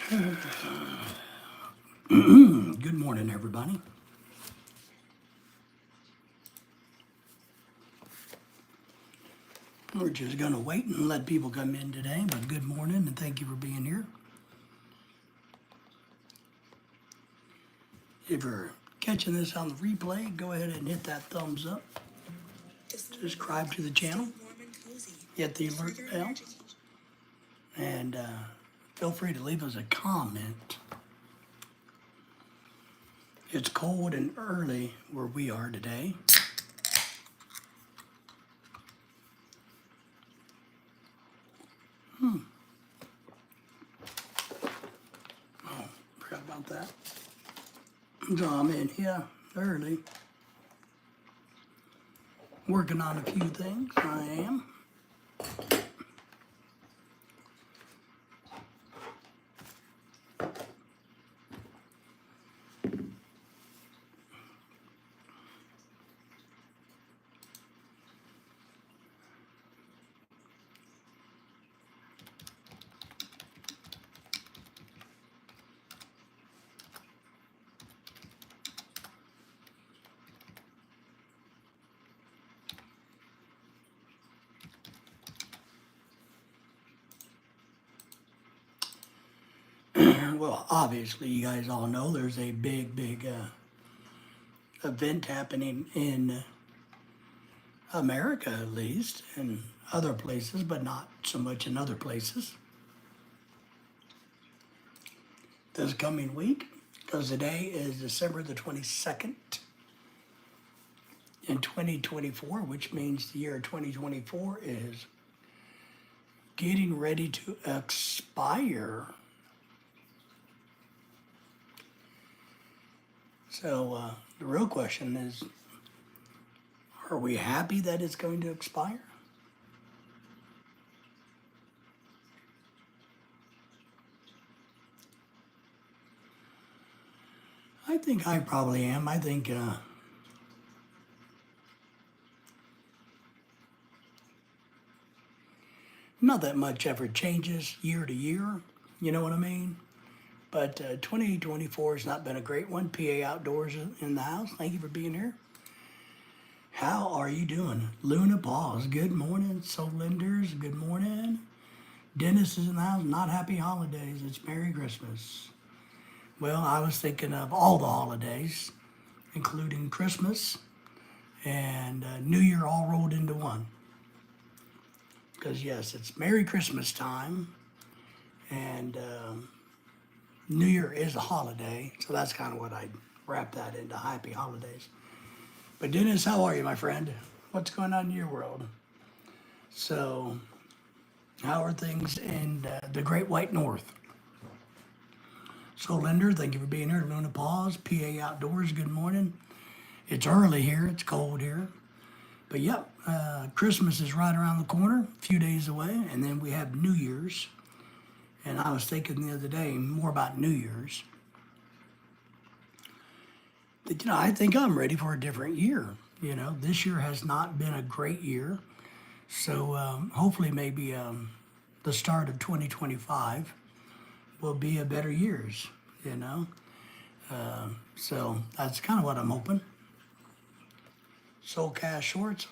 Good morning, everybody. We're just going to wait and let people come in today, but good morning and thank you for being here. If you're catching this on the replay, go ahead and hit that thumbs up, subscribe to the channel, hit the alert bell, and feel free to leave us a comment. It's cold and early where we are today. Forgot about that. So I'm in here early, working on a few things. I am. Well, obviously, you guys all know there's a big event happening in America, at least, and other places, but not so much in other places. This coming week, because today is December the 22nd in 2024, which means the year 2024 is getting ready to expire. So the real question is, are we happy that it's going to expire? I think I probably am. I think not that much ever changes year to year. You know what I mean? But 2024 has not been a great one. PA Outdoors in the house. Thank you for being here. How are you doing? Luna Paws, good morning. Soul Lenders, good morning. Dennis is in the house. Not happy holidays. It's Merry Christmas. Well, I was thinking of all the holidays, including Christmas and New Year all rolled into one. Because, yes, it's Merry Christmas time, and New Year is a holiday, so that's kind of what I'd wrap that into, happy holidays. But Dennis, how are you, my friend? What's going on in your world? So, how are things in the Great White North? So, Linder, thank you for being here. Luna Paws, PA Outdoors, good morning. It's early here, it's cold here. But yep, Christmas is right around the corner, a few days away, and then we have New Year's. And I was thinking the other day more about New Year's. That, I think I'm ready for a different year. This year has not been a great year. So hopefully maybe the start of 2025 will be a better years. So that's kind of what I'm hoping. Soul Cash Shorts,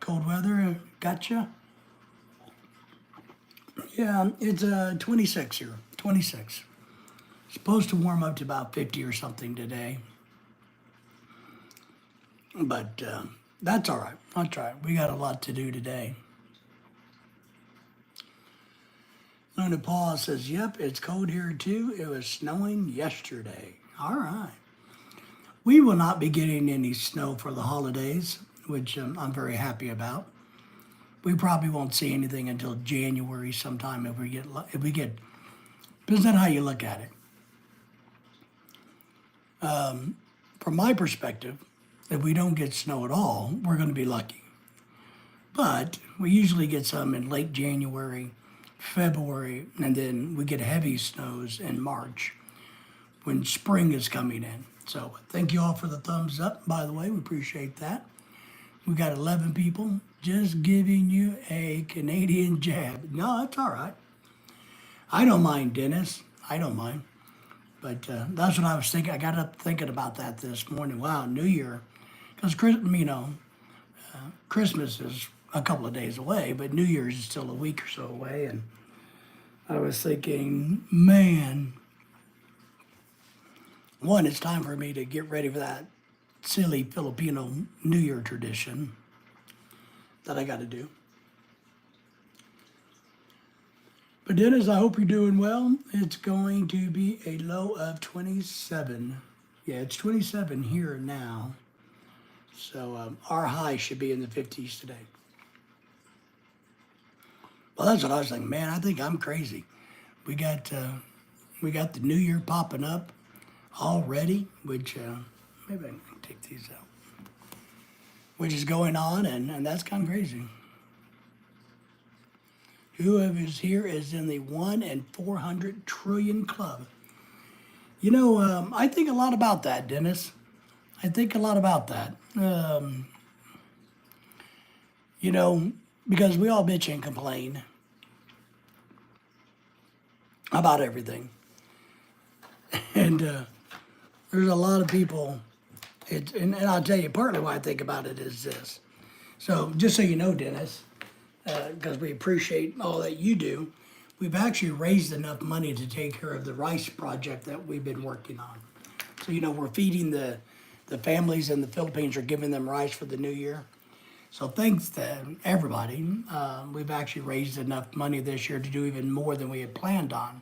cold weather, gotcha. Yeah, it's 26 here, 26. Supposed to warm up to about 50 or something today. But that's all right. I'll try it. We got a lot to do today. Luna Paul says, yep, it's cold here too. It was snowing yesterday. All right. We will not be getting any snow for the holidays, which I'm very happy about. We probably won't see anything until January sometime if we get, depends on how you look at it. From my perspective, if we don't get snow at all, we're going to be lucky. But we usually get some in late January, February, and then we get heavy snows in March when spring is coming in. So thank you all for the thumbs up, by the way. We appreciate that. We got 11 people just giving you a Canadian jab. No, that's all right. I don't mind, Dennis. I don't mind. But that's what I was thinking. I got up thinking about that this morning. Wow, New Year, because Christmas is a couple of days away, but New Year's is still a week or so away. And I was thinking, man, one, it's time for me to get ready for that silly Filipino New Year tradition that I got to do. But Dennis, I hope you're doing well. It's going to be a low of 27. Yeah, it's 27 here now. So our high should be in the 50s today. Well, that's what I was thinking. Man, I think I'm crazy. We got the New Year popping up already, which maybe I can take these out. Which is going on, and that's kind of crazy. Whoever is here is in the 1 in 400 trillion club. You know, I think a lot about that, Dennis. I think a lot about that. You know, because we all bitch and complain about everything. And there's a lot of people, and I'll tell you, partly why I think about it is this. So just so you know, Dennis, because we appreciate all that you do, we've actually raised enough money to take care of the rice project that we've been working on. So, you know, we're feeding the families in the Philippines, are giving them rice for the new year. So thanks to everybody, we've actually raised enough money this year to do even more than we had planned on.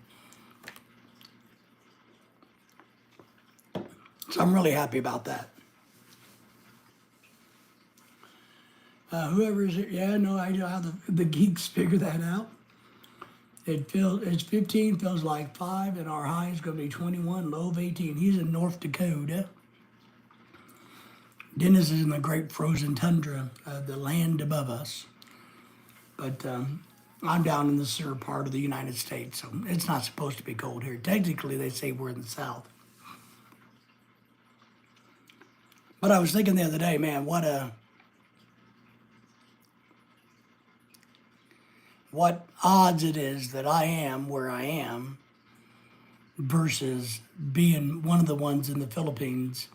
So I'm really happy about that. Whoever is it, yeah, no, I know how the geeks figure that out. It's 15, feels like 5, and our high is going to be 21, low of 18. He's in North Dakota. Dennis is in the great frozen tundra, the land above us. But I'm down in the southern part of the United States, so it's not supposed to be cold here. Technically, they say we're in the south. But I was thinking the other day, man, what odds it is that I am where I am versus being one of the ones in the Philippines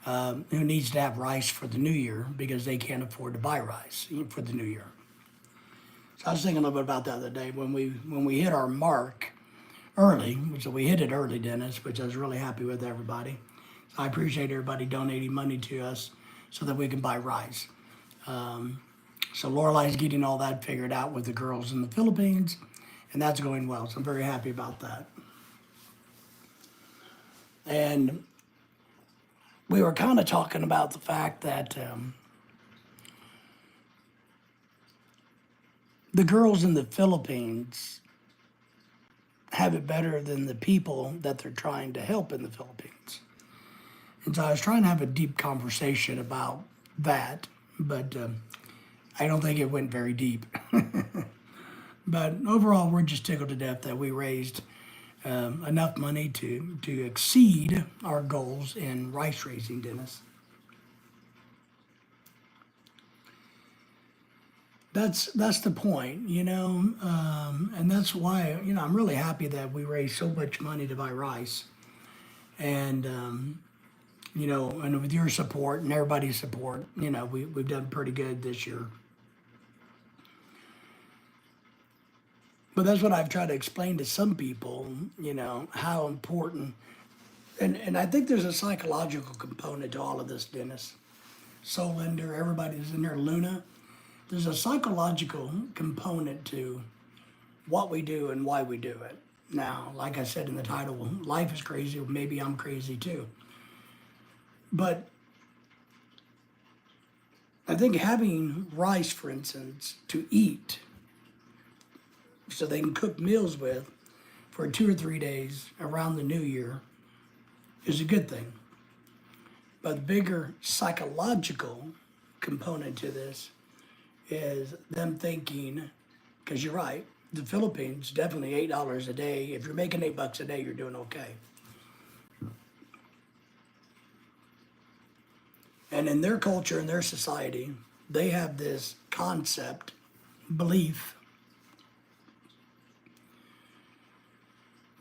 who needs to have rice for the new year because they can't afford to buy rice for the new year. So I was thinking a little bit about that the other day when we hit our mark early, so we hit it early, Dennis, which I was really happy with everybody. So I appreciate everybody donating money to us so that we can buy rice. So Lorelai's getting all that figured out with the girls in the Philippines, and that's going well. So I'm very happy about that. And we were kind of talking about the fact that the girls in the Philippines have it better than the people that they're trying to help in the Philippines. And so I was trying to have a deep conversation about that, but I don't think it went very deep. But overall, we're just tickled to death that we raised enough money to exceed our goals in rice raising, Dennis. That's the point, you know, and that's why, you know, I'm really happy that we raised so much money to buy rice. And, you know, and with your support and everybody's support, you know, we've done pretty good this year. But that's what I've tried to explain to some people, you know, how important, and I think there's a psychological component to all of this, Dennis. Solinder, everybody's in there, Luna. There's a psychological component to what we do and why we do it. Now, like I said in the title, life is crazy, or maybe I'm crazy too. But I think having rice, for instance, to eat, so they can cook meals with for 2 or 3 days around the new year is a good thing. But the bigger psychological component to this is them thinking, because you're right, the Philippines, definitely $8 a day. If you're making $8 a day, you're doing okay. And in their culture, in their society, they have this concept, belief,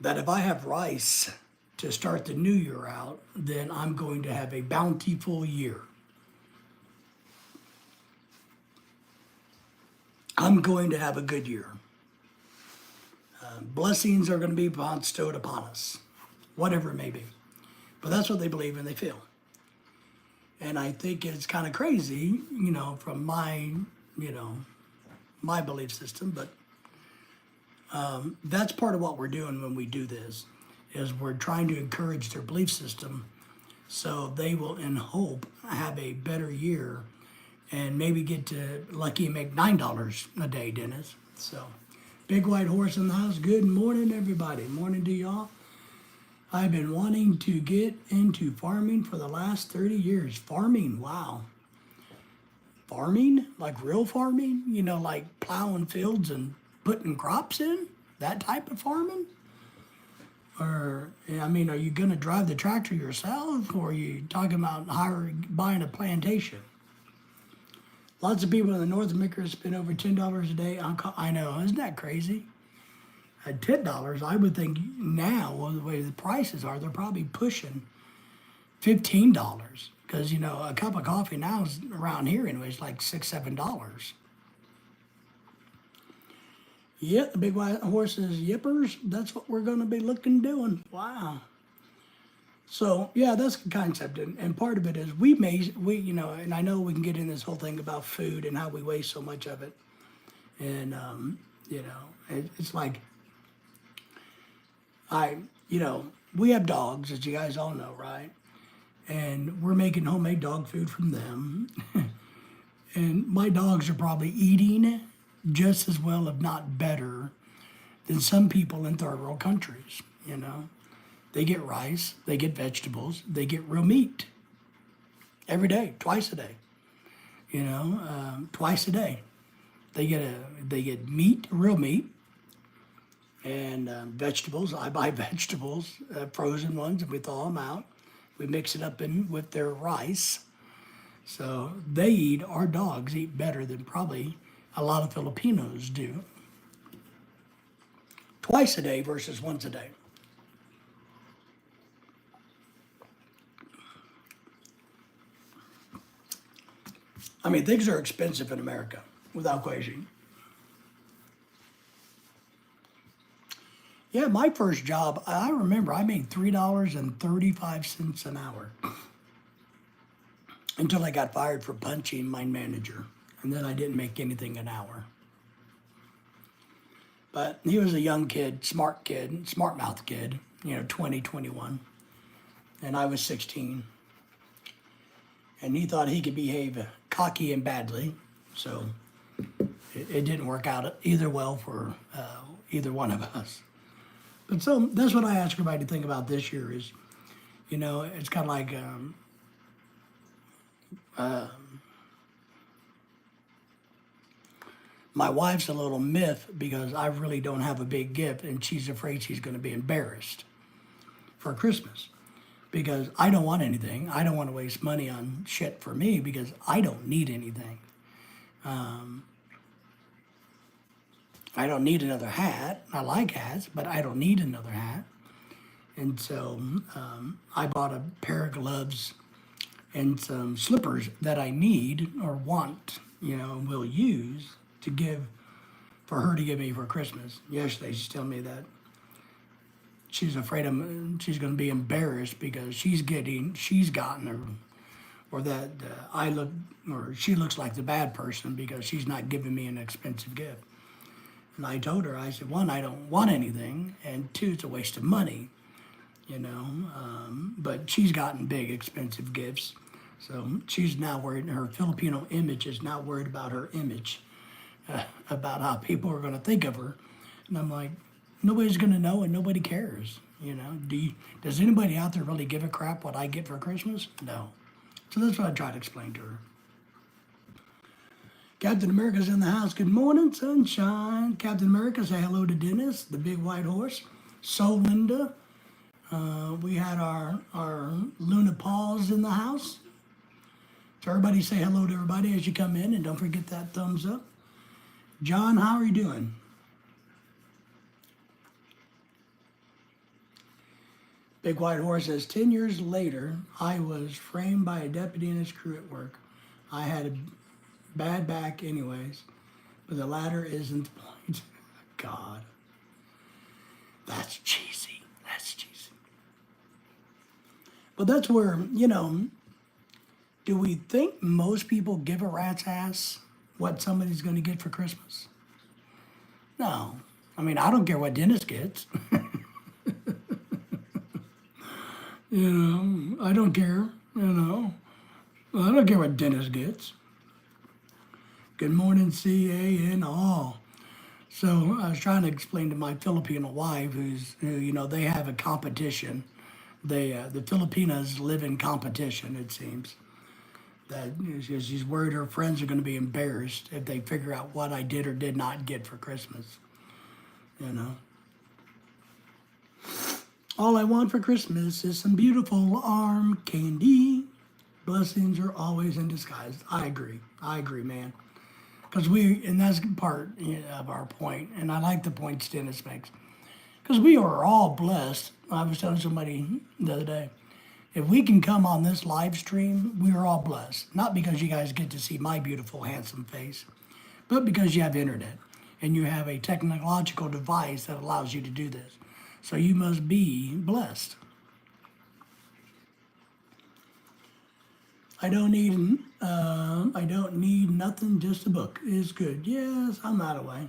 that if I have rice to start the new year out, then I'm going to have a bountiful year. I'm going to have a good year. Blessings are going to be bestowed upon us, whatever it may be. But that's what they believe and they feel. And I think it's kind of crazy, from my, my belief system, but that's part of what we're doing when we do this, is we're trying to encourage their belief system so they will, in hope, have a better year and maybe get to lucky and make $9 a day, Dennis. So, Big White Horse in the house. Good morning, everybody. Morning to y'all. I've been wanting to get into farming for the last 30 years. Farming, wow. Farming? Like real farming? Like plowing fields and putting crops in? That type of farming? Or, are you going to drive the tractor yourself? Or are you talking about buying a plantation? Lots of people in the North America spend over $10 a day on I know, isn't that crazy? At $10, I would think now, well, the way the prices are, they're probably pushing $15. Because, a cup of coffee now is around here anyway, it's like $6, $7. Yep, the Big White Horse is yippers. That's what we're going to be doing. Wow. So, yeah, that's the concept. And part of it is we, and I know we can get in this whole thing about food and how we waste so much of it. And, it's like, we have dogs, as you guys all know, right? And we're making homemade dog food from them. And my dogs are probably eating just as well, if not better, than some people in third world countries, They get rice, they get vegetables, they get real meat every day, twice a day, twice a day. They get meat, real meat, and vegetables. I buy vegetables, frozen ones, and we thaw them out. We mix it up with their rice. So our dogs eat better than probably a lot of Filipinos do. Twice a day versus once a day. Things are expensive in America, without question. Yeah, my first job, I remember I made $3.35 an hour until I got fired for punching my manager. And then I didn't make anything an hour. But he was a young kid, smart mouth kid, 20, 21. And I was 16. And he thought he could behave cocky and badly. So it didn't work out either well for either one of us. But so that's what I ask everybody to think about this year is, it's kind of like my wife's a little myth because I really don't have a big gift and she's afraid she's going to be embarrassed for Christmas because I don't want anything. I don't want to waste money on shit for me because I don't need anything. I don't need another hat. I like hats, but I don't need another hat. And so I bought a pair of gloves and some slippers that I need or want, will use to give, for her to give me for Christmas. Yesterday she's telling me that she's afraid she's going to be embarrassed because she's gotten or that she looks like the bad person because she's not giving me an expensive gift. And I told her, I said, one, I don't want anything, and two, it's a waste of money, but she's gotten big, expensive gifts. So she's now worried, her Filipino image is now worried about her image, about how people are going to think of her. And I'm like, nobody's going to know and nobody cares, Does anybody out there really give a crap what I get for Christmas? No. So that's what I try to explain to her. Captain America's in the house. Good morning, sunshine. Captain America, say hello to Dennis, the Big White Horse. So Linda. We had our Luna Paws in the house. So everybody say hello to everybody as you come in, and don't forget that thumbs up. John, how are you doing? Big White Horse says, 10 years later, I was framed by a deputy and his crew at work. I had a bad back anyways, but the latter isn't the point. God. That's cheesy. That's cheesy. But that's where, do we think most people give a rat's ass what somebody's going to get for Christmas? No. I mean, I don't care what Dennis gets. I don't care. I don't care what Dennis gets. Good morning, CA and all. So I was trying to explain to my Filipino wife, who they have a competition. The Filipinas live in competition, it seems. That she's worried her friends are going to be embarrassed if they figure out what I did or did not get for Christmas. All I want for Christmas is some beautiful arm candy. Blessings are always in disguise. I agree, man. And that's part of our point, and I like the points Dennis makes. Because we are all blessed. I was telling somebody the other day, if we can come on this live stream, we are all blessed. Not because you guys get to see my beautiful, handsome face, but because you have internet and you have a technological device that allows you to do this. So you must be blessed. I don't need nothing, just a book is good. Yes, I'm that way.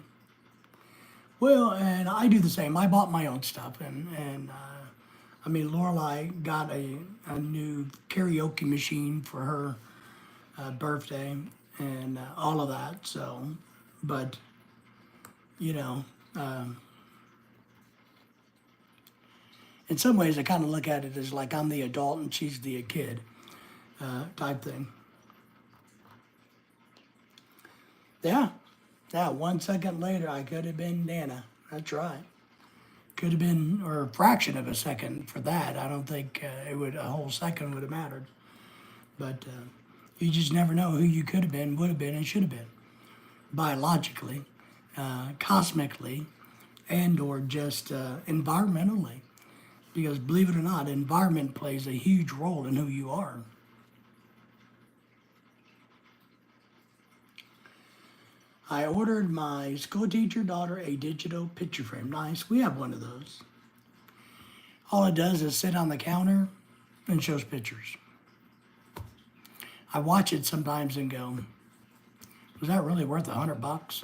Well, and I do the same. I bought my own stuff, and Lorelai got a new karaoke machine for her birthday and all of that. So, but in some ways, I kind of look at it as like I'm the adult and she's the kid type thing. Yeah. 1 second later, I could have been Nana. That's right. Could have been, or a fraction of a second for that. I don't think a whole second would have mattered. But you just never know who you could have been, would have been, and should have been. Biologically, cosmically, and or just environmentally. Because believe it or not, environment plays a huge role in who you are. I ordered my school teacher daughter a digital picture frame. Nice, we have one of those. All it does is sit on the counter and shows pictures. I watch it sometimes and go, was that really worth $100?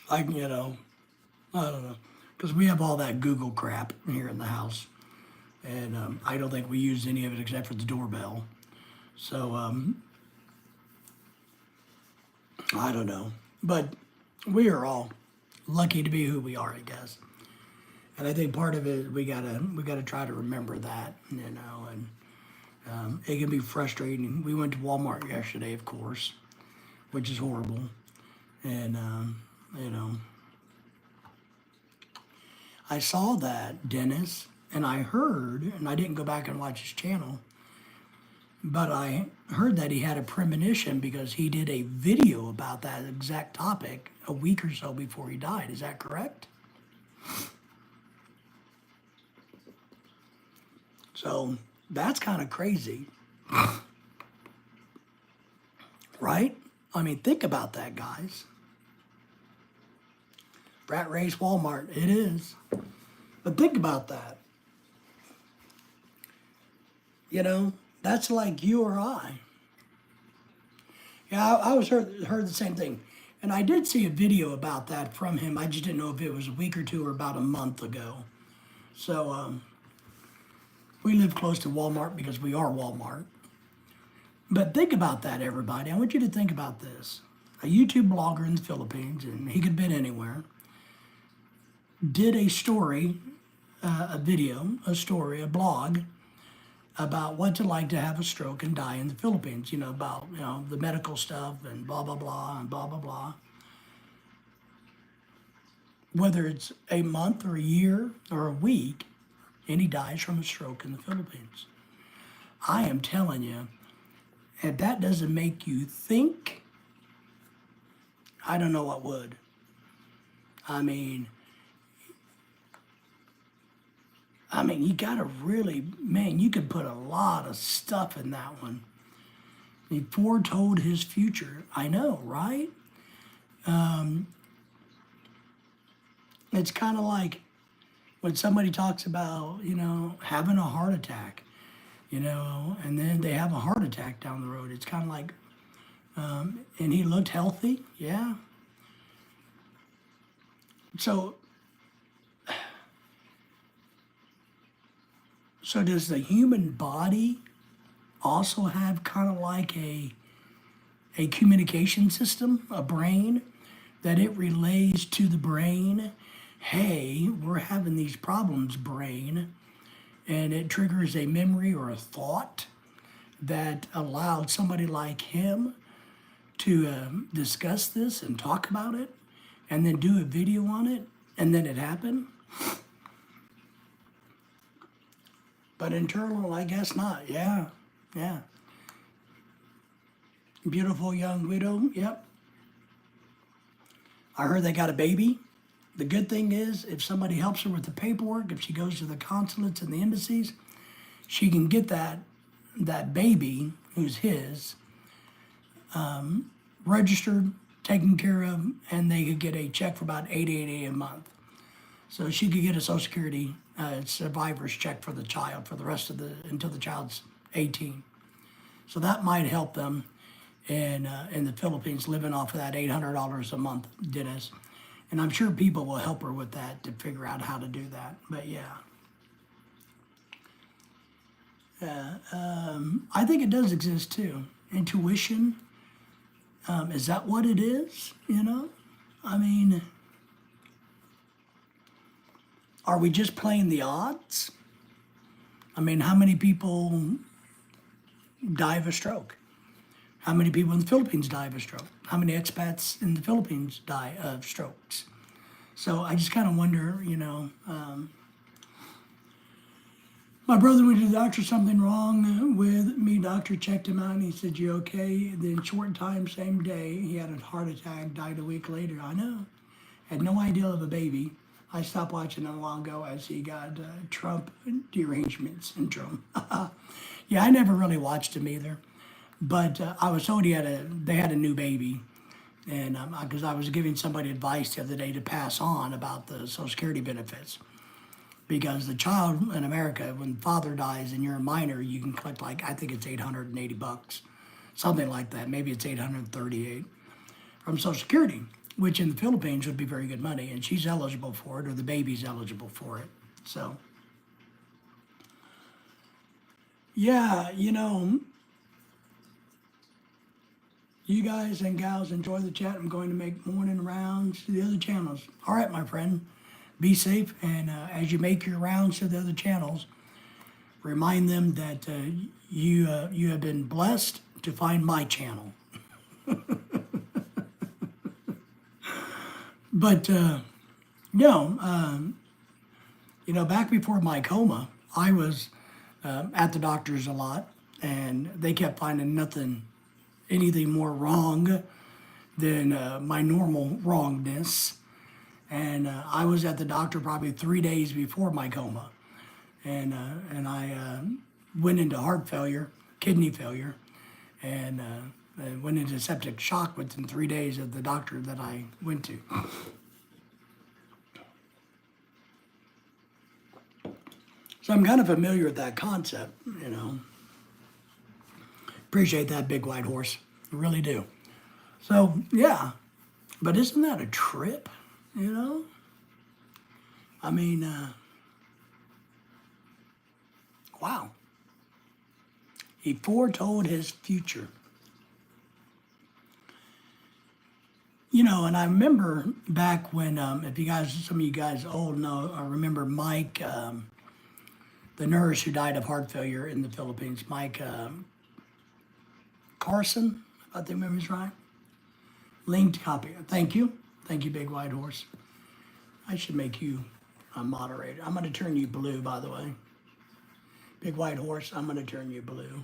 I don't know. Because we have all that Google crap here in the house. And I don't think we use any of it except for the doorbell. So, I don't know. But we are all lucky to be who we are, I guess. And I think part of it, we gotta try to remember that, and it can be frustrating. We went to Walmart yesterday, of course, which is horrible. And, I saw that, Dennis, and I heard, and I didn't go back and watch his channel, but I heard that he had a premonition because he did a video about that exact topic a week or so before he died. Is that correct? So that's kind of crazy. Right? I mean, think about that, guys. Rat race Walmart, it is. But think about that. That's like you or I. Yeah, I heard the same thing. And I did see a video about that from him. I just didn't know if it was a week or two or about a month ago. So we live close to Walmart because we are Walmart. But think about that, everybody. I want you to think about this. A YouTube blogger in the Philippines, and he could have been anywhere, did a story, a blog, about what's it like to have a stroke and die in the Philippines, about, the medical stuff and blah, blah, blah, and blah, blah, blah. Whether it's a month or a year or a week, and he dies from a stroke in the Philippines. I am telling you, if that doesn't make you think, I don't know what would. I mean, you gotta really, man, you could put a lot of stuff in that one. He foretold his future. I know, right? It's kind of like when somebody talks about, having a heart attack, and then they have a heart attack down the road. It's kind of like, and he looked healthy, yeah. So, so does the human body also have kind of like a communication system, a brain, that it relays to the brain? Hey, we're having these problems, brain. And it triggers a memory or a thought that allowed somebody like him to discuss this and talk about it and then do a video on it, and then it happened. But internal, I guess not. Yeah, yeah. Beautiful young widow, yep. I heard they got a baby. The good thing is, if somebody helps her with the paperwork, if she goes to the consulates and the embassies, she can get that baby, who's his, registered, taken care of, and they could get a check for about $888 a month. So she could get a Social Security survivor's check for the child for the rest of until the child's 18. So that might help them in the Philippines, living off of that $800 a month, Dennis. And I'm sure people will help her with that to figure out how to do that. But yeah. I think it does exist too. Intuition, is that what it is? I mean, are we just playing the odds? I mean, how many people die of a stroke? How many people in the Philippines die of a stroke? How many expats in the Philippines die of strokes? So I just kind of wonder, my brother went to the doctor, something wrong with me. Doctor checked him out and he said, "You okay?" Then short time, same day, he had a heart attack, died a week later. I know. Had no idea of a baby. I stopped watching him a while ago as he got Trump derangement syndrome. Yeah, I never really watched him either. But I was told they had a new baby. And because I was giving somebody advice the other day to pass on about the Social Security benefits. Because the child in America, when father dies and you're a minor, you can collect I think it's $880, something like that. Maybe it's 838 from Social Security, which in the Philippines would be very good money. And she's eligible for it, or the baby's eligible for it. So, yeah, you guys and gals enjoy the chat. I'm going to make morning rounds to the other channels. All right, my friend. Be safe, and as you make your rounds to the other channels, remind them that you have been blessed to find my channel. But back before my coma, I was at the doctors a lot, and they kept finding anything more wrong than my normal wrongness. And I was at the doctor probably 3 days before my coma. And I went into heart failure, kidney failure, and went into septic shock within 3 days of the doctor that I went to. So I'm kind of familiar with that concept, Appreciate that, big white horse. I really do. So, yeah. But isn't that a trip? I mean, wow. He foretold his future. And I remember back when, some of you guys old know, I remember Mike, the nurse who died of heart failure in the Philippines, Mike Carson, if I think memory's right. Linked copy. Thank you. Thank you, big white horse. I should make you a moderator. I'm going to turn you blue, by the way. Big white horse, I'm going to turn you blue.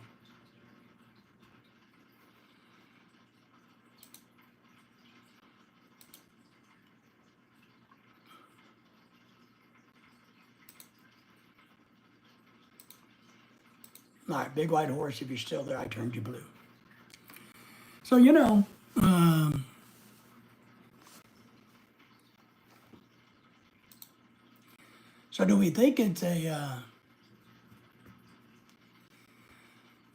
All right, Big White Horse, if you're still there, I turned you blue. So, you know, so do we think it's a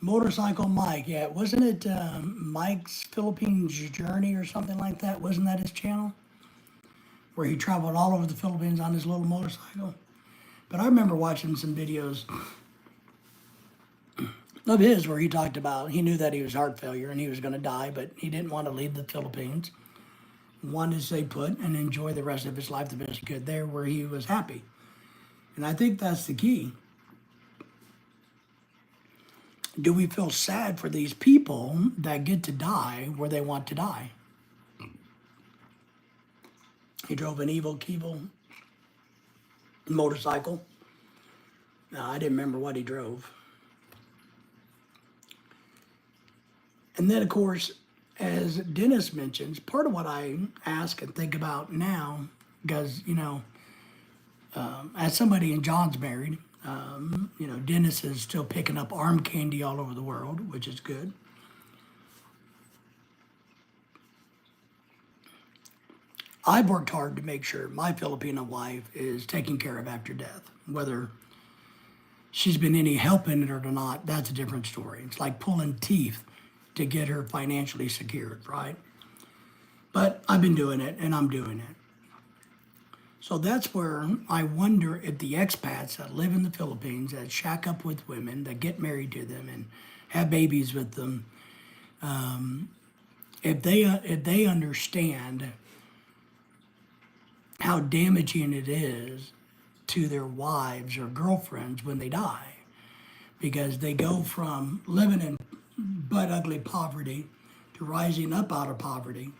Motorcycle Mike? Yeah, wasn't it Mike's Philippines Journey or something like that? Wasn't that his channel? Where he traveled all over the Philippines on his little motorcycle. But I remember watching some videos of his where he talked about he knew that he was heart failure and he was going to die, but he didn't want to leave the Philippines. Wanted to stay put and enjoy the rest of his life the best he could there where he was happy. And I think that's the key. Do we feel sad for these people that get to die where they want to die? He drove an Evel Knievel motorcycle. Now, I didn't remember what he drove. And then, of course, as Dennis mentions, part of what I ask and think about now, because, you know, as somebody, and John's married, you know, Dennis is still picking up arm candy all over the world, which is good. I've worked hard to make sure my Filipino wife is taken care of after death. Whether she's been any help in it or not, that's a different story. It's like pulling teeth to get her financially secured, right? But I've been doing it, and I'm doing it. So that's where I wonder if the expats that live in the Philippines, that shack up with women, that get married to them and have babies with them, if they understand how damaging it is to their wives or girlfriends when they die, because they go from living in butt ugly poverty to rising up out of poverty,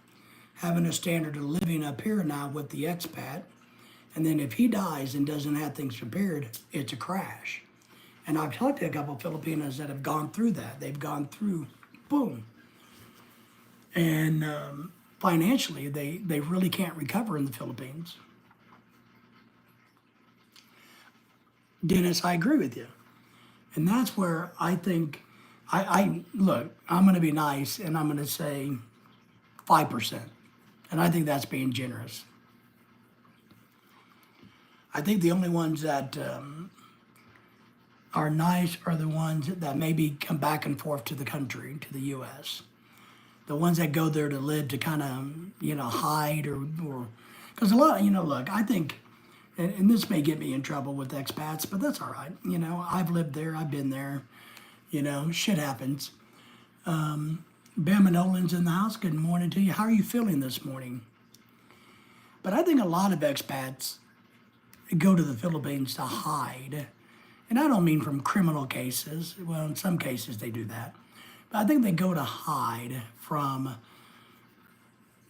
having a standard of living up here now with the expat. And then if he dies and doesn't have things prepared, it's a crash. And I've talked to a couple of Filipinos that have gone through that. They've gone through, boom. And financially, they really can't recover in the Philippines. Dennis, I agree with you. And that's where I think, I look, I'm going to be nice and I'm going to say 5%. And I think that's being generous. I think the only ones that are nice are the ones that maybe come back and forth to the country, to the U.S. The ones that go there to live to kind of, you know, hide or because a lot, you know, look, I think, and this may get me in trouble with expats, but that's all right. You know, I've lived there, I've been there, you know, shit happens. Bama Nolan's in the house. Good morning to you. How are you feeling this morning? But I think a lot of expats go to the Philippines to hide. And I don't mean from criminal cases. Well, in some cases they do that. But I think they go to hide from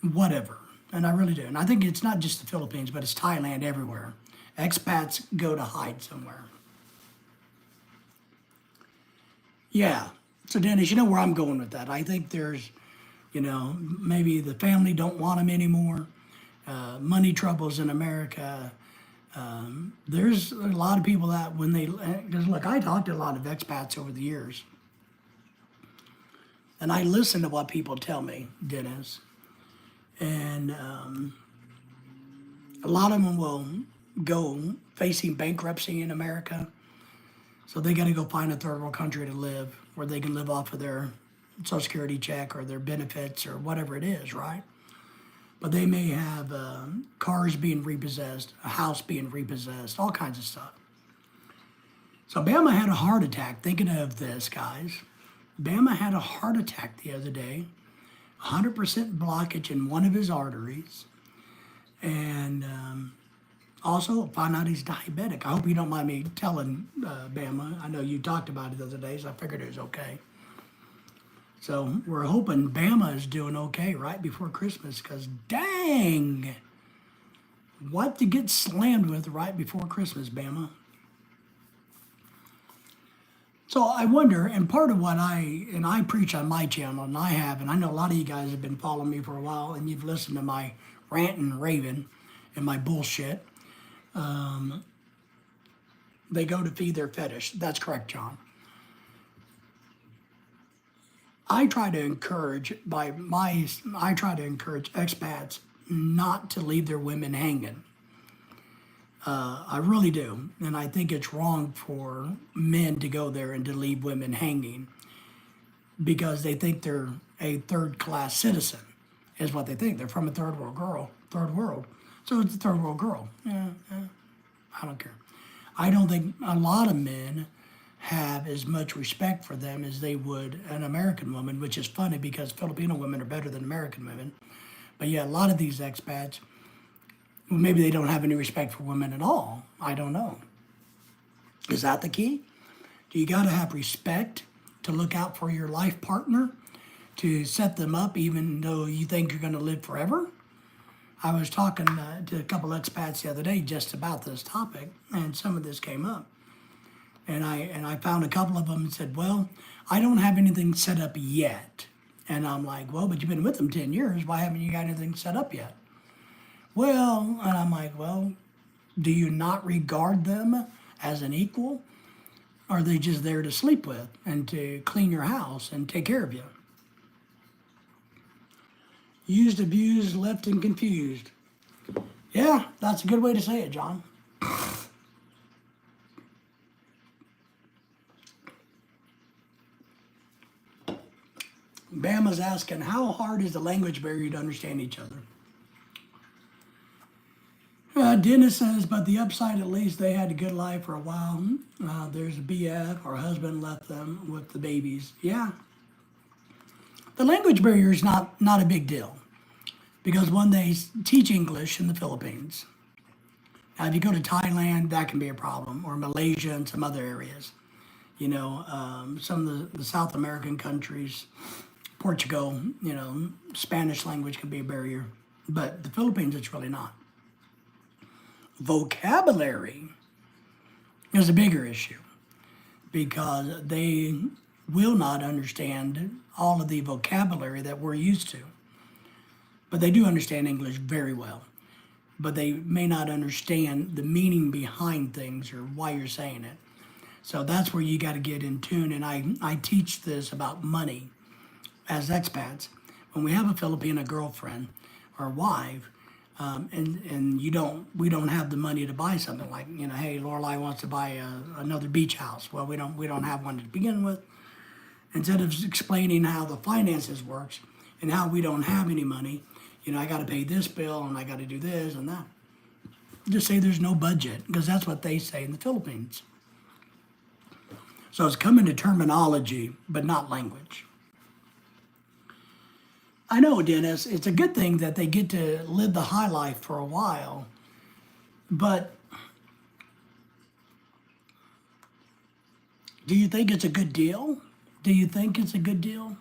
whatever. And I really do. And I think it's not just the Philippines, but it's Thailand, everywhere. Expats go to hide somewhere. Yeah. So Dennis, you know where I'm going with that. I think there's, you know, maybe the family don't want them anymore. Money troubles in America. There's a lot of people that when they, because look, I talked to a lot of expats over the years. And I listen to what people tell me, Dennis. And a lot of them will go facing bankruptcy in America. So they got to go find a third world country to live where they can live off of their Social Security check or their benefits or whatever it is, right? But they may have cars being repossessed, a house being repossessed, all kinds of stuff. So Bama had a heart attack. Thinking of this, guys. Bama had a heart attack the other day, 100% blockage in one of his arteries, and also found out he's diabetic. I hope you don't mind me telling Bama. I know you talked about it the other day, so I figured it was okay. So we're hoping Bama is doing okay right before Christmas, because dang, what to get slammed with right before Christmas, Bama. So I wonder, and part of what I preach on my channel, and I know a lot of you guys have been following me for a while, and you've listened to my rant and raving and my bullshit. They go to feed their fetish. That's correct, John. I try to encourage expats not to leave their women hanging. I really do, and I think it's wrong for men to go there and to leave women hanging because they think they're a third-class citizen, is what they think. They're from a third world. So it's a third world girl. Yeah, I don't care. I don't think a lot of men have as much respect for them as they would an American woman, which is funny because Filipino women are better than American women. But yeah, a lot of these expats, well, maybe they don't have any respect for women at all. I don't know. Is that the key? Do you got to have respect to look out for your life partner, to set them up even though you think you're going to live forever? I was talking to a couple expats the other day just about this topic, and some of this came up. And I found a couple of them and said, well, I don't have anything set up yet. And I'm like, well, but you've been with them 10 years. Why haven't you got anything set up yet? Well, and I'm like, well, do you not regard them as an equal? Or are they just there to sleep with and to clean your house and take care of you? Used, abused, left, and confused. Yeah, that's a good way to say it, John. Bama's asking, how hard is the language barrier to understand each other? Dennis says, but the upside, at least they had a good life for a while. There's a BF, our husband left them with the babies. Yeah. The language barrier is not a big deal because when they teach English in the Philippines, now if you go to Thailand, that can be a problem, or Malaysia and some other areas. You know, some of the South American countries, Portugal, you know, Spanish language can be a barrier, but the Philippines, it's really not. Vocabulary is a bigger issue because they will not understand all of the vocabulary that we're used to. But they do understand English very well. But they may not understand the meaning behind things or why you're saying it. So that's where you got to get in tune. And I teach this about money as expats. When we have a Filipina girlfriend or wife, and we don't have the money to buy something like, you know, hey, Lorelei wants to buy another beach house. Well, we don't have one to begin with. Instead of explaining how the finances works and how we don't have any money, you know, I got to pay this bill and I got to do this and that. Just say there's no budget because that's what they say in the Philippines. So it's coming to terminology, but not language. I know, Dennis, it's a good thing that they get to live the high life for a while, but do you think it's a good deal? Do you think it's a good deal?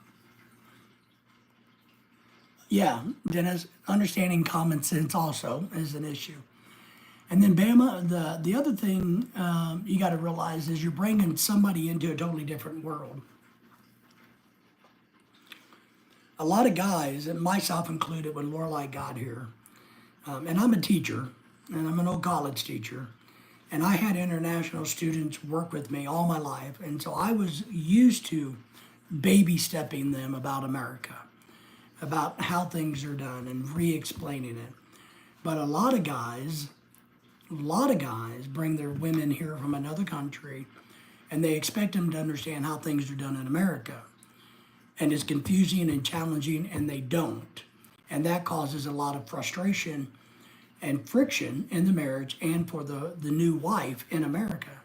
Yeah, Dennis, understanding common sense also is an issue. And then Bama, the other thing you got to realize is you're bringing somebody into a totally different world. A lot of guys, and myself included, when Lorelei got here, and I'm a teacher, and I'm an old college teacher, and I had international students work with me all my life, and so I was used to baby stepping them about America, about how things are done, and re-explaining it. But a lot of guys bring their women here from another country, and they expect them to understand how things are done in America. And it's confusing and challenging, and they don't. And that causes a lot of frustration and friction in the marriage and for the new wife in America.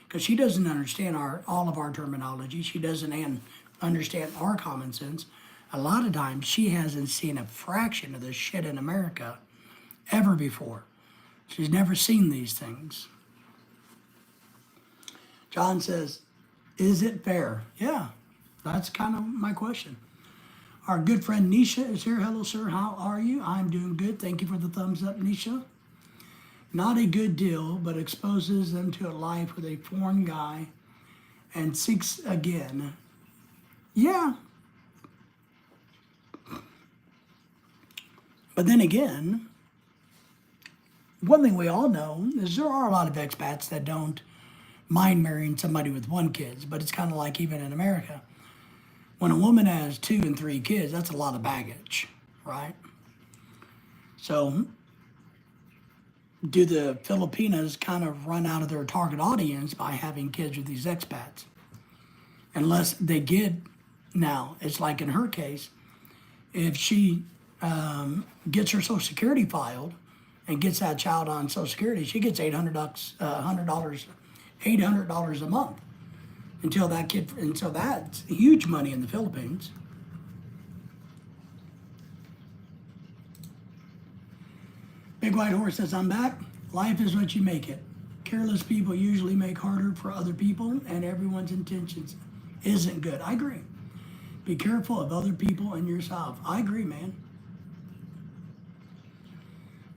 Because she doesn't understand all of our terminology. She doesn't understand our common sense. A lot of times she hasn't seen a fraction of this shit in America ever before. She's never seen these things. John says, is it fair? Yeah. That's kind of my question. Our good friend Nisha is here. Hello, sir. How are you? I'm doing good. Thank you for the thumbs up, Nisha. Not a good deal, but exposes them to a life with a foreign guy and seeks again. Yeah. But then again, one thing we all know is there are a lot of expats that don't mind marrying somebody with one kid, but it's kind of like even in America. When a woman has 2 and 3 kids, that's a lot of baggage, right? So, do the Filipinas kind of run out of their target audience by having kids with these expats? Unless they get, now, it's like in her case, if she gets her Social Security filed and gets that child on Social Security, she gets $800, $800 a month until that's huge money in the Philippines. Big White Horse says, I'm back. Life is what you make it. Careless people usually make harder for other people, and everyone's intentions isn't good. I agree. Be careful of other people and yourself. I agree, man.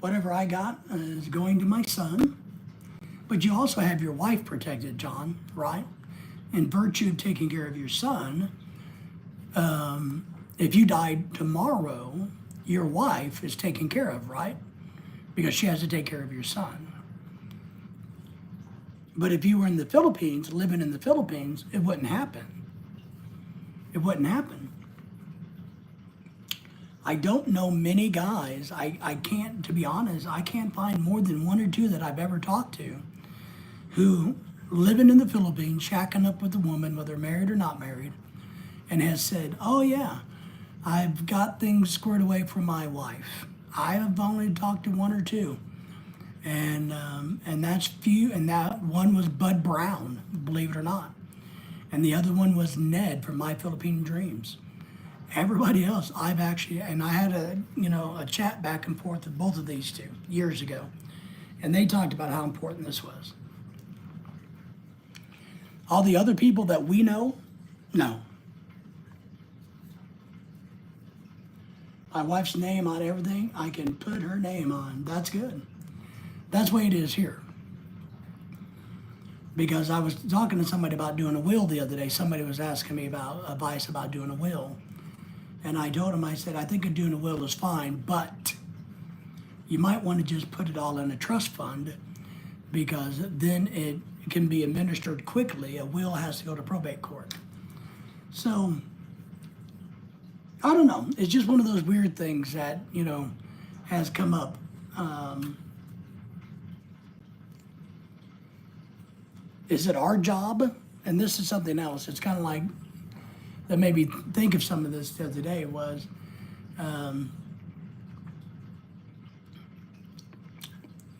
Whatever I got is going to my son. But you also have your wife protected, John, right? In virtue of taking care of your son, if you died tomorrow, your wife is taken care of, right? Because she has to take care of your son. But if you were in the Philippines, living in the Philippines, it wouldn't happen. It wouldn't happen. I don't know many guys, I can't, to be honest, I can't find more than 1 or 2 that I've ever talked to who living in the Philippines, shacking up with a woman, whether married or not married, and has said, oh yeah, I've got things squared away for my wife. I have only talked to 1 or 2. And that's few, and that one was Bud Brown, believe it or not. And the other one was Ned from My Philippine Dreams. Everybody else, I've actually, and I had a chat back and forth with both of these 2 years ago. And they talked about how important this was. All the other people that we know, no. My wife's name on everything, I can put her name on. That's good. That's the way it is here. Because I was talking to somebody about doing a will the other day. Somebody was asking me about advice about doing a will. And I told him, I said, I think doing a will is fine, but you might want to just put it all in a trust fund because then it can be administered quickly. A will has to go to probate court. So, I don't know. It's just one of those weird things that, has come up. Is it our job? And this is something else. It's kind of like, that made me think of some of this the other day was,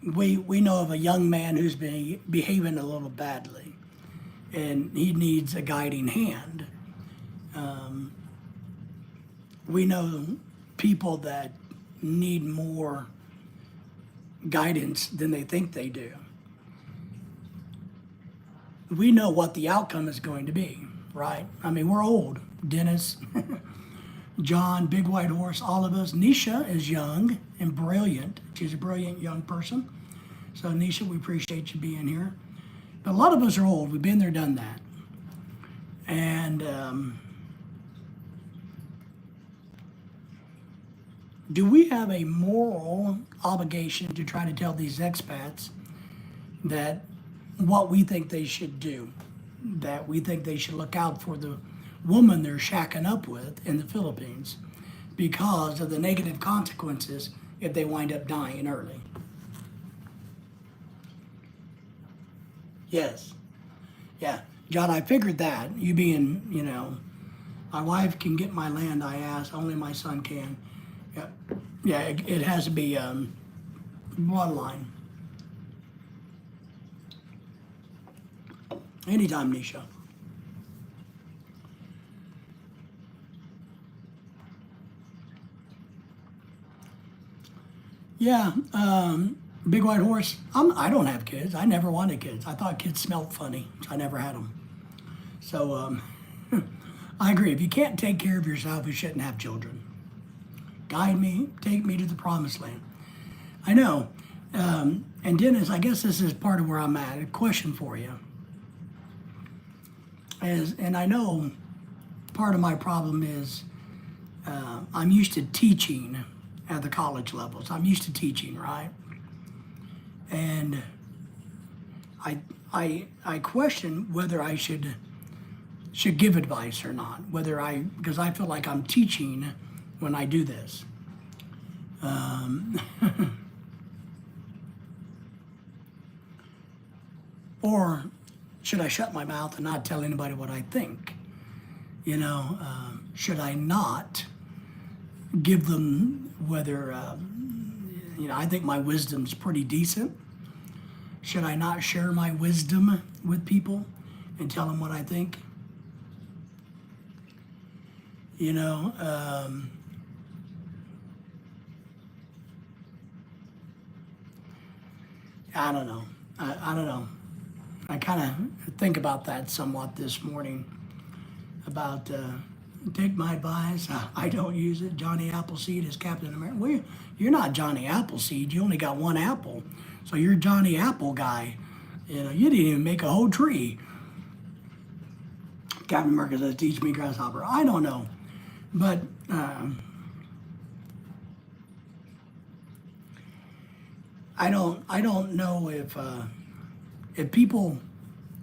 we know of a young man who's been behaving a little badly, and he needs a guiding hand. We know people that need more guidance than they think they do. We know what the outcome is going to be, right? I mean, we're old. Dennis, John, Big White Horse, all of us. Nisha is young and brilliant. She's a brilliant young person. So Nisha, we appreciate you being here. But a lot of us are old. We've been there, done that. And do we have a moral obligation to try to tell these expats that what we think they should do, that we think they should look out for the woman they're shacking up with in the Philippines because of the negative consequences if they wind up dying early? Yes. Yeah. John, I figured that. You being, my wife can get my land, I asked, only my son can. Yeah. Yeah, it has to be bloodline. Anytime, Nisha. Yeah, Big White Horse. I don't have kids. I never wanted kids. I thought kids smelled funny, so I never had them. So I agree. If you can't take care of yourself, you shouldn't have children. Guide me, take me to the promised land. I know. And Dennis, I guess this is part of where I'm at. A question for you. And I know part of my problem is I'm used to teaching at the college levels. I'm used to teaching, right? And I question whether I should should give advice or not, because I feel like I'm teaching when I do this. Or should I shut my mouth and not tell anybody what I think? Should I not give them I think my wisdom's pretty decent. Should I not share my wisdom with people and tell them what I think? I don't know. I don't know. I kind of think about that somewhat this morning about take my advice. I don't use it. Johnny Appleseed is Captain America. Well, you're not Johnny Appleseed. You only got one apple. So you're Johnny Apple guy. You didn't even make a whole tree. Captain America says, teach me grasshopper. I don't know. But I don't know if people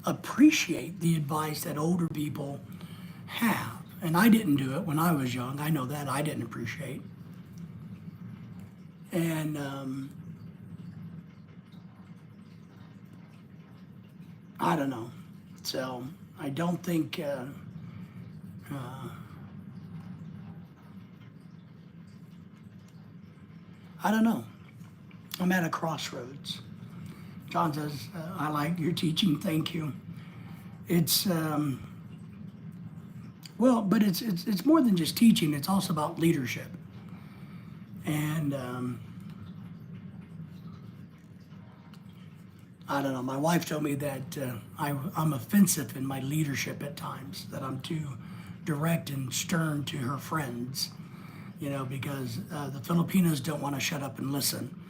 appreciate the advice that older people have. And I didn't do it when I was young. I know that I didn't appreciate. And I don't know. So I don't think I don't know. I'm at a crossroads. John says, I like your teaching, thank you. It's, but it's more than just teaching, it's also about leadership. And I don't know, my wife told me that I'm offensive in my leadership at times, that I'm too direct and stern to her friends, because the Filipinos don't want to shut up and listen.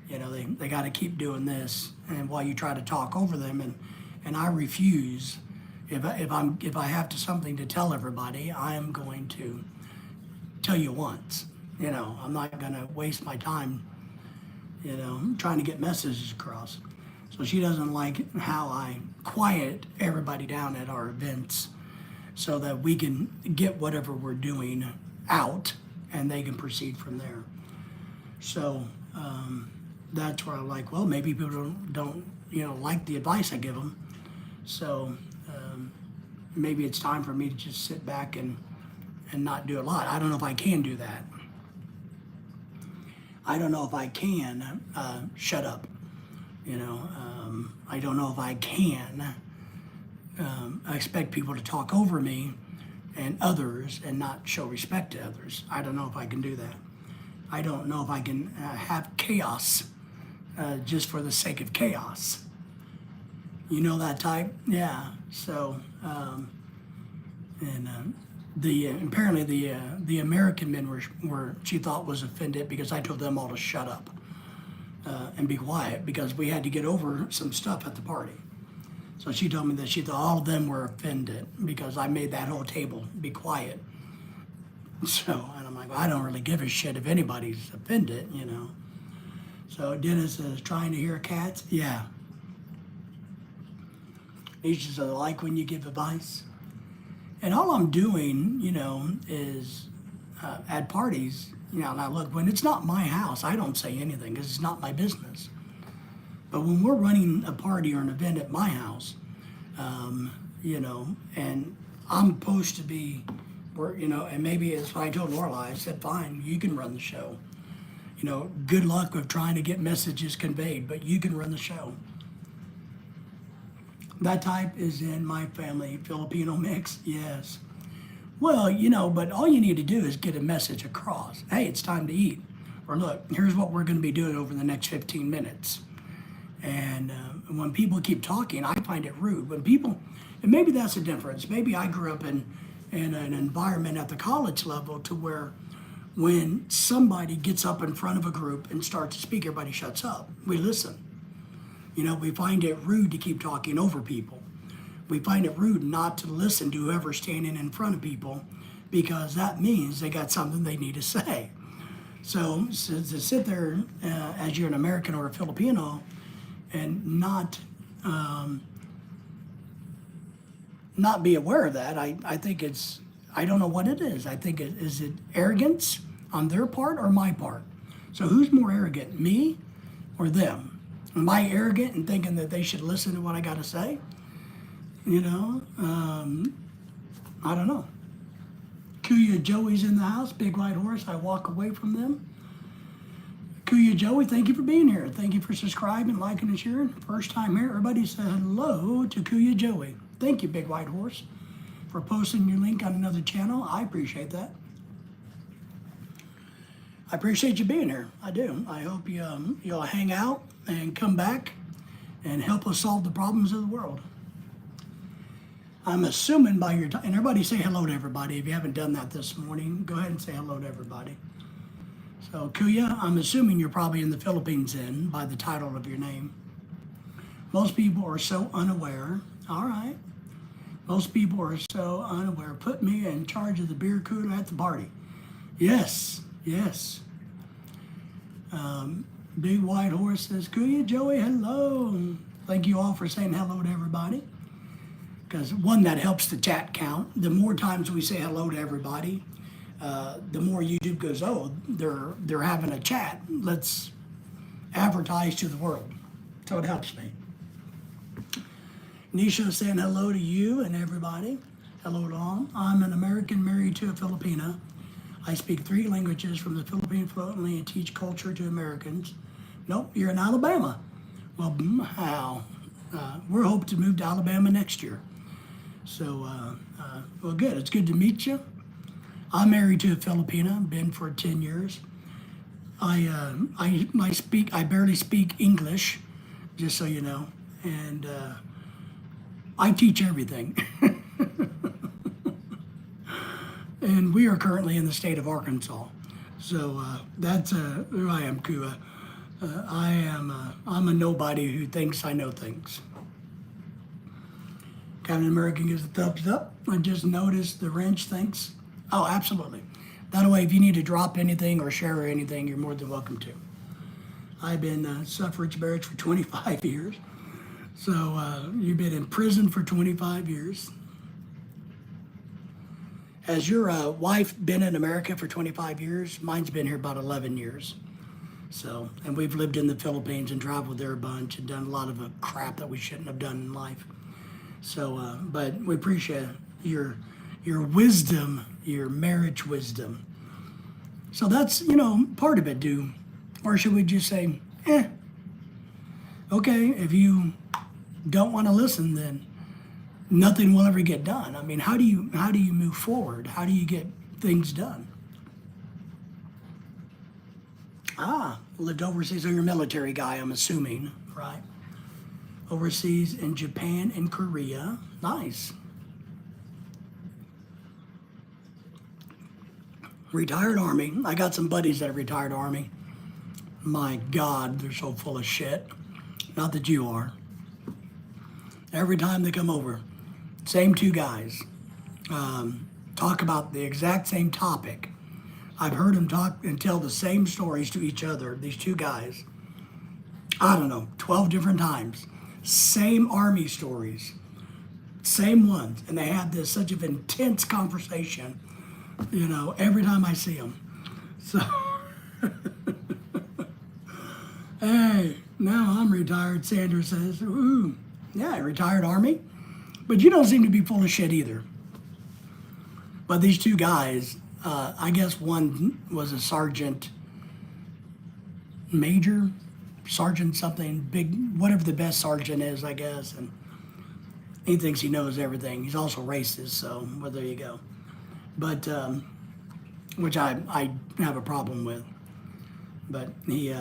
They got to keep doing this, and while you try to talk over them, and I refuse. If I have something to tell everybody, I am going to tell you once. I'm not going to waste my time, trying to get messages across. So she doesn't like how I quiet everybody down at our events, so that we can get whatever we're doing out, and they can proceed from there. So. That's where I'm like, well, maybe people don't like the advice I give them. So maybe it's time for me to just sit back and not do a lot. I don't know if I can do that. I don't know if I can shut up. I don't know if I can expect people to talk over me and others and not show respect to others. I don't know if I can do that. I don't know if I can have chaos just for the sake of chaos. That type? Yeah. So, apparently the American men were she thought was offended because I told them all to shut up and be quiet, because we had to get over some stuff at the party. So she told me that she thought all of them were offended because I made that whole table be quiet. So, and I'm like, well, I don't really give a shit if anybody's offended, So Dennis is trying to hear cats. Yeah. He says, I like when you give advice. And all I'm doing, is at parties, now look, when it's not my house, I don't say anything because it's not my business. But when we're running a party or an event at my house, and I'm supposed to be, and maybe as I told Lorelai, I said, fine, you can run the show. Good luck with trying to get messages conveyed, but you can run the show. That type is in my family, Filipino mix, yes. Well, but all you need to do is get a message across. Hey, it's time to eat. Or look, here's what we're going to be doing over the next 15 minutes. And when people keep talking, I find it rude. When people, and maybe that's the difference. Maybe I grew up in an environment at the college level to where when somebody gets up in front of a group and starts to speak, everybody shuts up. We listen. We find it rude to keep talking over people. We find it rude not to listen to whoever's standing in front of people, because that means they got something they need to say. So to sit there as you're an American or a Filipino and not not be aware of that. I think I don't know what it is. I think is it arrogance on their part or my part? So who's more arrogant, me or them? Am I arrogant and thinking that they should listen to what I got to say? You know, I don't know. Kuya Joey's in the house, Big White Horse. I walk away from them. Kuya Joey, thank you for being here. Thank you for subscribing, liking, and sharing. First time here, everybody say hello to Kuya Joey. Thank you, Big White Horse, for posting your link on another channel. I appreciate that. I appreciate you being here. I do. I hope you'll hang out and come back and help us solve the problems of the world. I'm assuming by your time, and everybody say hello to everybody. If you haven't done that this morning, go ahead and say hello to everybody. So, Kuya, I'm assuming you're probably in the Philippines then, by the title of your name. Most people are so unaware. All right. Most people are so unaware. Put me in charge of the beer cooler at the party. Yes, yes. Big White Horse says, Kuya Joey, hello. Thank you all for saying hello to everybody. Because one, that helps the chat count. The more times we say hello to everybody, the more YouTube goes, oh, they're having a chat. Let's advertise to the world. So it helps me. Nisha saying hello to you and everybody. Hello to all. I'm an American married to a Filipina. I speak 3 languages from the Philippines fluently and teach culture to Americans. Nope, you're in Alabama. Well, how? We're hoping to move to Alabama next year. So, well, good. It's good to meet you. I'm married to a Filipina, been for 10 years. I barely speak English, just so you know, and I teach everything. And we are currently in the state of Arkansas. So that's who I am, Kua. I'm a nobody who thinks I know things. Captain American gives a thumbs up. I just noticed the wrench thinks. Oh, absolutely. That way, if you need to drop anything or share anything, you're more than welcome to. I've been suffrage marriage for 25 years. So you've been in prison for 25 years. Has your wife been in America for 25 years? Mine's been here about 11 years. So, and we've lived in the Philippines and traveled there a bunch and done a lot of crap that we shouldn't have done in life. So, but we appreciate your wisdom, your marriage wisdom. So that's, part of it, or should we just say, okay, if you don't want to listen, then nothing will ever get done. I mean, how do you move forward? How do you get things done? Lived overseas. So you're a military guy, I'm assuming, right? Overseas in Japan and Korea. Nice. Retired Army. I got some buddies that are retired Army. My God, they're so full of shit. Not that you are. Every time they come over, same 2 guys, talk about the exact same topic. I've heard them talk and tell the same stories to each other, these 2 guys. I don't know, 12 different times. Same Army stories, same ones. And they have this such an intense conversation, every time I see them. So, hey, now I'm retired, Sandra says. Ooh, yeah, retired Army. But you don't seem to be full of shit either. But these 2 guys, I guess one was a sergeant major, sergeant something, big, whatever the best sergeant is, I guess. And he thinks he knows everything. He's also racist, so, well, there you go. But, which I have a problem with. But he,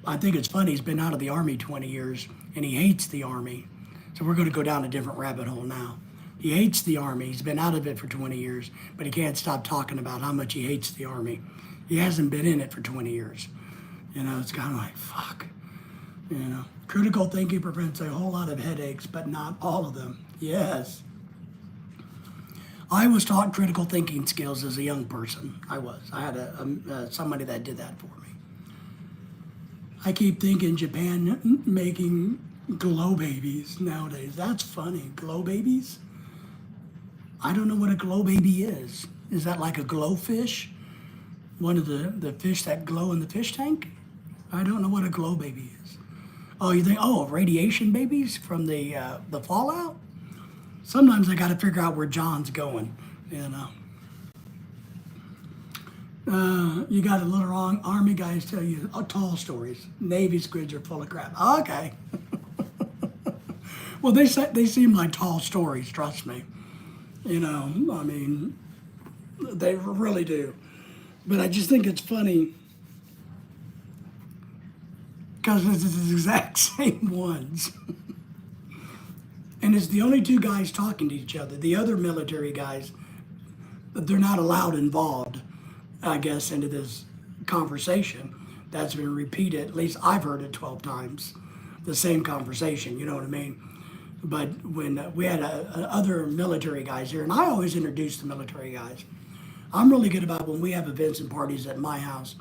I think it's funny, he's been out of the Army 20 years, and he hates the Army. So we're going to go down a different rabbit hole now. He hates the Army. He's been out of it for 20 years, but he can't stop talking about how much he hates the Army. He hasn't been in it for 20 years. It's kind of like, fuck. Critical thinking prevents a whole lot of headaches, but not all of them. Yes. I was taught critical thinking skills as a young person. I was. I had somebody that did that for me. I keep thinking Japan making glow babies nowadays. That's funny. Glow babies? I don't know what a glow baby is. Is that like a glow fish? One of the fish that glow in the fish tank? I don't know what a glow baby is. Oh, you think, oh, radiation babies from the fallout? Sometimes I got to figure out where John's going, you know. You got a little wrong. Army guys tell you tall stories. Navy squids are full of crap. Okay. Well, they seem like tall stories. Trust me. You know, I mean, they really do. But I just think it's funny because it's the exact same ones. And it's the only two guys talking to each other. The other military guys, they're not allowed involved, I guess, into this conversation that's been repeated. At least I've heard it 12 times, the same conversation, you know what I mean? But when we had other military guys here, and I always introduce the military guys. I'm really good about when we have events and parties at my house.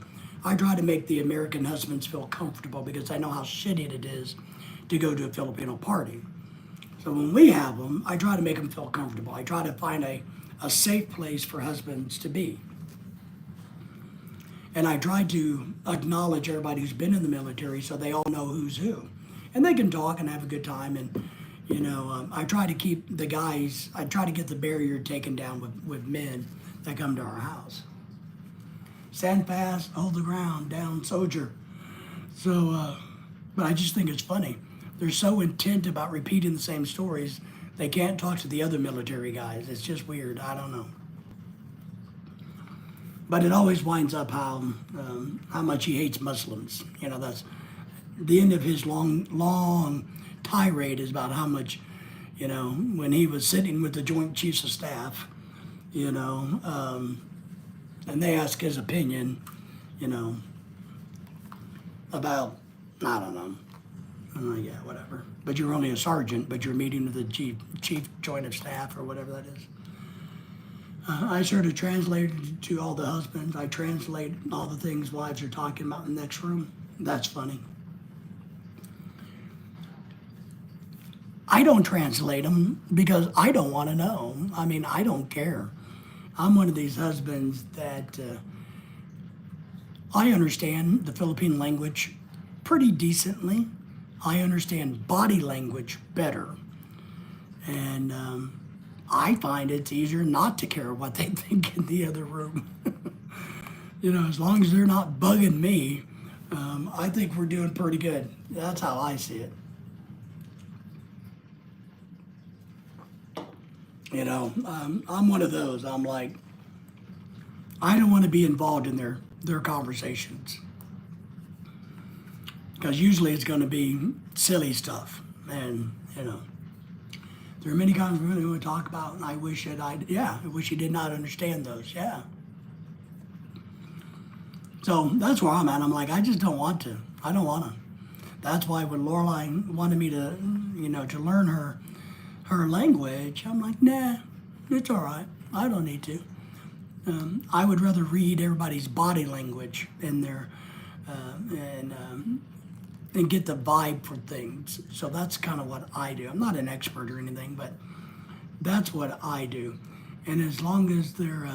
I try to make the American husbands feel comfortable because I know how shitty it is to go to a Filipino party. So when we have them, I try to make them feel comfortable. I try to find a safe place for husbands to be. And I try to acknowledge everybody who's been in the military so they all know who's who. And they can talk and have a good time. And, you know, I try to keep the guys, I try to get the barrier taken down with men that come to our house. Stand fast, hold the ground, down, soldier. So, but I just think it's funny. They're so intent about repeating the same stories, they can't talk to the other military guys. It's just weird. I don't know. But it always winds up how much he hates Muslims. You know, that's the end of his long tirade is about how much, you know, when he was sitting with the Joint Chiefs of Staff, you know, and they ask his opinion, you know, about, I don't know. Yeah, whatever. But you're only a sergeant, but you're meeting with the chief joint of staff or whatever that is. I sort of translated to all the husbands. I translate all the things wives are talking about in the next room. That's funny. I don't translate them because I don't want to know. I mean, I don't care. I'm one of these husbands that I understand the Philippine language pretty decently. I understand body language better. And I find it's easier not to care what they think in the other room. You know, as long as they're not bugging me, I think we're doing pretty good. That's how I see it. You know, I'm one of those. I'm like, I don't want to be involved in their conversations. Because usually it's going to be silly stuff. And, you know, there are many conversations we would talk about, and I wish you did not understand those. Yeah. So that's where I'm at. I'm like, I just don't want to. I don't want to. That's why when Lorelai wanted me to, you know, to learn her language, I'm like, nah, it's all right. I don't need to. I would rather read everybody's body language in there and get the vibe for things. So that's kind of what I do. I'm not an expert or anything, but that's what I do. And as long as they're,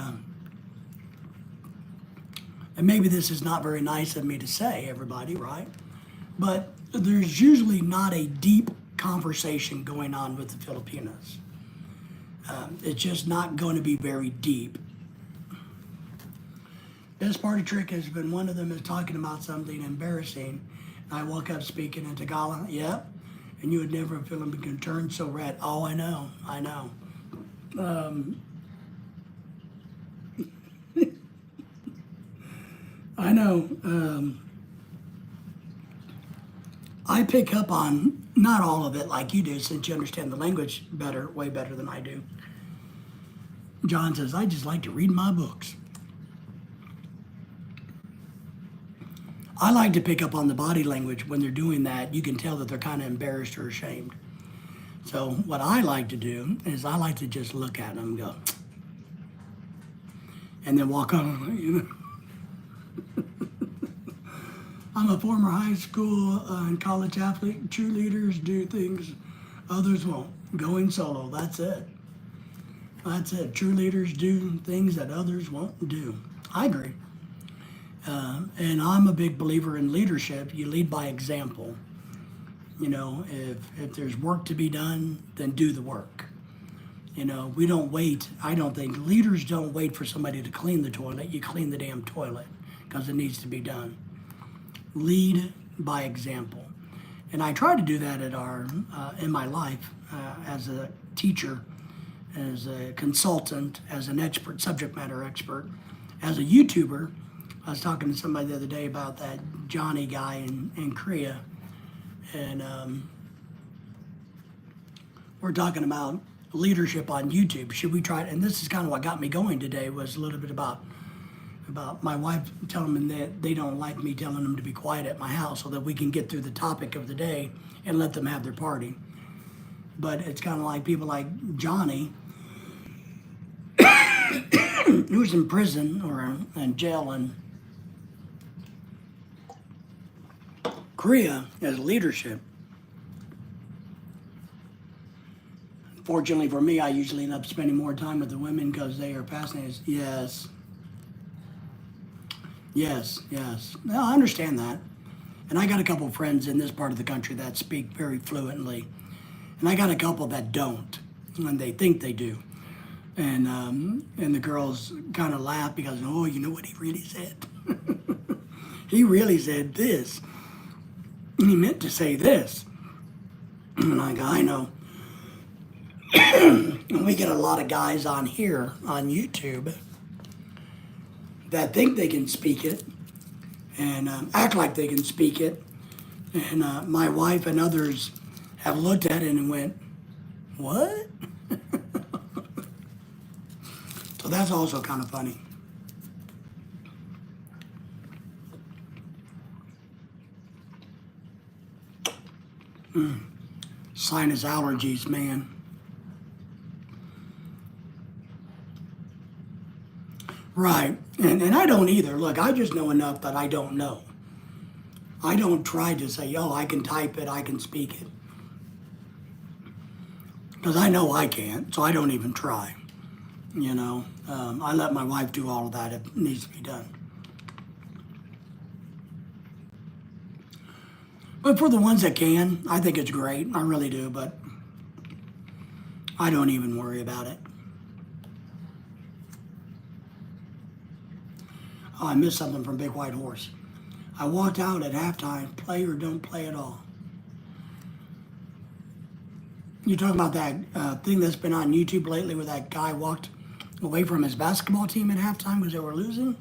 and maybe this is not very nice of me to say, everybody, right? But there's usually not a deep conversation going on with the Filipinos. It's just not going to be very deep. Best party trick has been one of them is talking about something embarrassing. I woke up speaking in Tagalog. Yep. And you would never feel them can turn so red. Oh, I know. I know. I pick up on not all of it like you do, since you understand the language better, way better than I do. John says, I just like to read my books. I like to pick up on the body language when they're doing that. You can tell that they're kind of embarrassed or ashamed. So what I like to do is I like to just look at them and go, and then walk on, you know. I'm a former high school and college athlete. True leaders do things others won't. Going solo, that's it. That's it. True leaders do things that others won't do. I agree. And I'm a big believer in leadership. You lead by example. You know, if there's work to be done, then do the work. You know, we don't wait. I don't think leaders don't wait for somebody to clean the toilet. You clean the damn toilet because it needs to be done. Lead by example. And I try to do that at in my life as a teacher, as a consultant, as an expert, subject matter expert, as a YouTuber. I was talking to somebody the other day about that Johnny guy in Korea, and we're talking about leadership on YouTube. Should we try it? And this is kind of what got me going today, was a little bit about my wife telling them that they don't like me telling them to be quiet at my house so that we can get through the topic of the day and let them have their party. But it's kind of like people like Johnny, who's in prison or in jail in Korea as leadership. Fortunately for me, I usually end up spending more time with the women because they are fascinated. Yes. Yes, yes. No, I understand that. And I got a couple friends in this part of the country that speak very fluently. And I got a couple that don't, and they think they do. And the girls kind of laugh because, oh, you know what he really said? He really said this. He meant to say this. And I go, I know. And we get a lot of guys on here on YouTube that think they can speak it and act like they can speak it. And my wife and others have looked at it and went, what? So that's also kind of funny. Sinus allergies, man. Right. And I don't either. Look, I just know enough that I don't know. I don't try to say, oh, I can type it, I can speak it. Because I know I can't, so I don't even try. You know, I let my wife do all of that if it needs to be done. But for the ones that can, I think it's great. I really do, but I don't even worry about it. Oh, I missed something from Big White Horse. I walked out at halftime, play or don't play at all. You talking about that thing that's been on YouTube lately where that guy walked away from his basketball team at halftime because they were losing?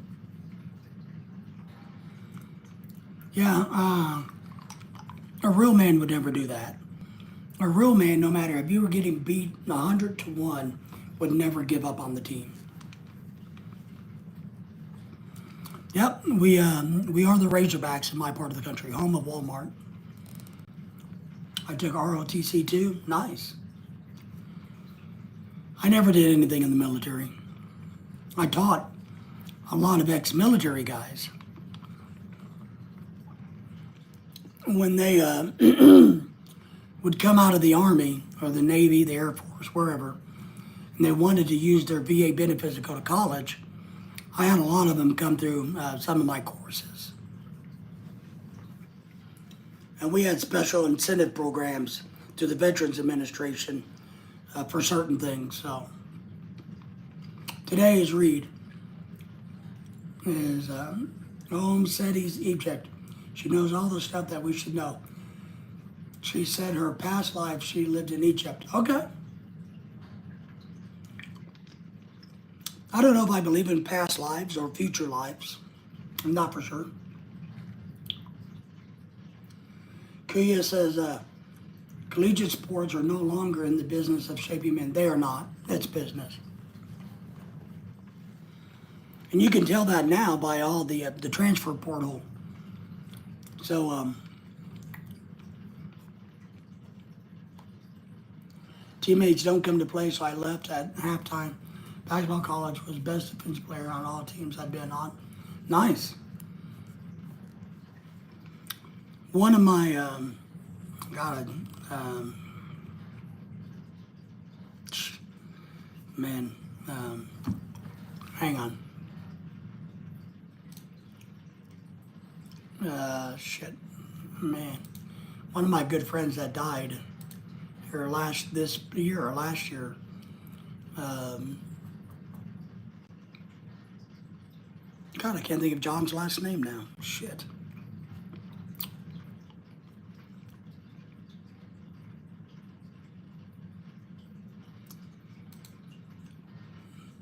Yeah, a real man would never do that. A real man, no matter if you were getting beat 100-1, would never give up on the team. Yep, we are the Razorbacks in my part of the country, home of Walmart. I took ROTC too. Nice. I never did anything in the military. I taught a lot of ex-military guys. When they would come out of the Army or the Navy, the Air Force, wherever, and they wanted to use their VA benefits to go to college, I had a lot of them come through some of my courses. And we had special incentive programs through the Veterans Administration for certain things. So today's read is Om Seti's Egypt. She knows all the stuff that we should know. She said her past life she lived in Egypt. Okay. I don't know if I believe in past lives or future lives. I'm not for sure. Kuya says, collegiate sports are no longer in the business of shaping men. They are not. It's business. And you can tell that now by all the transfer portal. So, teammates don't come to play, so I left at halftime. Basketball college was best defensive player on all teams I've been on. Nice. One of my, Man, hang on. Shit, man. One of my good friends that died here this year or last year. God, I can't think of John's last name now. Shit.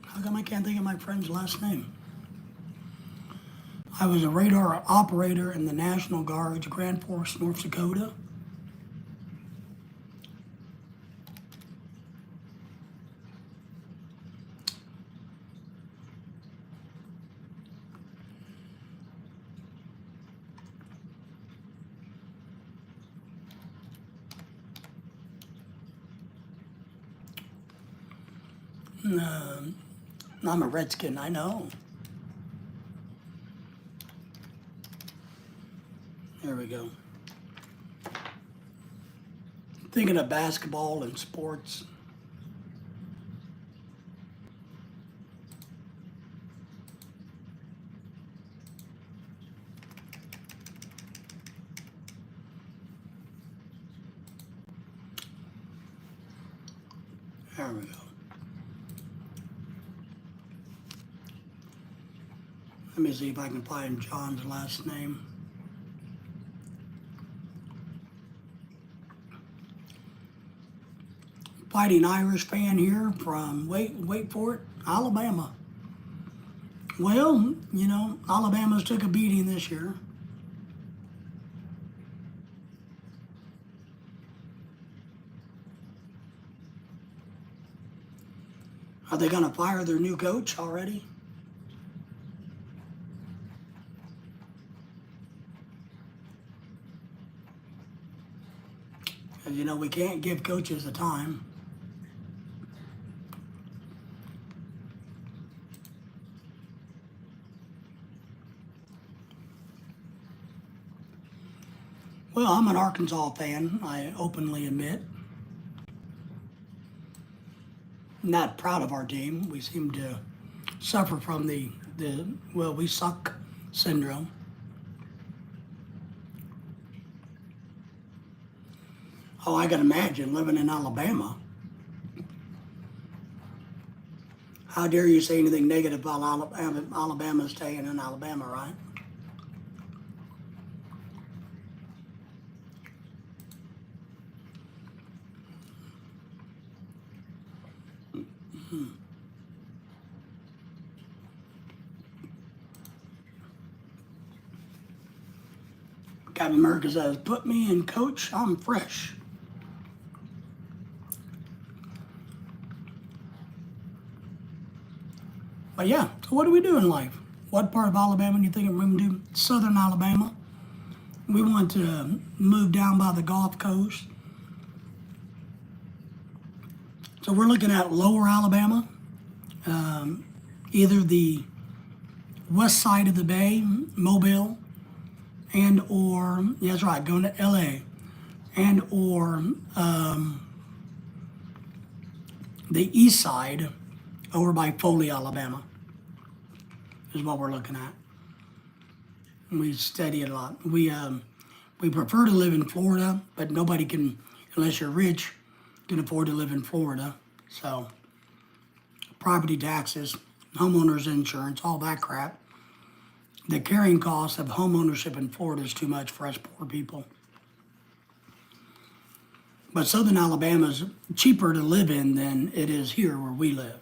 How come I can't think of my friend's last name? I was a radar operator in the National Guard's Grand Forks, North Dakota. I'm a Redskin, I know. There we go. Thinking of basketball and sports. There we go. Let me see if I can find John's last name. Fighting Irish fan here from, wait for it, Alabama. Well, you know, Alabama's took a beating this year. Are they going to fire their new coach already? And you know, we can't give coaches the time. Well, I'm an Arkansas fan, I openly admit. Not proud of our team. We seem to suffer from the well, we suck syndrome. Oh, I can imagine living in Alabama. How dare you say anything negative about Alabama staying in Alabama, right? Captain America says, put me in, coach, I'm fresh. But yeah, so what do we do in life? What part of Alabama do you think we're going to do? Southern Alabama. We want to move down by the Gulf Coast. So we're looking at lower Alabama, either the west side of the bay, Mobile, and or, yeah, that's right, going to LA, and or the east side over by Foley, Alabama, is what we're looking at. We study it a lot. We prefer to live in Florida, but nobody can, unless you're rich, can afford to live in Florida. So property taxes, homeowners insurance, all that crap. The carrying cost of home ownership in Florida is too much for us poor people. But Southern Alabama is cheaper to live in than it is here where we live.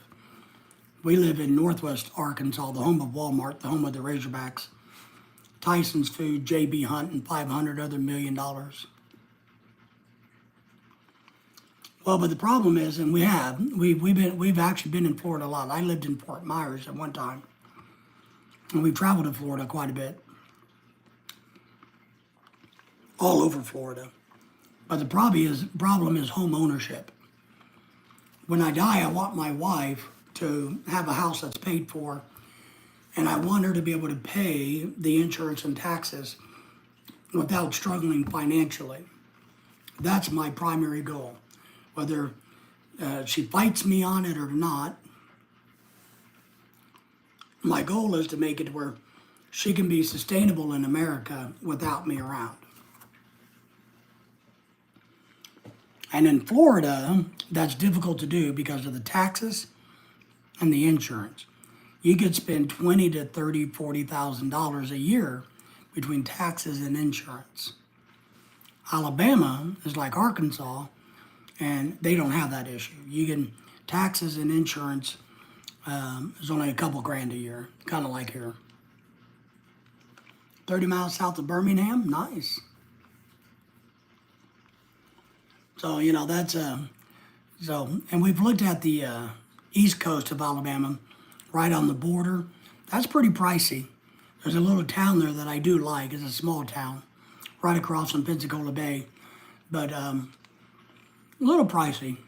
We live in Northwest Arkansas, the home of Walmart, the home of the Razorbacks, Tyson's Food, J.B. Hunt, and 500 other $1 million. Well, but the problem is, and we've actually been in Florida a lot. I lived in Fort Myers at one time, and we've traveled to Florida quite a bit, all over Florida. But the problem is home ownership. When I die, I want my wife to have a house that's paid for, and I want her to be able to pay the insurance and taxes without struggling financially. That's my primary goal. Whether she fights me on it or not, my goal is to make it where she can be sustainable in America without me around. And in Florida, that's difficult to do because of the taxes and the insurance. You could spend $20 to $30, $40,000 a year between taxes and insurance. Alabama is like Arkansas, and they don't have that issue. You can taxes and insurance is only a couple grand a year, kind of like here. 30 miles south of Birmingham, nice. So that's and we've looked at the east coast of Alabama, right on the border. That's pretty pricey. There's a little town there that I do like. It's a small town, right across from Pensacola Bay, but a little pricey.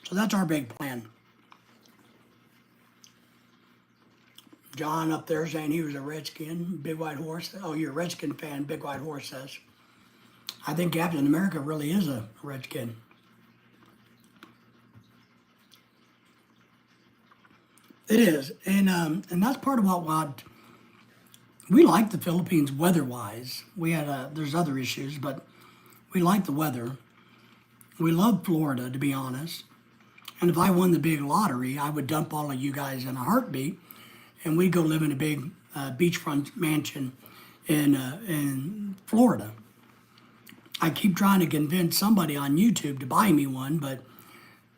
So that's our big plan. John up there saying he was a Redskin, Big White Horse. Oh, you're a Redskin fan, Big White Horse says. I think Captain America really is a Redskin. It is, and that's part of what we like the Philippines weather-wise. We had there's other issues, but we like the weather. We love Florida, to be honest. And if I won the big lottery, I would dump all of you guys in a heartbeat, and we'd go live in a big beachfront mansion in Florida. I keep trying to convince somebody on YouTube to buy me one, but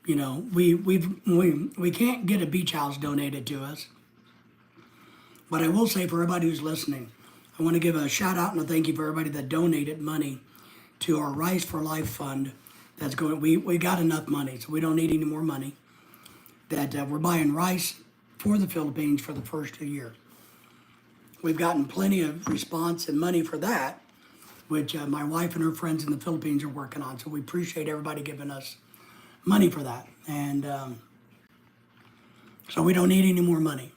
we can't get a beach house donated to us. But I will say, for everybody who's listening, I want to give a shout out and a thank you for everybody that donated money to our Rice for Life fund. That's going. We got enough money, so we don't need any more money. That we're buying rice for the Philippines for the first year. We've gotten plenty of response and money for that, which my wife and her friends in the Philippines are working on. So we appreciate everybody giving us money for that. And so we don't need any more money.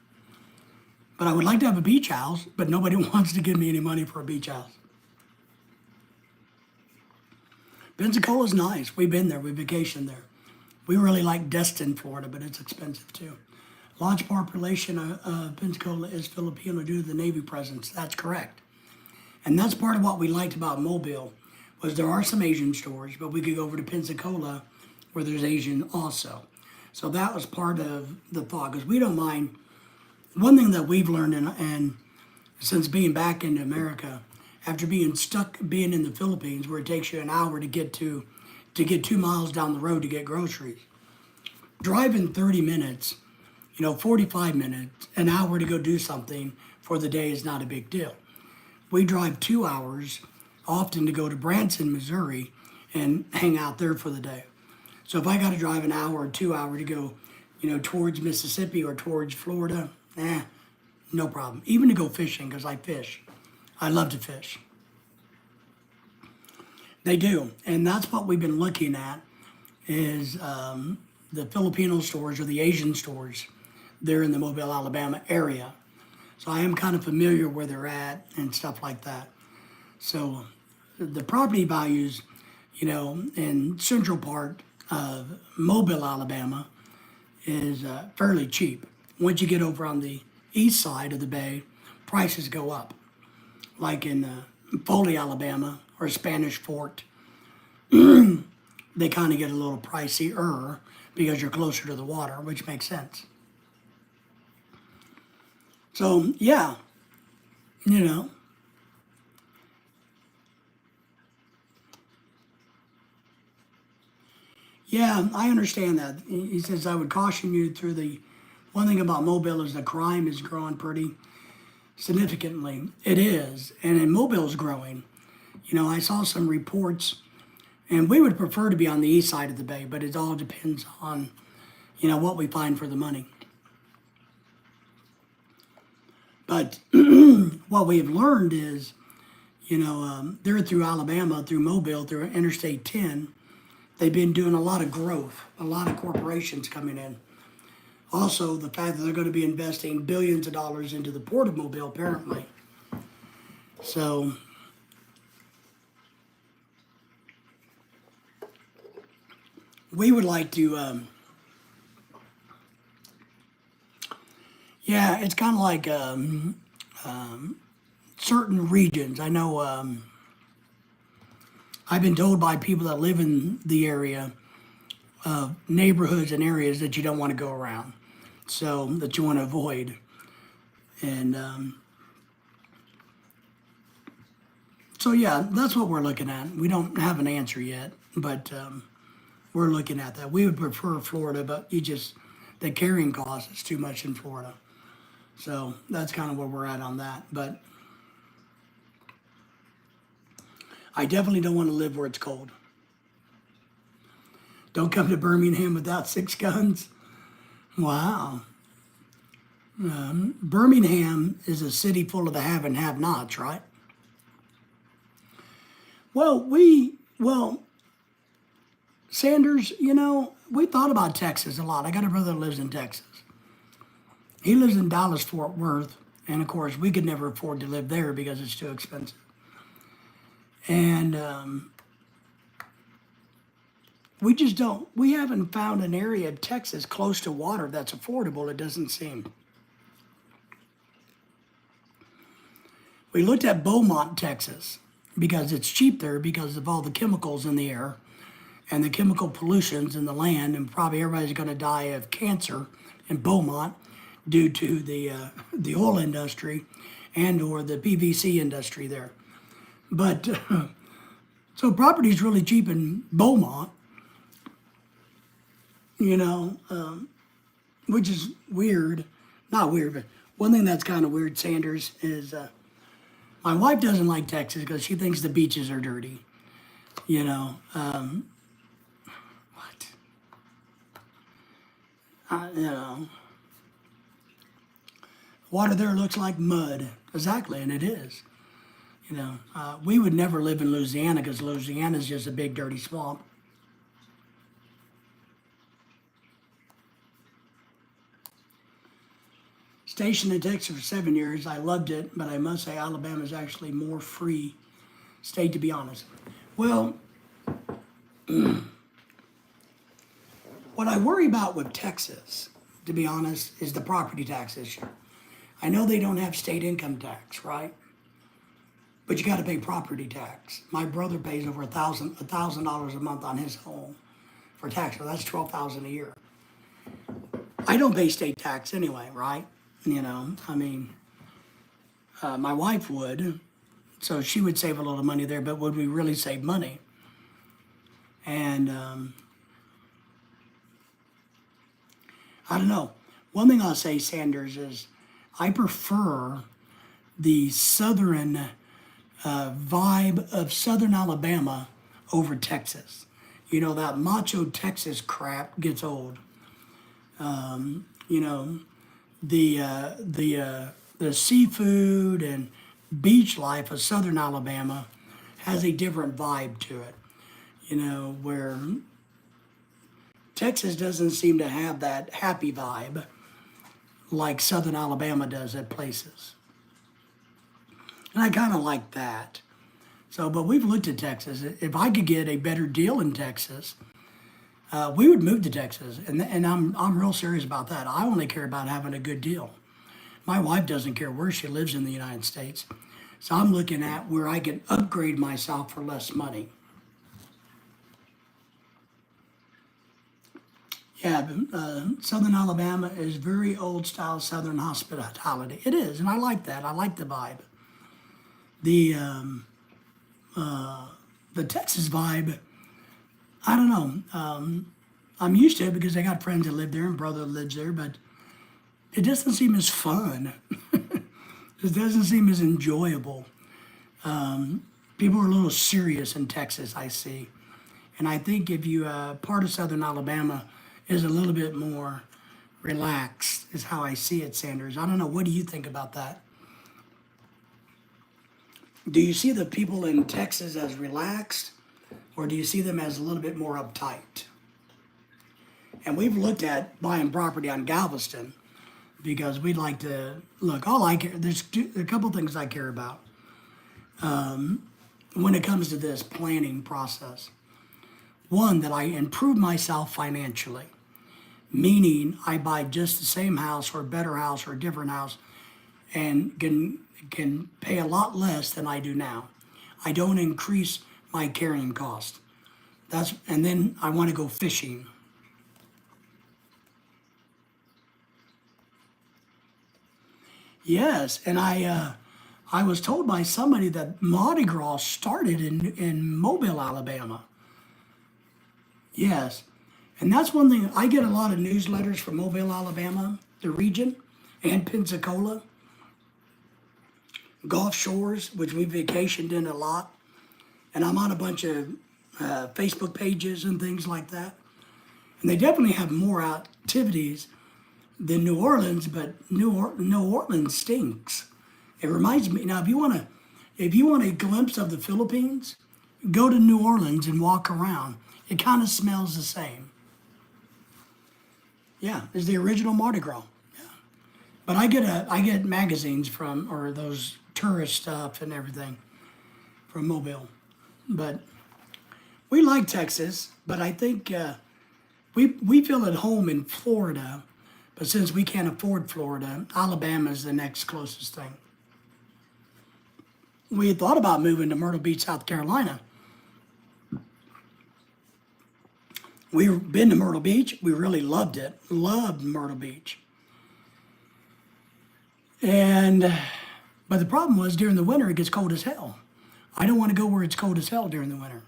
But I would like to have a beach house, but nobody wants to give me any money for a beach house. Pensacola's nice. We've been there. We vacationed there. We really like Destin, Florida, but it's expensive too. Large population of Pensacola is Filipino due to the Navy presence. That's correct. And that's part of what we liked about Mobile, was there are some Asian stores, but we could go over to Pensacola where there's Asian also. So that was part of the thought, because we don't mind. One thing that we've learned, and since being back into America, after being stuck being in the Philippines, where it takes you an hour to get 2 miles down the road to get groceries, driving 30 minutes, 45 minutes, an hour to go do something for the day is not a big deal. We drive 2 hours often to go to Branson, Missouri, and hang out there for the day. So if I got to drive an hour or 2 hours to go, towards Mississippi or towards Florida, no problem. Even to go fishing, because I fish. I love to fish. They do, and that's what we've been looking at, is the Filipino stores or the Asian stores there in the Mobile, Alabama area. So I am kind of familiar where they're at and stuff like that. So the property values, in central part of Mobile, Alabama, is fairly cheap. Once you get over on the east side of the bay, prices go up. Like in Foley, Alabama, or Spanish Fort, they kind of get a little pricier because you're closer to the water, which makes sense. So, yeah, Yeah, I understand that. He says, I would caution you through one thing about Mobile is the crime is growing pretty significantly. It is, and Mobile is growing. I saw some reports, and we would prefer to be on the east side of the bay, but it all depends on, what we find for the money. But what we have learned is, they're through Alabama, through Mobile, through Interstate 10, they've been doing a lot of growth, a lot of corporations coming in. Also, the fact that they're going to be investing billions of dollars into the Port of Mobile, apparently. So, we would like to, yeah, it's kind of like certain regions. I know I've been told by people that live in the area, neighborhoods and areas that you don't want to go around, so that you want to avoid. And so, yeah, that's what we're looking at. We don't have an answer yet, but we're looking at that. We would prefer Florida, but the carrying cost is too much in Florida. So that's kind of where we're at on that. But I definitely don't want to live where it's cold. Don't come to Birmingham without 6 guns. Wow. Birmingham is a city full of the have and have nots, right? Well, Sanders, we thought about Texas a lot. I got a brother that lives in Texas. He lives in Dallas, Fort Worth, and of course, we could never afford to live there because it's too expensive. And we haven't found an area of Texas close to water that's affordable, it doesn't seem. We looked at Beaumont, Texas, because it's cheap there because of all the chemicals in the air and the chemical pollutions in the land, and probably everybody's going to die of cancer in Beaumont due to the oil industry and or the PVC industry there. But so property's really cheap in Beaumont, which is weird. Not weird, but one thing that's kind of weird, Sanders, is my wife doesn't like Texas because she thinks the beaches are dirty. What? Water there looks like mud. Exactly, and it is. We would never live in Louisiana because Louisiana is just a big dirty swamp. Stationed in Texas for 7 years, I loved it, but I must say Alabama is actually more free state, to be honest. Well, what I worry about with Texas, to be honest, is the property tax issue. I know they don't have state income tax, right? But you got to pay property tax. My brother pays over $1,000 a month on his home for tax, so that's $12,000 a year. I don't pay state tax anyway, right? My wife would, so she would save a little money there, but would we really save money? And I don't know. One thing I'll say, Sanders, is I prefer the southern vibe of southern Alabama over Texas. That macho Texas crap gets old. The seafood and beach life of southern Alabama has a different vibe to it, where Texas doesn't seem to have that happy vibe like southern Alabama does at places. And I kind of like that. So, but we've looked at Texas. If I could get a better deal in Texas, we would move to Texas, and I'm real serious about that. I only care about having a good deal. My wife doesn't care where she lives in the United States, so I'm looking at where I can upgrade myself for less money. Yeah, Southern Alabama is very old style Southern hospitality. It is, and I like that. I like the vibe. The Texas vibe, I don't know. I'm used to it because I got friends that live there and brother lives there, but it doesn't seem as fun. It doesn't seem as enjoyable. People are a little serious in Texas, I see. And I think if you, part of Southern Alabama is a little bit more relaxed, is how I see it, Sanders. I don't know. What do you think about that? Do you see the people in Texas as relaxed, or do you see them as a little bit more uptight? And we've looked at buying property on Galveston because we'd like to look. All I care, there's a couple things I care about when it comes to this planning process. One, that I improve myself financially, meaning I buy just the same house or a better house or a different house and can pay a lot less than I do now. I don't increase my carrying cost. And then I want to go fishing. Yes, and I was told by somebody that Mardi Gras started in Mobile, Alabama. Yes, and that's one thing. I get a lot of newsletters from Mobile, Alabama, the region, and Pensacola, Gulf Shores, which we vacationed in a lot. And I'm on a bunch of Facebook pages and things like that. And they definitely have more activities than New Orleans, but New Orleans stinks. It reminds me now. If you want a glimpse of the Philippines, go to New Orleans and walk around. It kind of smells the same. Yeah, it's the original Mardi Gras. Yeah, but I get magazines from or those tourist stuff and everything from Mobile. But we like Texas, but I think we feel at home in Florida. But since we can't afford Florida, Alabama is the next closest thing. We had thought about moving to Myrtle Beach, South Carolina. We've been to Myrtle Beach. We really loved it. Loved Myrtle Beach. But the problem was during the winter, it gets cold as hell. I don't want to go where it's cold as hell during the winter.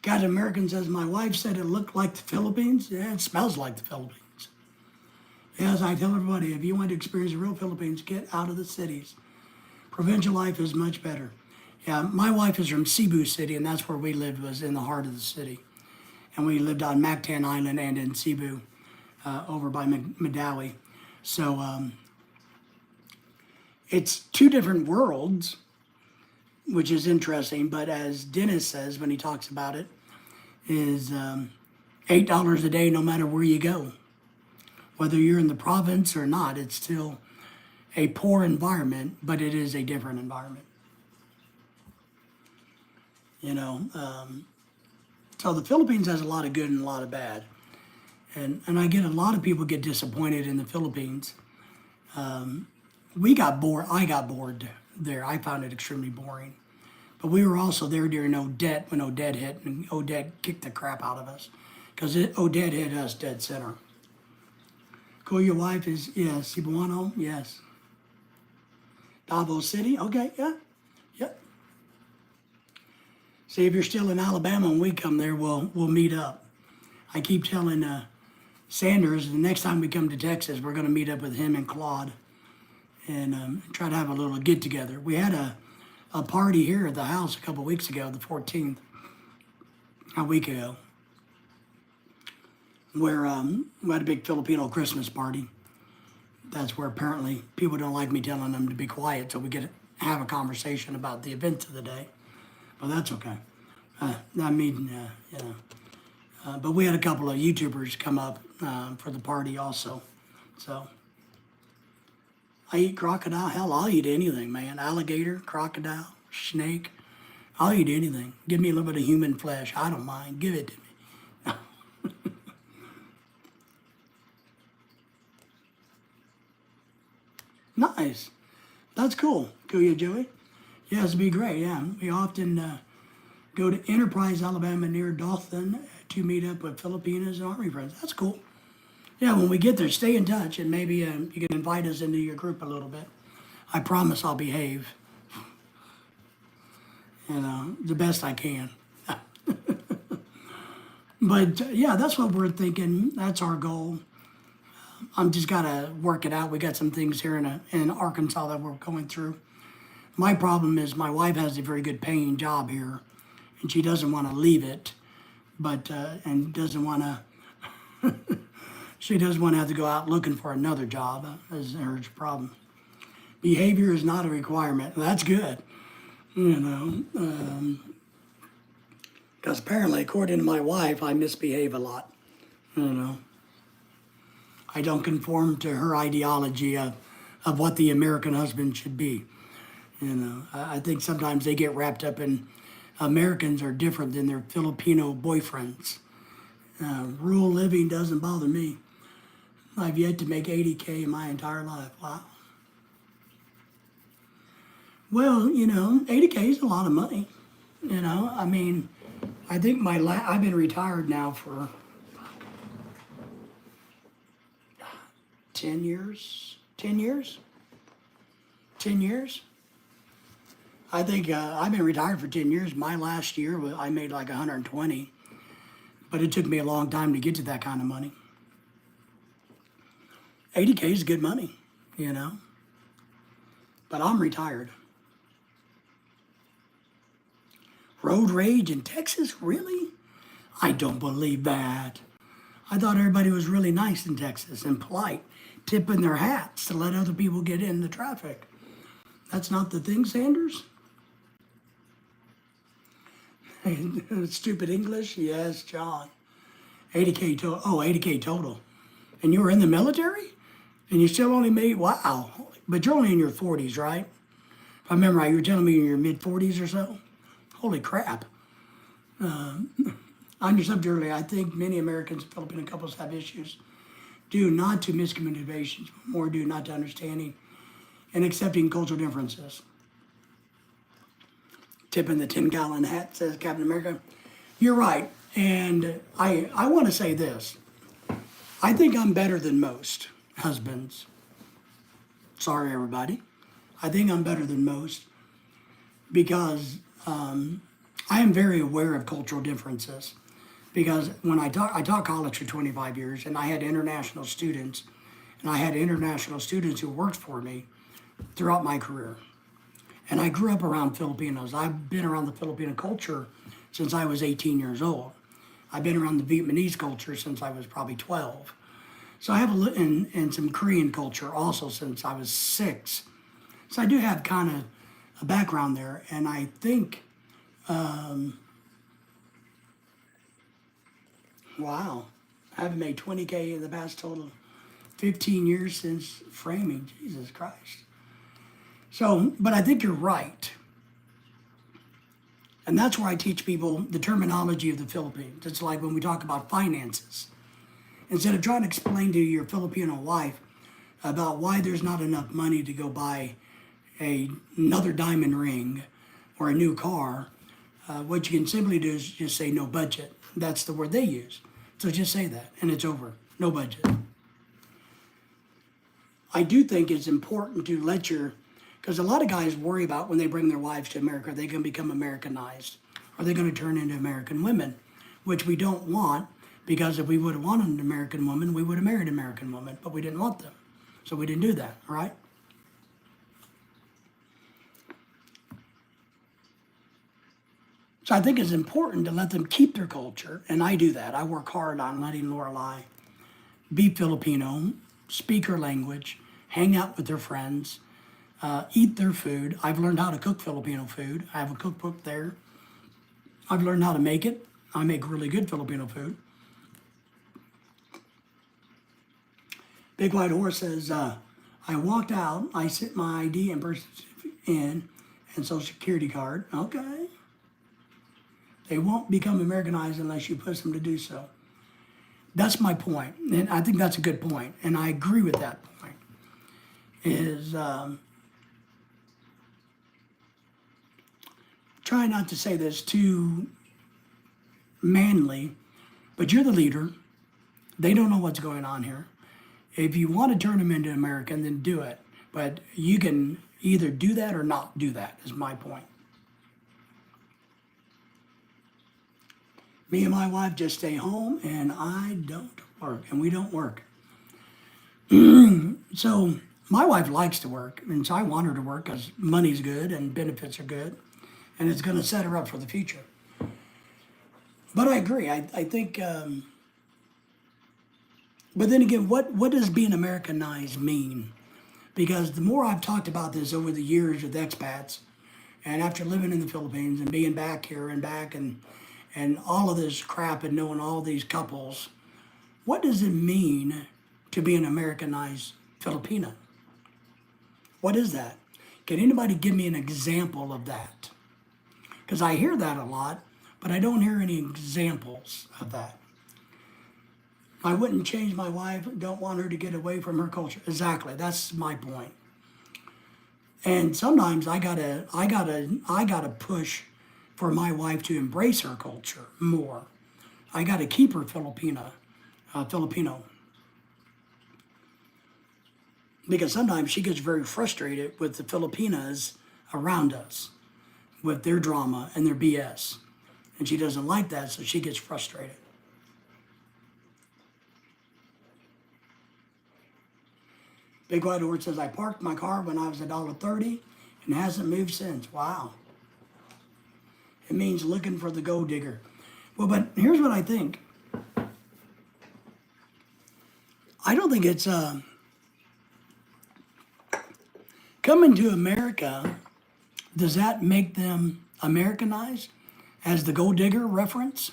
Captain American says, my wife said it looked like the Philippines. Yeah, it smells like the Philippines. As I tell everybody, if you want to experience the real Philippines, get out of the cities. Provincial life is much better. Yeah, my wife is from Cebu City, and that's where we lived, was in the heart of the city. And we lived on Mactan Island and in Cebu, over by Madawi. So it's two different worlds, which is interesting. But as Dennis says when he talks about it, is $8 a day no matter where you go. Whether you're in the province or not, it's still a poor environment, but it is a different environment. You know, so the Philippines has a lot of good and a lot of bad. And I get a lot of people get disappointed in the Philippines. We got bored. I got bored there. I found it extremely boring. But we were also there during Odette, when Odette hit, and Odette kicked the crap out of us. Because Odette hit us dead center. Cool, your wife is, yes. Cebuano, yes. Davao City, okay, yeah. Yep. See, if you're still in Alabama when we come there, we'll meet up. I keep telling Sanders, the next time we come to Texas, we're going to meet up with him and Claude and try to have a little get-together. We had a party here at the house a couple weeks ago, the 14th, a week ago, where we had a big Filipino Christmas party. That's where apparently people don't like me telling them to be quiet, so we get to have a conversation about the event of the day. But that's okay. But we had a couple of YouTubers come up for the party also. So I eat crocodile. Hell, I'll eat anything, man. Alligator, crocodile, snake. I'll eat anything. Give me a little bit of human flesh. I don't mind. Give it to me. Nice. That's cool. Kuya Joey. Yeah, it'd be great. Yeah, we often go to Enterprise, Alabama, near Dothan to meet up with Filipinos and Army friends. That's cool. Yeah, when we get there, stay in touch, and maybe you can invite us into your group a little bit. I promise I'll behave. The best I can. But yeah, that's what we're thinking. That's our goal. I'm just gotta work it out. We got some things here in Arkansas that we're going through. My problem is my wife has a very good paying job here, and she doesn't want to leave it, but and doesn't want to. She doesn't want to have to go out looking for another job. That's her problem. Behavior is not a requirement. That's good, because apparently, according to my wife, I misbehave a lot. I don't conform to her ideology of what the American husband should be. I think sometimes they get wrapped up in Americans are different than their Filipino boyfriends. Rural living doesn't bother me. I've yet to make 80K in my entire life. Wow. Well, 80K is a lot of money. I mean, I think I've been retired now for 10 years. 10 years? 10 years? I think I've been retired for 10 years. My last year, I made like 120, but it took me a long time to get to that kind of money. 80K is good money, but I'm retired. Road rage in Texas? Really? I don't believe that. I thought everybody was really nice in Texas and polite, tipping their hats to let other people get in the traffic. That's not the thing, Sanders? Stupid English? Yes, John. 80K total. Oh, 80K total. And you were in the military? And you still only made, wow. But you're only in your 40s, right? If I remember right, you were telling me in your mid 40s or so? Holy crap. On your subject earlier, I think many Americans and Filipino couples have issues due not to miscommunications, but more due not to understanding and accepting cultural differences. Tipping the 10-gallon hat, says Captain America. You're right. And I want to say this. I think I'm better than most husbands. Sorry, everybody. I think I'm better than most because I am very aware of cultural differences. Because when I taught college for 25 years, and I had international students, who worked for me throughout my career. And I grew up around Filipinos. I've been around the Filipino culture since I was 18 years old. I've been around the Vietnamese culture since I was probably 12. So I have and some Korean culture also since I was 6. So I do have kind of a background there. And I think, wow, I haven't made 20K in the past total 15 years since framing. Jesus Christ. So, but I think you're right. And that's where I teach people the terminology of the Philippines. It's like when we talk about finances. Instead of trying to explain to your Filipino wife about why there's not enough money to go buy another diamond ring or a new car, what you can simply do is just say no budget. That's the word they use. So just say that and it's over. No budget. I do think it's important to because a lot of guys worry about when they bring their wives to America, are they going to become Americanized? Are they going to turn into American women? Which we don't want, because if we would have wanted an American woman, we would have married an American woman, but we didn't want them. So we didn't do that, right? So I think it's important to let them keep their culture, and I do that. I work hard on letting Lorelai be Filipino, speak her language, hang out with their friends, eat their food. I've learned how to cook Filipino food. I have a cookbook there. I've learned how to make it. I make really good Filipino food. Big White Horse says, I walked out, I sent my ID and birth certificate in and social security card. Okay. They won't become Americanized unless you push them to do so. That's my point. And I think that's a good point. And I agree with that point. Is try not to say this too manly, but you're the leader. They don't know what's going on here. If you want to turn them into American, then do it. But you can either do that or not do that, is my point. Me and my wife just stay home, and I don't work, and we don't work. So my wife likes to work, and so I want her to work because money's good and benefits are good, and it's going to set her up for the future. But I agree. I think, but then again, what does being Americanized mean? Because the more I've talked about this over the years with expats, and after living in the Philippines and being back here and back and all of this crap and knowing all these couples, what does it mean to be an Americanized Filipino? What is that? Can anybody give me an example of that? Because I hear that a lot, but I don't hear any examples of that. I wouldn't change my wife, don't want her to get away from her culture. Exactly, that's my point. And sometimes I gotta push for my wife to embrace her culture more. I gotta keep her Filipino. Because sometimes she gets very frustrated with the Filipinas around us, with their drama and their BS. And she doesn't like that, so she gets frustrated. Big White Horse says, I parked my car when I was $1.30 and hasn't moved since. Wow. It means looking for the gold digger. Well, but here's what I think. I don't think it's coming to America, does that make them Americanized as the gold digger reference?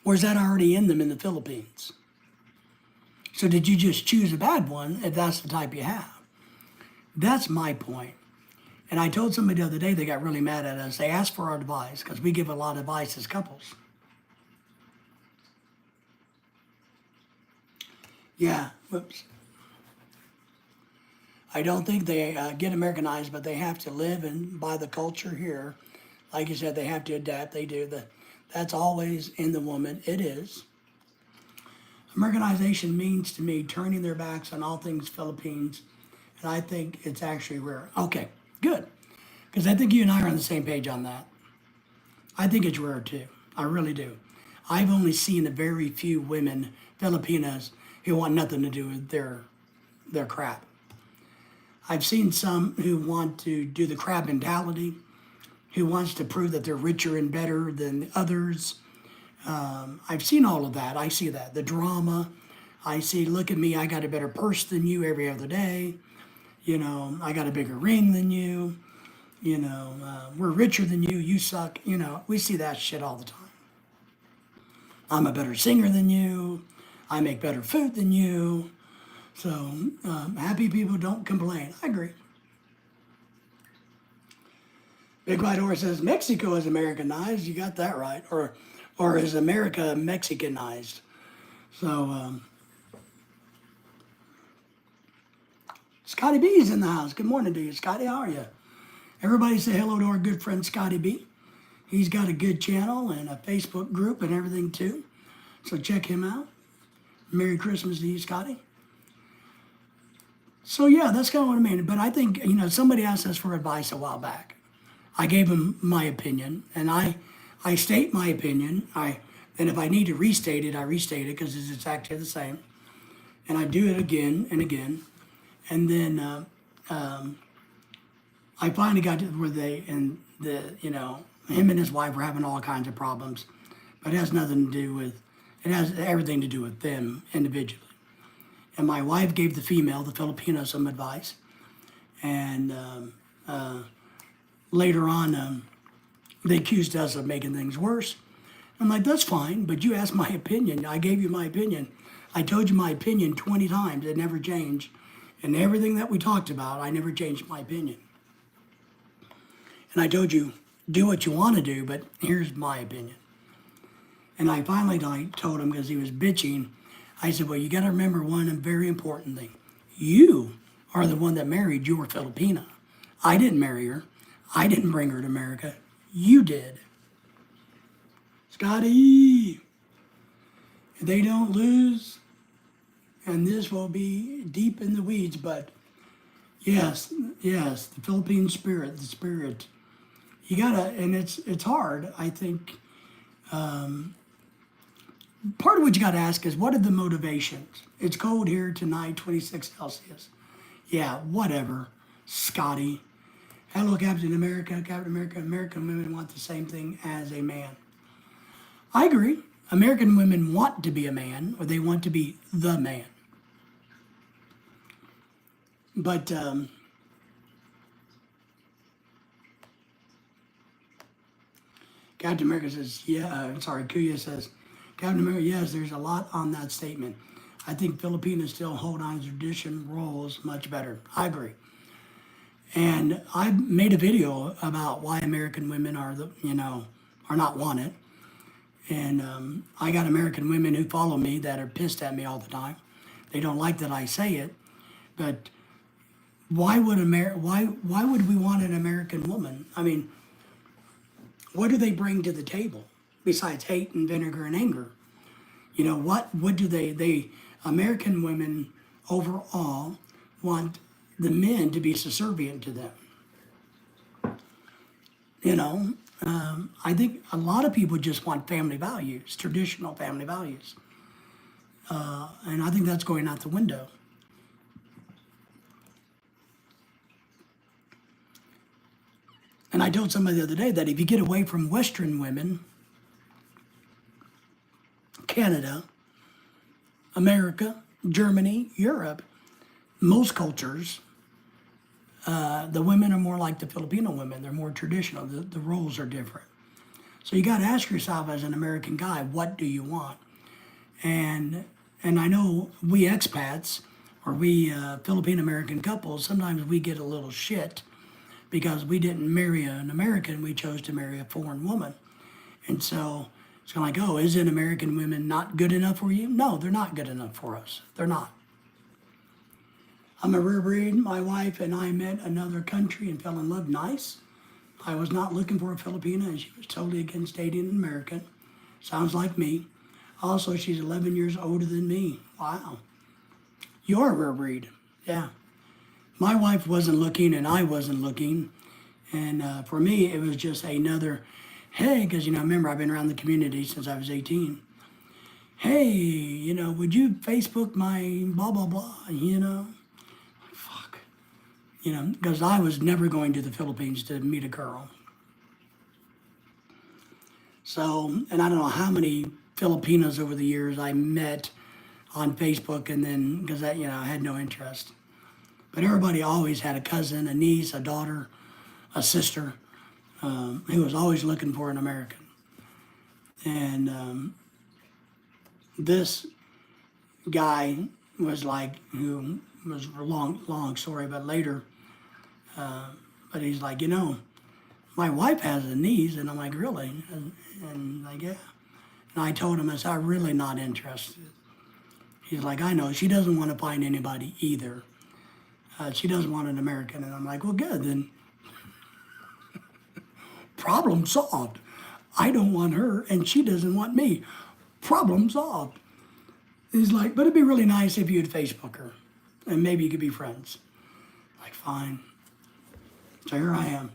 Or is that already in them in the Philippines? So did you just choose a bad one if that's the type you have? That's my point. And I told somebody the other day, they got really mad at us. They asked for our advice because we give a lot of advice as couples. Yeah, whoops. I don't think they get Americanized, but they have to live and by the culture here. Like you said, they have to adapt. They do. That's always in the woman. It is. Americanization means to me turning their backs on all things Philippines, and I think it's actually rare. Okay, good, because I think you and I are on the same page on that. I think it's rare too. I really do. I've only seen a very few women, Filipinas, who want nothing to do with their crap. I've seen some who want to do the crab mentality, who wants to prove that they're richer and better than others. I've seen all of that. I see that. The drama. I see, look at me, I got a better purse than you every other day. I got a bigger ring than you. We're richer than you. You suck. We see that shit all the time. I'm a better singer than you. I make better food than you. So happy people don't complain. I agree. Big White Horse says Mexico is Americanized. You got that right. Or is America Mexicanized? So Scotty B's in the house. Good morning to you, Scotty. How are you? Everybody say hello to our good friend Scotty B. He's got a good channel and a Facebook group and everything too. So check him out. Merry Christmas to you, Scotty. So yeah, that's kind of what I mean. But I think, somebody asked us for advice a while back. I gave him my opinion, and I state my opinion. And if I need to restate it, I restate it because it's exactly the same. And I do it again and again. And then I finally got to where him and his wife were having all kinds of problems. But it has everything to do with them individually. And my wife gave the Filipino, some advice. And later on, they accused us of making things worse. I'm like, that's fine, but you asked my opinion. I gave you my opinion. I told you my opinion 20 times. It never changed. And everything that we talked about, I never changed my opinion. And I told you, do what you want to do, but here's my opinion. And I finally told him, because he was bitching, I said, well, you got to remember one very important thing. You are the one that married your Filipina. I didn't marry her. I didn't bring her to America. You did. Scotty, they don't lose, and this will be deep in the weeds, but yes, the Philippine spirit, the spirit. You gotta, and it's hard, I think. Part of what you gotta ask is, what are the motivations? It's cold here tonight, 26 Celsius. Yeah, whatever, Scotty. Hello, Captain America. Captain America, American women want the same thing as a man. I agree. American women want to be a man, or they want to be the man. But Captain America says, Kuya says, Captain America, yes, there's a lot on that statement. I think Filipinos still hold on to tradition roles much better. I agree. And I made a video about why American women are not wanted. And I got American women who follow me that are pissed at me all the time. They don't like that I say it, but why would we want an American woman? I mean, what do they bring to the table besides hate and vinegar and anger? What do they American women overall want the men to be subservient to them. I think a lot of people just want family values, traditional family values. And I think that's going out the window. And I told somebody the other day that if you get away from Western women, Canada, America, Germany, Europe, most cultures, the women are more like the Filipino women. They're more traditional. The roles are different. So you got to ask yourself as an American guy, what do you want? And I know we expats or we Filipino American couples, sometimes we get a little shit because we didn't marry an American. We chose to marry a foreign woman. And so it's kind of like, oh, isn't American women not good enough for you? No, they're not good enough for us. They're not. I'm a rare breed. My wife and I met another country and fell in love nice. I was not looking for a Filipina, and she was totally against dating an American. Sounds like me. Also, she's 11 years older than me. Wow. You're a rare breed. Yeah. My wife wasn't looking, and I wasn't looking. And for me, it was just another, hey, because, remember, I've been around the community since I was 18. Hey, would you Facebook my blah, blah, blah, Fuck. Because I was never going to the Philippines to meet a girl. So, and I don't know how many Filipinas over the years I met on Facebook, and then, because I had no interest. But everybody always had a cousin, a niece, a daughter, a sister, who was always looking for an American. And this guy was like, who was a long story, but later, but he's like, my wife has a niece, and I'm like, really? And like, yeah. And I told him, I said, I'm really not interested. He's like, I know, she doesn't want to find anybody either. She doesn't want an American. And I'm like, well, good, then problem solved. I don't want her, and she doesn't want me. Problem solved. He's like, but it'd be really nice if you'd Facebook her, and maybe you could be friends. Like, fine. So here I am.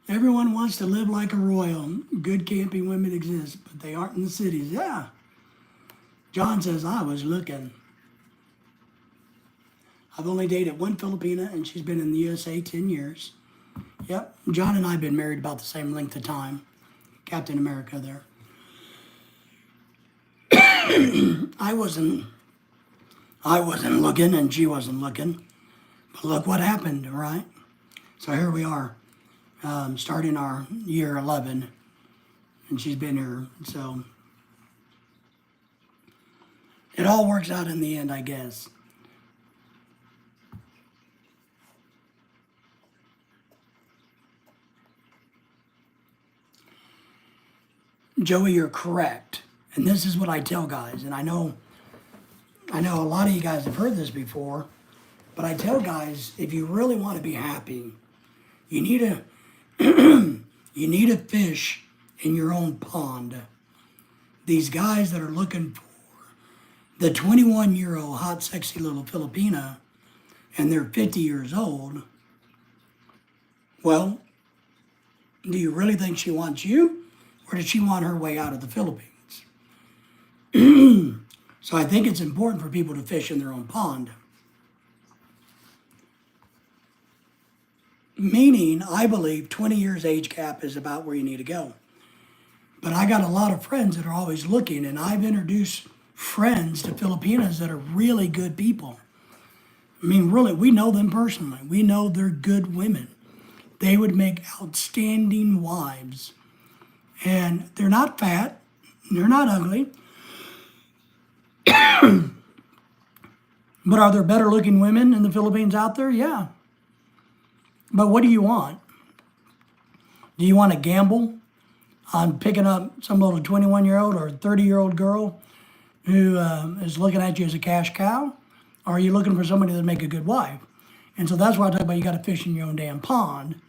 Everyone wants to live like a royal. Good camping women exist, but they aren't in the cities. Yeah. John says, I was looking. I've only dated one Filipina, and she's been in the USA 10 years. Yep. John and I have been married about the same length of time. Captain America there. I wasn't looking, and she wasn't looking. But look what happened, right? So here we are, starting our year 11, and she's been here. So it all works out in the end, I guess. Joey, you're correct. And this is what I tell guys, and I know a lot of you guys have heard this before, but I tell guys, if you really want to be happy, you need to fish in your own pond. These guys that are looking for the 21-year-old hot, sexy little Filipina, and they're 50 years old, well, do you really think she wants you, or does she want her way out of the Philippines? So I think it's important for people to fish in their own pond. Meaning, I believe 20 years age gap is about where you need to go. But I got a lot of friends that are always looking, and I've introduced friends to Filipinas that are really good people. I mean, really, we know them personally. We know they're good women. They would make outstanding wives. And they're not fat, they're not ugly. But are there better looking women in the Philippines out there? Yeah. But what do you want? Do you want to gamble on picking up some little 21-year-old or 30-year-old girl who is looking at you as a cash cow? Or are you looking for somebody that'll make a good wife? And so that's why I talk about you got to fish in your own damn pond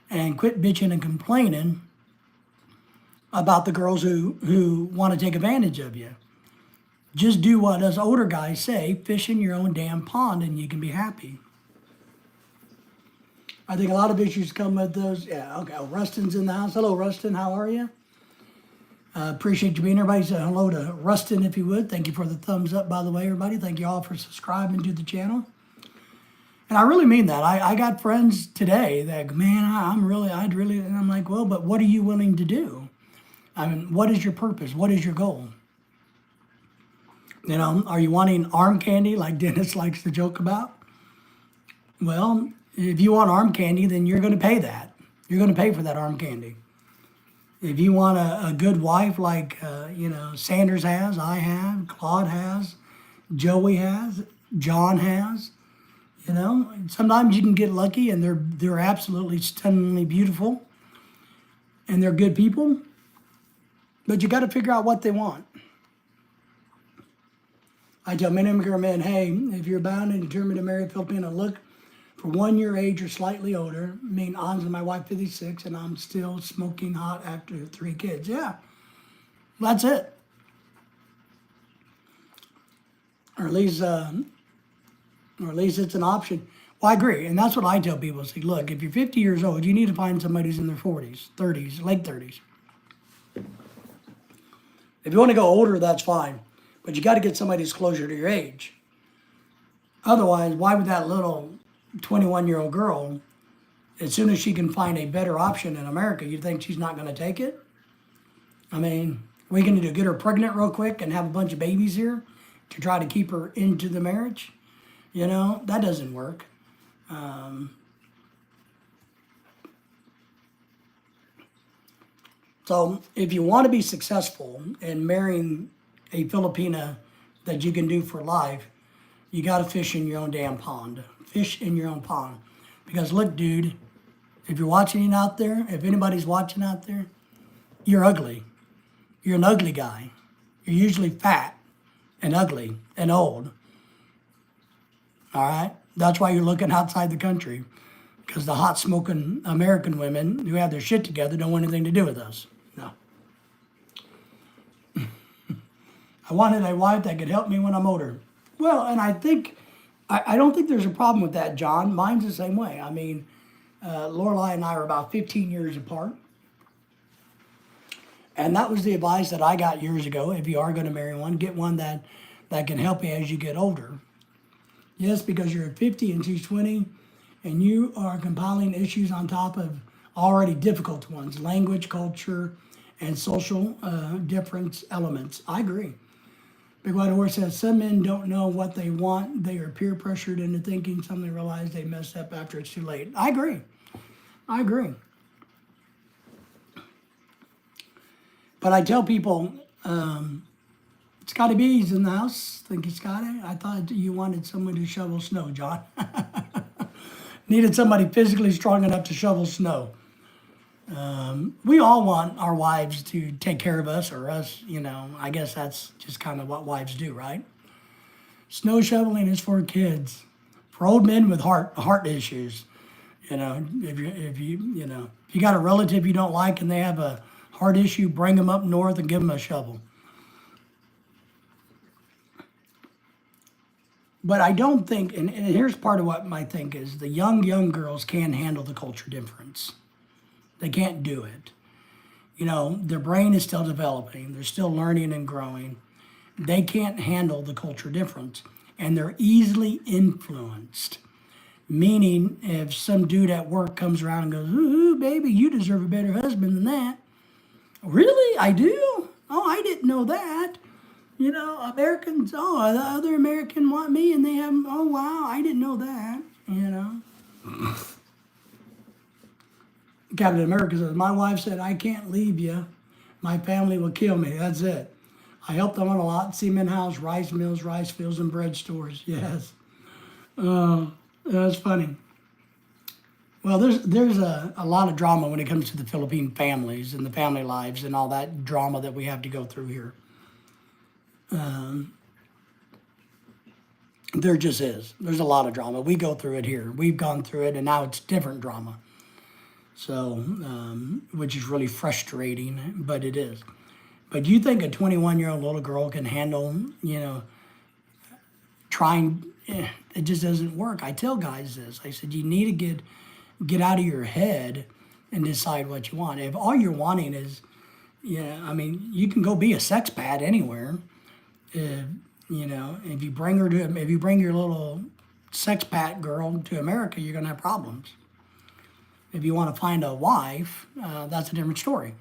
and quit bitching and complaining about the girls who want to take advantage of you. Just do what us older guys say, fish in your own damn pond and you can be happy. I think a lot of issues come with those. Yeah, okay. Oh, Rustin's in the house. Hello, Rustin. How are you? Appreciate you being here. Everybody say hello to Rustin if you would. Thank you for the thumbs up, by the way, everybody. Thank you all for subscribing to the channel. And I really mean that. I got friends today that, man, and I'm like, well, but what are you willing to do? I mean, what is your purpose? What is your goal? You know, are you wanting arm candy like Dennis likes to joke about? Well, if you want arm candy, then you're going to pay that. You're going to pay for that arm candy. If you want a good wife like, Sanders has, I have, Claude has, Joey has, John has, sometimes you can get lucky and they're absolutely stunningly beautiful and they're good people, but you got to figure out what they want. I tell many immigrant men, hey, if you're bound and determined to marry a Filipino, look for 1 year age or slightly older. I mean, An's and my wife 56, and I'm still smoking hot after 3 kids. Yeah, that's it. Or at least it's an option. Well, I agree, and that's what I tell people. Say, look, if you're 50 years old, you need to find somebody who's in their 40s, 30s, late 30s. If you want to go older, that's fine. But you got to get somebody who's closer to your age. Otherwise, why would that little 21-year-old girl, as soon as she can find a better option in America, you think she's not going to take it? I mean, we can do get her pregnant real quick and have a bunch of babies here to try to keep her into the marriage. That doesn't work. So if you want to be successful in marrying a Filipina that you can do for life, you got to fish in your own damn pond. Fish in your own pond. Because look, dude, if you're watching out there, if anybody's watching out there, you're ugly. You're an ugly guy. You're usually fat and ugly and old. All right? That's why you're looking outside the country. Because the hot smoking American women who have their shit together don't want anything to do with us. No. I wanted a wife that could help me when I'm older. Well, and I don't think there's a problem with that, John. Mine's the same way. I mean, Lorelai and I are about 15 years apart. And that was the advice that I got years ago. If you are going to marry one, get one that can help you as you get older. Yes, because you're 50 and she's 20, and you are compiling issues on top of already difficult ones, language, culture, and social difference elements. I agree. Big White Horse says, some men don't know what they want. They are peer pressured into thinking something, realize they messed up after it's too late. I agree. But I tell people, Scotty B's in the house. Thank you, Scotty. I thought you wanted someone to shovel snow, John. Needed somebody physically strong enough to shovel snow. We all want our wives to take care of us, or us, I guess that's just kind of what wives do, right? Snow shoveling is for kids, for old men with heart issues. If you got a relative you don't like and they have a heart issue, bring them up north and give them a shovel. But I don't think, and here's part of what my think is, the young girls can't handle the culture difference. They can't do it. Their brain is still developing. They're still learning and growing. They can't handle the culture difference. And they're easily influenced. Meaning, if some dude at work comes around and goes, ooh, baby, you deserve a better husband than that. Really? I do? Oh, I didn't know that. Americans, the other American want me and they have, oh, wow, I didn't know that, Captain America says, my wife said, I can't leave you. My family will kill me. That's it. I help them out a lot. Cement house, rice mills, rice fields, and bread stores. Yes. That's funny. Well, there's a lot of drama when it comes to the Philippine families and the family lives and all that drama that we have to go through here. There just is. There's a lot of drama. We go through it here. We've gone through it, and now it's different drama. So, which is really frustrating, but it is. But you think a 21-year-old little girl can handle, trying? It just doesn't work. I tell guys this. I said you need to get out of your head and decide what you want. If all you're wanting is, I mean, you can go be a sex pad anywhere. If you bring if you bring your little sex pat girl to America, you're gonna have problems. If you want to find a wife, that's a different story.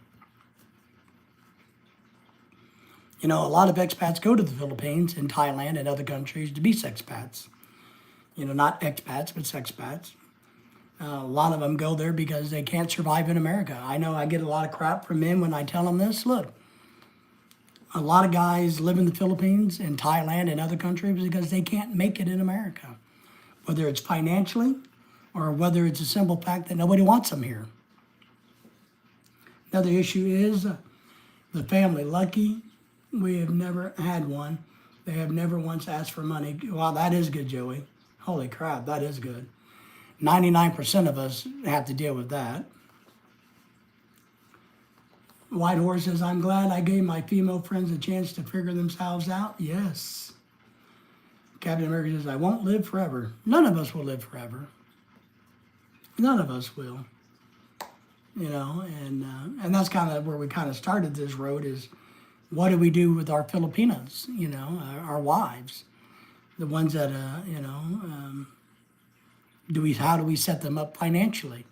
A lot of expats go to the Philippines and Thailand and other countries to be sex pats. Not expats, but sex pats. A lot of them go there because they can't survive in America. I know I get a lot of crap from men when I tell them this. Look, a lot of guys live in the Philippines and Thailand and other countries because they can't make it in America, whether it's financially or whether it's a simple fact that nobody wants them here. Another issue is the family. Lucky, we have never had one. They have never once asked for money. Wow, that is good, Joey. Holy crap, that is good. 99% of us have to deal with that. White Horse says, I'm glad I gave my female friends a chance to figure themselves out. Yes. Captain America says, I won't live forever. None of us will live forever. None of us will. And that's kind of where we kind of started this road is what do we do with our Filipinas, our wives, the ones that, how do we set them up financially?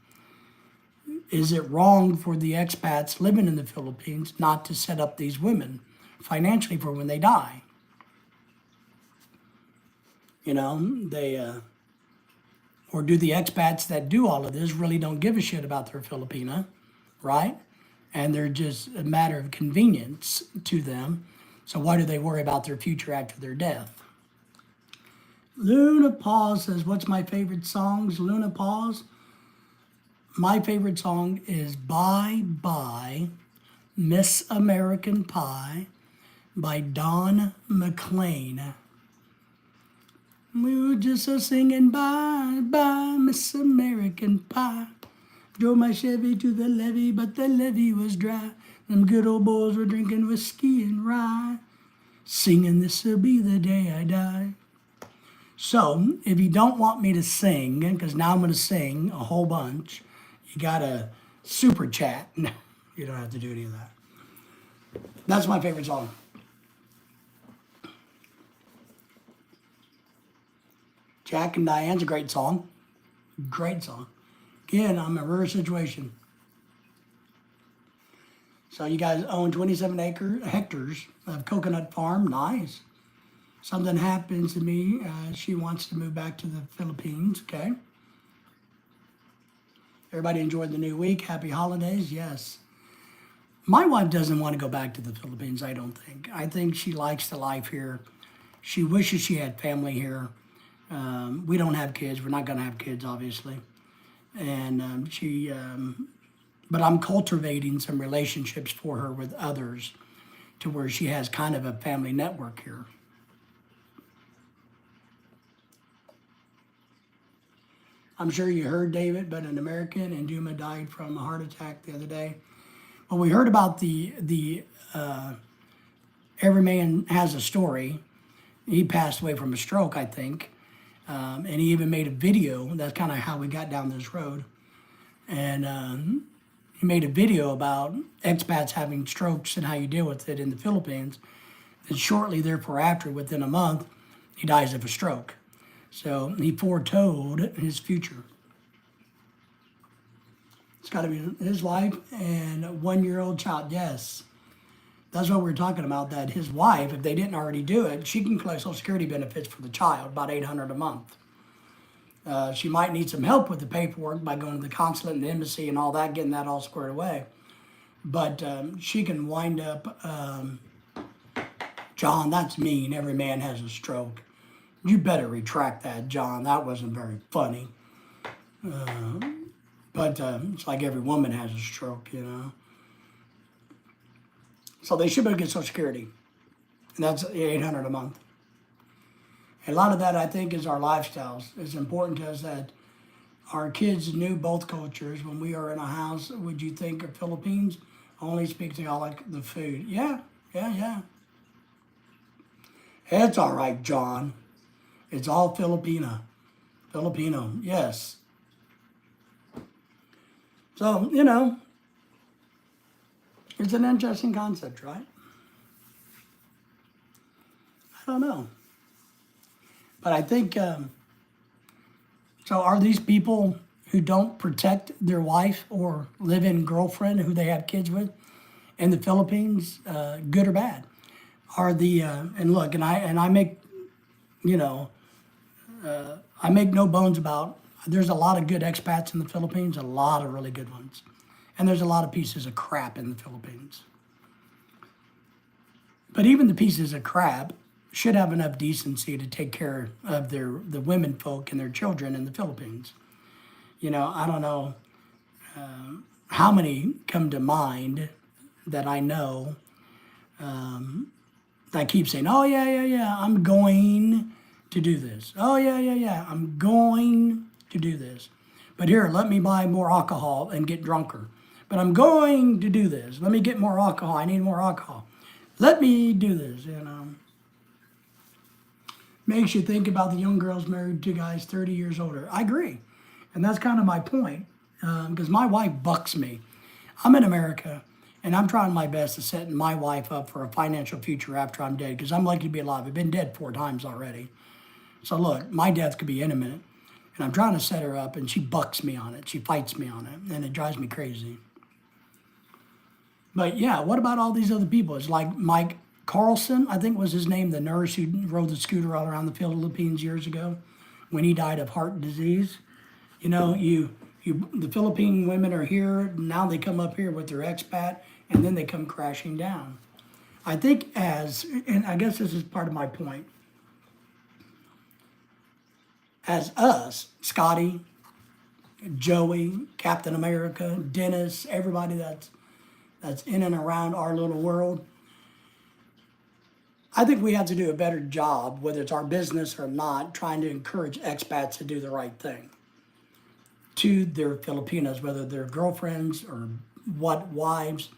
Is it wrong for the expats living in the Philippines not to set up these women financially for when they die? Or do the expats that do all of this really don't give a shit about their Filipina, right? And they're just a matter of convenience to them. So why do they worry about their future after their death? Luna Paws says, what's my favorite songs? Luna Paws, my favorite song is Bye Bye, Miss American Pie by Don McLean. We were just singing bye, bye, Miss American Pie. Drove my Chevy to the levee, but the levee was dry. Them good old boys were drinking whiskey and rye, singing this'll be the day I die. So, if you don't want me to sing, because now I'm going to sing a whole bunch, you got to super chat. No, you don't have to do any of that. That's my favorite song. Jack and Diane's a great song. Great song. Again, I'm in a rare situation. So you guys own 27 hectares of coconut farm. Nice. Something happens to me. She wants to move back to the Philippines. Okay. Everybody enjoyed the new week. Happy holidays. Yes. My wife doesn't want to go back to the Philippines, I don't think. I think she likes the life here. She wishes she had family here. We don't have kids. We're not going to have kids, obviously. And but I'm cultivating some relationships for her with others to where she has kind of a family network here. I'm sure you heard, David, but an American in Duma died from a heart attack the other day. Well, we heard about the Every Man Has a Story. He passed away from a stroke, I think. And he even made a video. That's kind of how we got down this road. And he made a video about expats having strokes and how you deal with it in the Philippines. And shortly thereafter, within a month, he dies of a stroke. So he foretold his future. It's got to be his wife and a 1-year-old child. Yes. That's what we're talking about, that his wife, if they didn't already do it, she can collect Social Security benefits for the child, about $800 a month. She might need some help with the paperwork by going to the consulate and the embassy and all that, getting that all squared away. But she can wind up, John, that's mean. Every man has a stroke. You better retract that, John. That wasn't very funny. But it's like every woman has a stroke, you know. So they should be able to get Social Security, and that's $800 a month. And a lot of that, I think, is our lifestyles. It's important to us that our kids knew both cultures. When we are in a house, would you think of Philippines? Only speak to all like the food. Yeah, yeah, yeah. It's all right, John. It's all Filipino. Filipino, yes. So, you know, it's an interesting concept, right? I don't know. But I think, so are these people who don't protect their wife or live-in girlfriend who they have kids with in the Philippines good or bad? Are the, and look, and I make, you know, I make no bones about, there's a lot of good expats in the Philippines, a lot of really good ones. And there's a lot of pieces of crap in the Philippines. But even the pieces of crap should have enough decency to take care of the women folk and their children in the Philippines. You know, I don't know how many come to mind that I know that keep saying, oh, yeah, I'm going to do this. Oh, yeah, I'm going to do this. But here, let me buy more alcohol and get drunker. But I'm going to do this. Let me get more alcohol. I need more alcohol. Let me do this, you know. Makes you think about the young girls married to guys 30 years older. I agree. And that's kind of my point, because my wife bucks me. I'm in America, and I'm trying my best to set my wife up for a financial future after I'm dead, because I'm lucky to be alive. I've been dead 4 times already. So look, my death could be imminent, and I'm trying to set her up, and she bucks me on it. She fights me on it, and it drives me crazy. But yeah, what about all these other people? It's like Mike Carlson, I think was his name, the nurse who rode the scooter all around the Philippines years ago when he died of heart disease. You know, the Philippine women are here, now they come up here with their expat, and then they come crashing down. I think and I guess this is part of my point, as us, Scotty, Joey, Captain America, Dennis, everybody that's in and around our little world, I think we have to do a better job, whether it's our business or not, trying to encourage expats to do the right thing to their Filipinos, whether they're girlfriends or wives.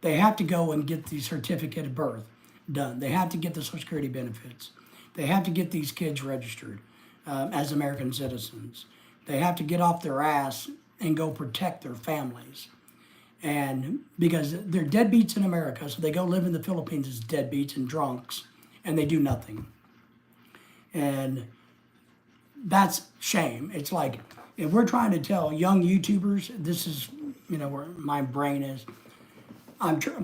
They have to go and get the certificate of birth done. They have to get the Social Security benefits. They have to get these kids registered as American citizens. They have to get off their ass and go protect their families. And because they're deadbeats in America, so they go live in the Philippines as deadbeats and drunks, and they do nothing. And that's shame. It's like, if we're trying to tell young YouTubers, this is, you know, where my brain is.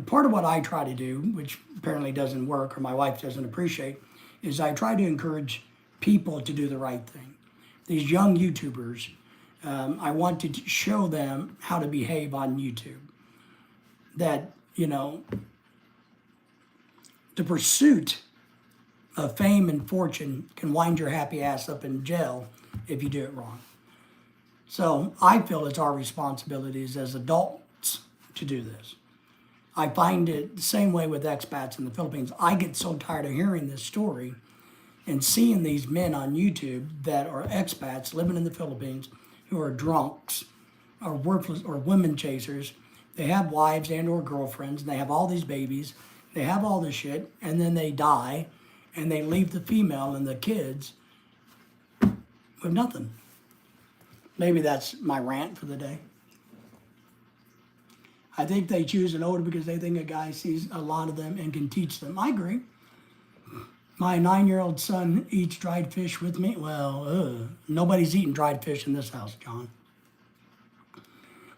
Part of what I try to do, which apparently doesn't work or my wife doesn't appreciate, is I try to encourage people to do the right thing. These young YouTubers, I want to show them how to behave on YouTube. That, you know, the pursuit of fame and fortune can wind your happy ass up in jail if you do it wrong. So I feel it's our responsibilities as adults to do this. I find it the same way with expats in the Philippines. I get so tired of hearing this story and seeing these men on YouTube that are expats living in the Philippines who are drunks or worthless or women chasers. They have wives and or girlfriends, and they have all these babies, they have all this shit, and then they die, and they leave the female and the kids with nothing. Maybe that's my rant for the day. I think they choose an older because they think a guy sees a lot of them and can teach them. I agree. My 9-year-old son eats dried fish with me. Well, nobody's eating dried fish in this house, John.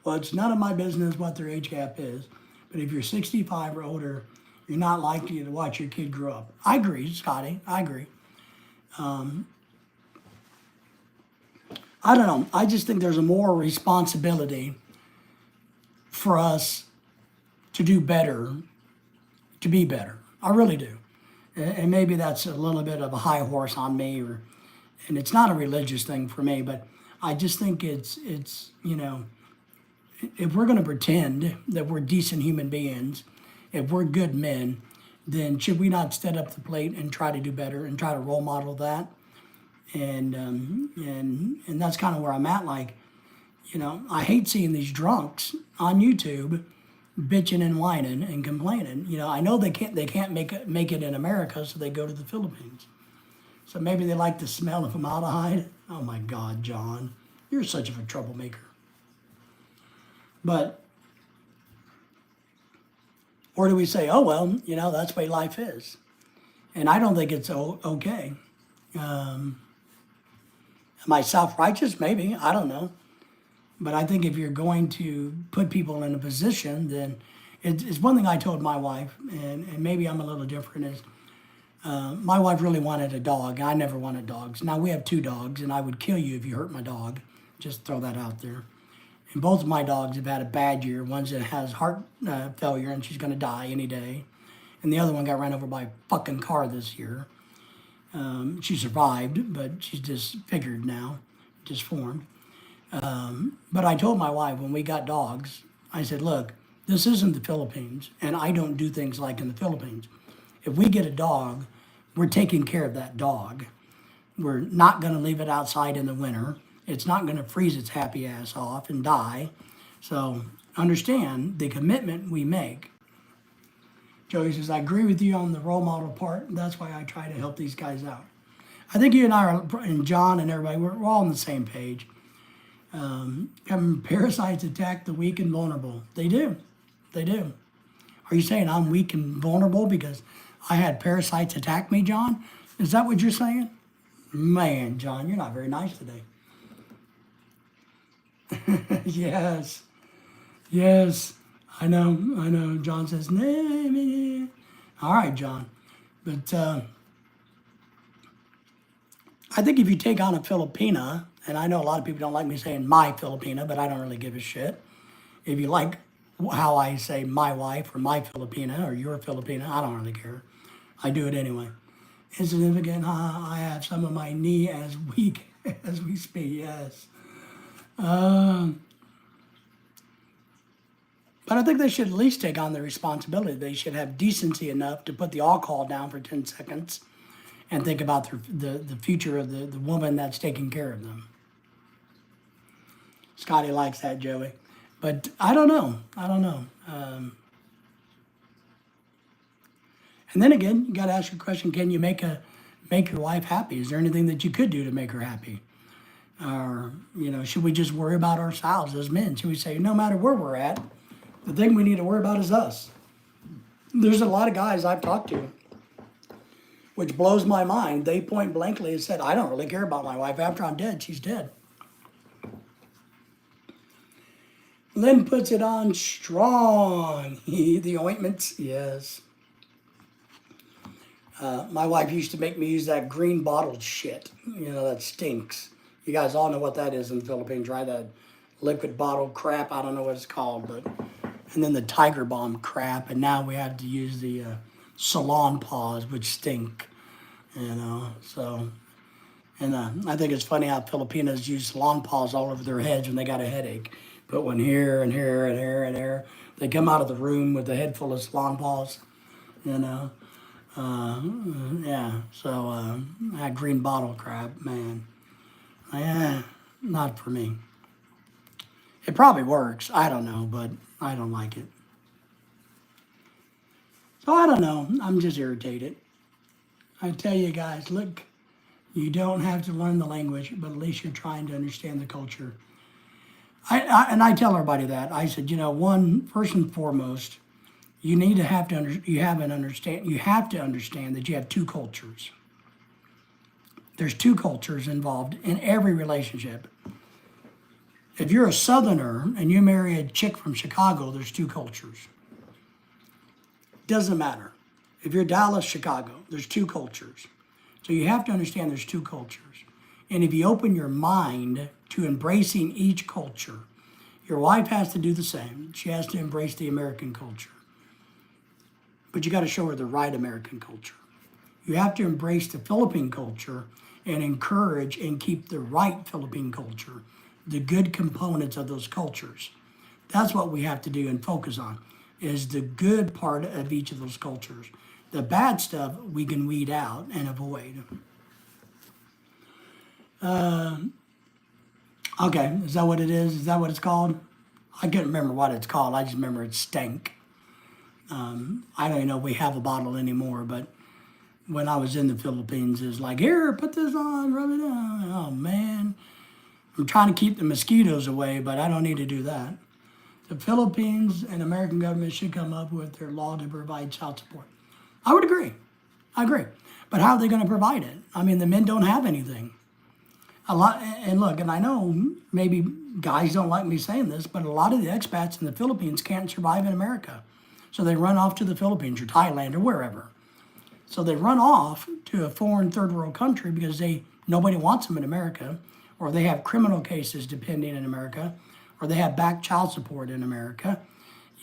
Well, it's none of my business what their age gap is, but if you're 65 or older, you're not likely to watch your kid grow up. I agree, Scotty, I agree. I don't know, I just think there's a more responsibility for us to do better, to be better. I really do. And maybe that's a little bit of a high horse on me, and it's not a religious thing for me, but I just think it's if we're going to pretend that we're decent human beings, if we're good men, then should we not step up the plate and try to do better and try to role model that? And that's kind of where I'm at. Like, I hate seeing these drunks on YouTube bitching and whining and complaining. I know they can't make it in America, so they go to the Philippines. So maybe they like the smell of formaldehyde. Oh my God, John, you're such of a troublemaker. But, or do we say, oh well, that's the way life is, and I don't think it's okay. Am I self-righteous? Maybe, I don't know. But I think if you're going to put people in a position, then it's one thing I told my wife, and maybe I'm a little different, is my wife really wanted a dog. I never wanted dogs. Now we have 2 dogs, and I would kill you if you hurt my dog. Just throw that out there. And both of my dogs have had a bad year. One's that has heart failure, and she's going to die any day. And the other one got run over by a fucking car this year. She survived, but she's disfigured now, disformed. But I told my wife when we got dogs, I said, look, this isn't the Philippines, and I don't do things like in the Philippines. If we get a dog, we're taking care of that dog. We're not going to leave it outside in the winter. It's not going to freeze its happy ass off and die. So understand the commitment we make. Joey says, I agree with you on the role model part. That's why I try to help these guys out. I think you and I are, and John and everybody, we're all on the same page. Parasites attack the weak and vulnerable. They do. They do. Are you saying I'm weak and vulnerable because I had parasites attack me, John? Is that what you're saying? Man, John, you're not very nice today. Yes. Yes. I know. John says, nah. All right, John. But I think if you take on a Filipina, and I know a lot of people don't like me saying my Filipina, but I don't really give a shit. If you like how I say my wife or my Filipina or your Filipina, I don't really care. I do it anyway. Insignificant, I have some of my knee as weak as we speak, yes. But I think they should at least take on the responsibility. They should have decency enough to put the alcohol down for 10 seconds and think about the future of the woman that's taking care of them. Scotty likes that, Joey. But I don't know. And then again, you got to ask your question, can you make your wife happy? Is there anything that you could do to make her happy? Or, should we just worry about ourselves as men? Should we say, no matter where we're at, the thing we need to worry about is us? There's a lot of guys I've talked to, which blows my mind. They point blankly and said, I don't really care about my wife. After I'm dead, she's dead. Lynn puts it on strong. The ointments, yes. My wife used to make me use that green bottle shit. That stinks. You guys all know what that is in the Philippines, right? That liquid bottle crap. I don't know what it's called, but and then the Tiger Balm crap. And now we have to use the Salon Paws, which stink. So. And I think it's funny how Filipinos use Salon Paws all over their heads when they got a headache. Put one here and here and here and here. They come out of the room with a head full of Salon Paws. Yeah. So that green bottle crap, man. Not for me. It probably works. I don't know, but I don't like it. So I don't know. I'm just irritated. I tell you guys, look, you don't have to learn the language, but at least you're trying to understand the culture. I tell everybody that. I said, first and foremost, you have to understand that you have 2 cultures. There's 2 cultures involved in every relationship. If you're a Southerner and you marry a chick from Chicago, there's 2 cultures. Doesn't matter. If you're Dallas, Chicago, there's 2 cultures. So you have to understand there's 2 cultures. And if you open your mind to embracing each culture, your wife has to do the same. She has to embrace the American culture. But you got to show her the right American culture. You have to embrace the Philippine culture and encourage and keep the right Philippine culture, the good components of those cultures. That's what we have to do and focus on, is the good part of each of those cultures. The bad stuff we can weed out and avoid. Okay, is that what it is? Is that what it's called? I can't remember what it's called. I just remember it's stank. I don't even know if we have a bottle anymore, but when I was in the Philippines, it's like, here, put this on, rub it on. Oh, man. I'm trying to keep the mosquitoes away, but I don't need to do that. The Philippines and American government should come up with their law to provide child support. I would agree. I agree. But how are they going to provide it? I mean, the men don't have anything. A lot, and look, and I know maybe guys don't like me saying this, but a lot of the expats in the Philippines can't survive in America. So they run off to the Philippines or Thailand or wherever. So they run off to a foreign third world country because nobody wants them in America, or they have criminal cases depending in America, or they have back child support in America.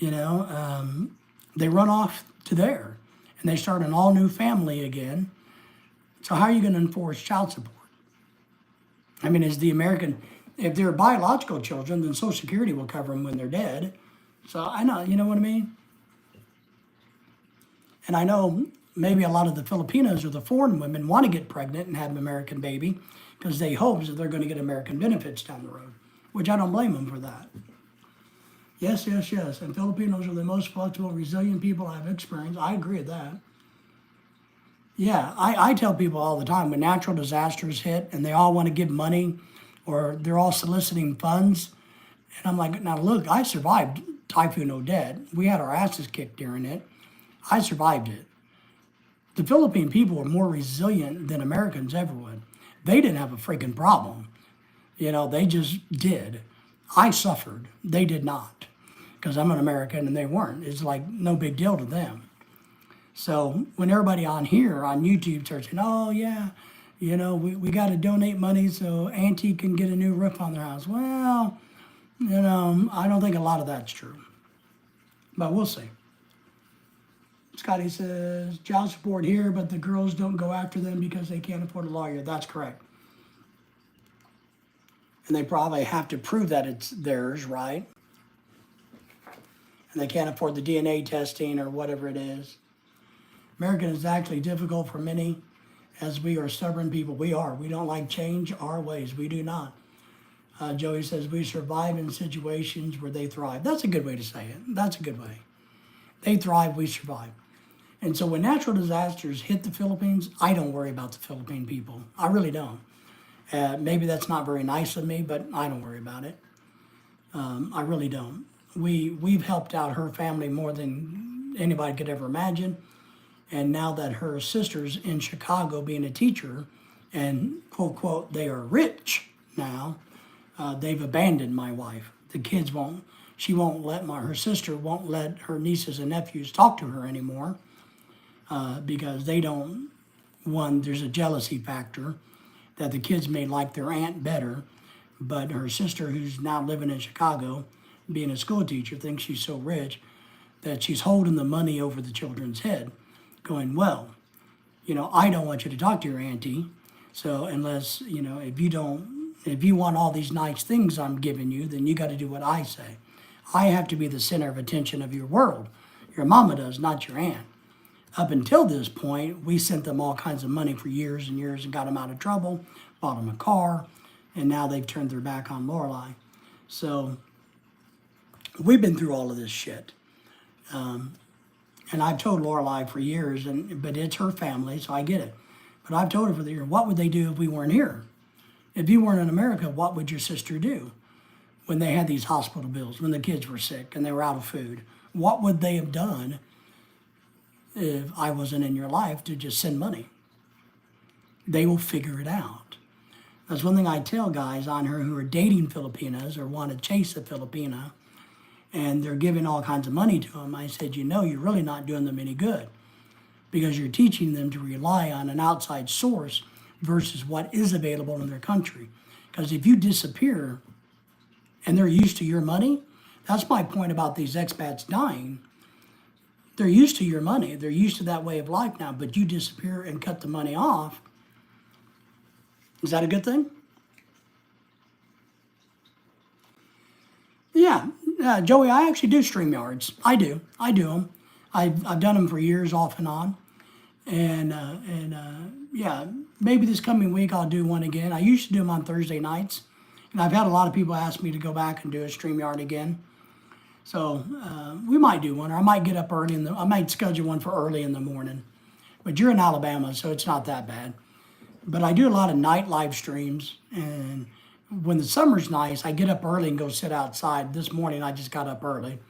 They run off to there and they start an all new family again. So how are you going to enforce child support? I mean, if they're biological children, then Social Security will cover them when they're dead. So I know, you know what I mean? And I know maybe a lot of the Filipinos or the foreign women want to get pregnant and have an American baby because they hope that they're going to get American benefits down the road, which I don't blame them for that. Yes, yes, yes. And Filipinos are the most flexible, resilient people I've experienced. I agree with that. Yeah, I tell people all the time when natural disasters hit and they all want to give money or they're all soliciting funds. And I'm like, now look, I survived Typhoon Odette. We had our asses kicked during it. I survived it. The Philippine people were more resilient than Americans ever would. They didn't have a freaking problem. They just did. I suffered. They did not. Because I'm an American and they weren't. It's like no big deal to them. So when everybody on here on YouTube starts saying, oh yeah, we got to donate money so Auntie can get a new roof on their house. Well, I don't think a lot of that's true. But we'll see. Scotty says, child support here, but the girls don't go after them because they can't afford a lawyer. That's correct. And they probably have to prove that it's theirs, right? And they can't afford the DNA testing or whatever it is. American is actually difficult for many as we are stubborn people. We are. We don't like change our ways. We do not. Joey says, we survive in situations where they thrive. That's a good way to say it. That's a good way. They thrive, we survive. And so when natural disasters hit the Philippines, I don't worry about the Philippine people. I really don't. Maybe that's not very nice of me, but I don't worry about it. I really don't. We've helped out her family more than anybody could ever imagine. And now that her sister's in Chicago being a teacher and quote, quote, they are rich now, they've abandoned my wife. The kids her sister won't let her nieces and nephews talk to her anymore because there's a jealousy factor that the kids may like their aunt better, but her sister, who's now living in Chicago, being a school teacher, thinks she's so rich that she's holding the money over the children's head, going, well, I don't want you to talk to your auntie, so unless, if you want all these nice things I'm giving you, then you got to do what I say. I have to be the center of attention of your world. Your mama does, not your aunt. Up until this point, we sent them all kinds of money for years and years and got them out of trouble, bought them a car, and now they've turned their back on Lorelai. So we've been through all of this shit. And I've told Lorelai for years, but it's her family, so I get it. But I've told her for the year, what would they do if we weren't here? If you weren't in America, what would your sister do when they had these hospital bills, when the kids were sick and they were out of food? What would they have done if I wasn't in your life to just send money? They will figure it out. That's one thing I tell guys on here who are dating Filipinas or want to chase a Filipina, and they're giving all kinds of money to them. I said, you're really not doing them any good because you're teaching them to rely on an outside source versus what is available in their country. Because if you disappear and they're used to your money, that's my point about these expats dying. they're used to your money. They're used to that way of life now, but you disappear and cut the money off. Is that a good thing? Yeah, Joey, I actually do StreamYards. I do them. I've done them for years off and on. And yeah, maybe this coming week I'll do one again. I used to do them on Thursday nights. And I've had a lot of people ask me to go back and do a StreamYard again. So we might do one, or I might get up early I might schedule one for early in the morning. But you're in Alabama, so it's not that bad. But I do a lot of night live streams, and when the summer's nice, I get up early and go sit outside. This morning I just got up early,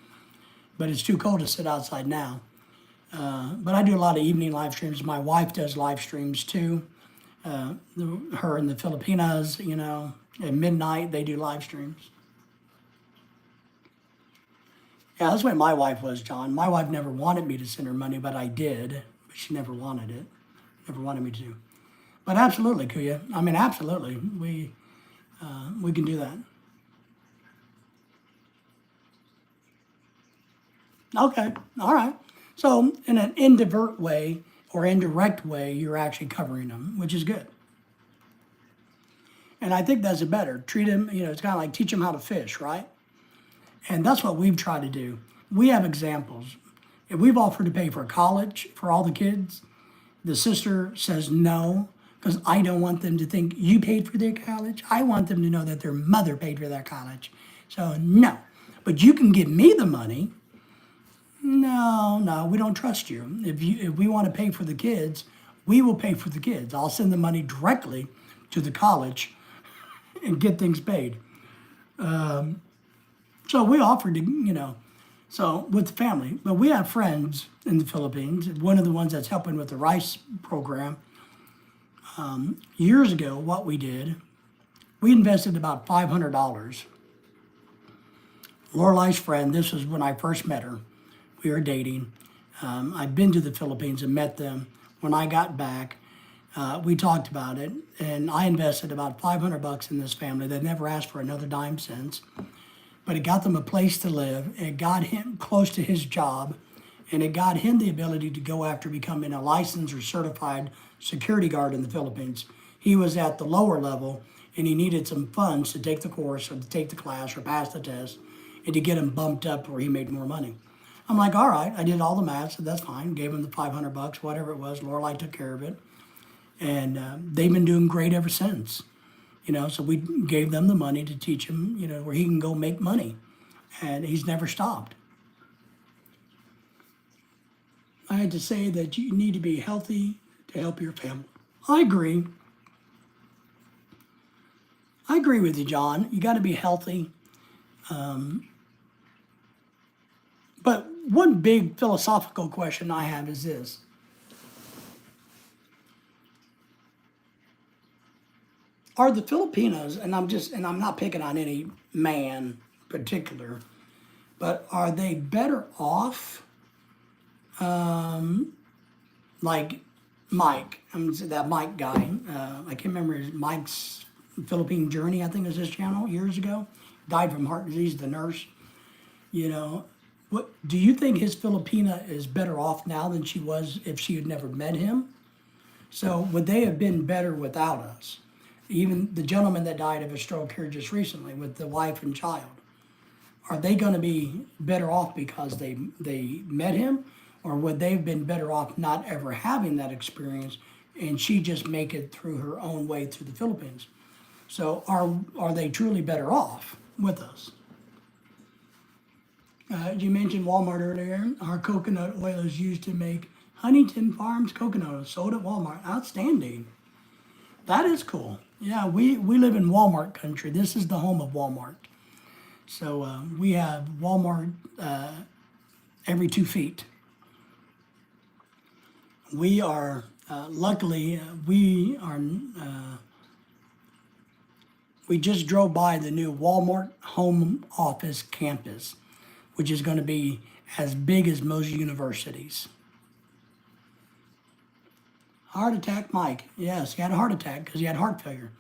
but it's too cold to sit outside now. But I do a lot of evening live streams. My wife does live streams too. Her in the Filipinas, you know, at midnight they do live streams. Yeah, that's what my wife was, John. My wife never wanted me to send her money, but I did. But she never wanted it. Never wanted me to. But absolutely, Kuya. I mean, absolutely. We can do that. Okay. All right. So in an indivert way or indirect way, you're actually covering them, which is good. And I think that's a better. Treat them, you know, it's kind of like teach them how to fish, right? And that's what we've tried to do. We have examples. If we've offered to pay for college for all the kids, the sister says no, because I don't want them to think you paid for their college. I want them to know that their mother paid for their college. So no. But you can give me the money. No, we don't trust you. If we want to pay for the kids, we will pay for the kids. I'll send the money directly to the college and get things paid. So we offered to, you know, so with the family. But we have friends in the Philippines. One of the ones that's helping with the rice program. Years ago, what we did, we invested about $500. Lorelai's friend, this was when I first met her. We were dating. I'd been to the Philippines and met them. When I got back, we talked about it, and I invested about $500 in this family. They never asked for another dime since, but it got them a place to live. It got him close to his job, and it got him the ability to go after becoming a licensed or certified security guard in the Philippines. He was at the lower level, and he needed some funds to take the course or to take the class or pass the test and to get him bumped up where he made more money. I'm like, all right, I did all the math, so that's fine. Gave him the $500, whatever it was. Lorelai took care of it. And they've been doing great ever since. You know, so we gave them the money to teach him, you know, where he can go make money. And he's never stopped. I had to say that you need to be healthy to help your family. I agree. I agree with you, John. You got to be healthy. But one big philosophical question I have is this. Are the Filipinos, and I'm not picking on any man in particular, but are they better off, like Mike, that Mike guy, I can't remember Mike's Philippine Journey, I think was his channel years ago, died from heart disease, the nurse, you know, what do you think his Filipina is better off now than she was if she had never met him? So would they have been better without us? Even the gentleman that died of a stroke here just recently with the wife and child, are they going to be better off because they met him, or would they have been better off not ever having that experience and she just make it through her own way through the Philippines? So are they truly better off with us? You mentioned Walmart earlier. Our coconut oil is used to make Huntington Farms coconut oil, sold at Walmart. Outstanding. That is cool. Yeah, we live in Walmart country. This is the home of Walmart. So we have Walmart every 2 feet. We are, luckily, we just drove by the new Walmart home office campus, which is going to be as big as most universities. Heart attack, Mike. Yes, he had a heart attack because he had heart failure.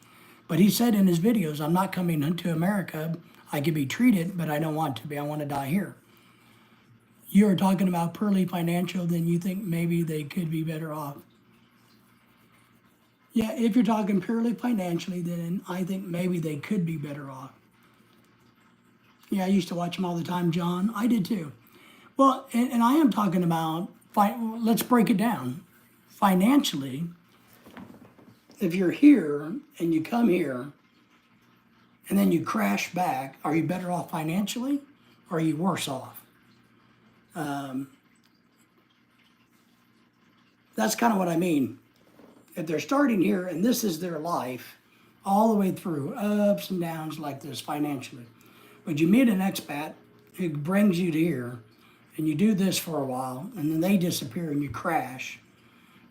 But he said in his videos, I'm not coming into America. I could be treated, but I don't want to be. I want to die here. you were talking about purely financial, then you think maybe they could be better off. Yeah, if you're talking purely financially, then I think maybe they could be better off. Yeah, I used to watch them all the time, John. I did too. Well, and I am talking about, let's break it down. Financially, if you're here and you come here and then you crash back, are you better off financially or are you worse off? That's kind of what I mean. If they're starting here and this is their life all the way through, ups and downs like this financially, but you meet an expat who brings you to here and you do this for a while and then they disappear and you crash.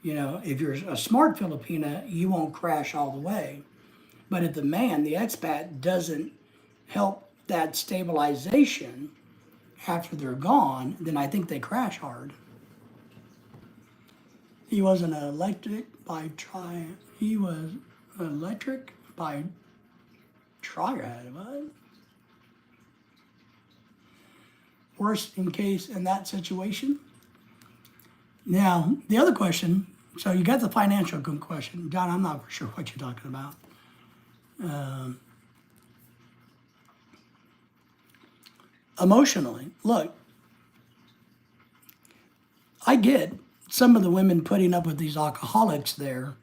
You know, if you're a smart Filipina, you won't crash all the way. But if the expat, doesn't help that stabilization after they're gone, then I think they crash hard. He was an electric by He was electric by triad. What? Worst in case in that situation. Now, the other question, so you got the financial question. John, I'm not for sure what you're talking about. Emotionally, look, I get some of the women putting up with these alcoholics there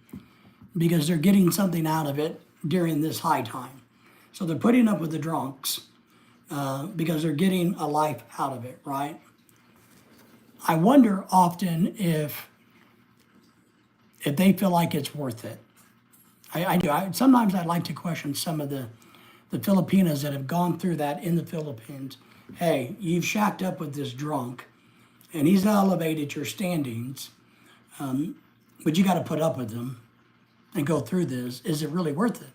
because they're getting something out of it during this high time. So they're putting up with the drunks because they're getting a life out of it, right? I wonder often if they feel like it's worth it. I do. Sometimes I'd like to question some of the Filipinas that have gone through that in the Philippines. Hey, you've shacked up with this drunk, and he's elevated your standings, but you got to put up with him and go through this. Is it really worth it?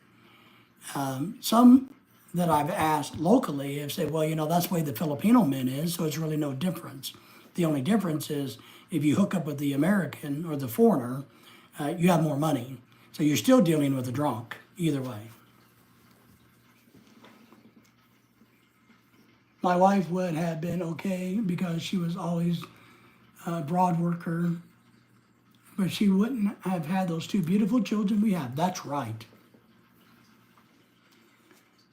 Some that I've asked locally have said, well, you know, that's the way the Filipino men is, so it's really no difference. The only difference is if you hook up with the American or the foreigner, you have more money. So you're still dealing with a drunk, either way. My wife would have been okay because she was always a broad worker, but she wouldn't have had those two beautiful children we have. That's right.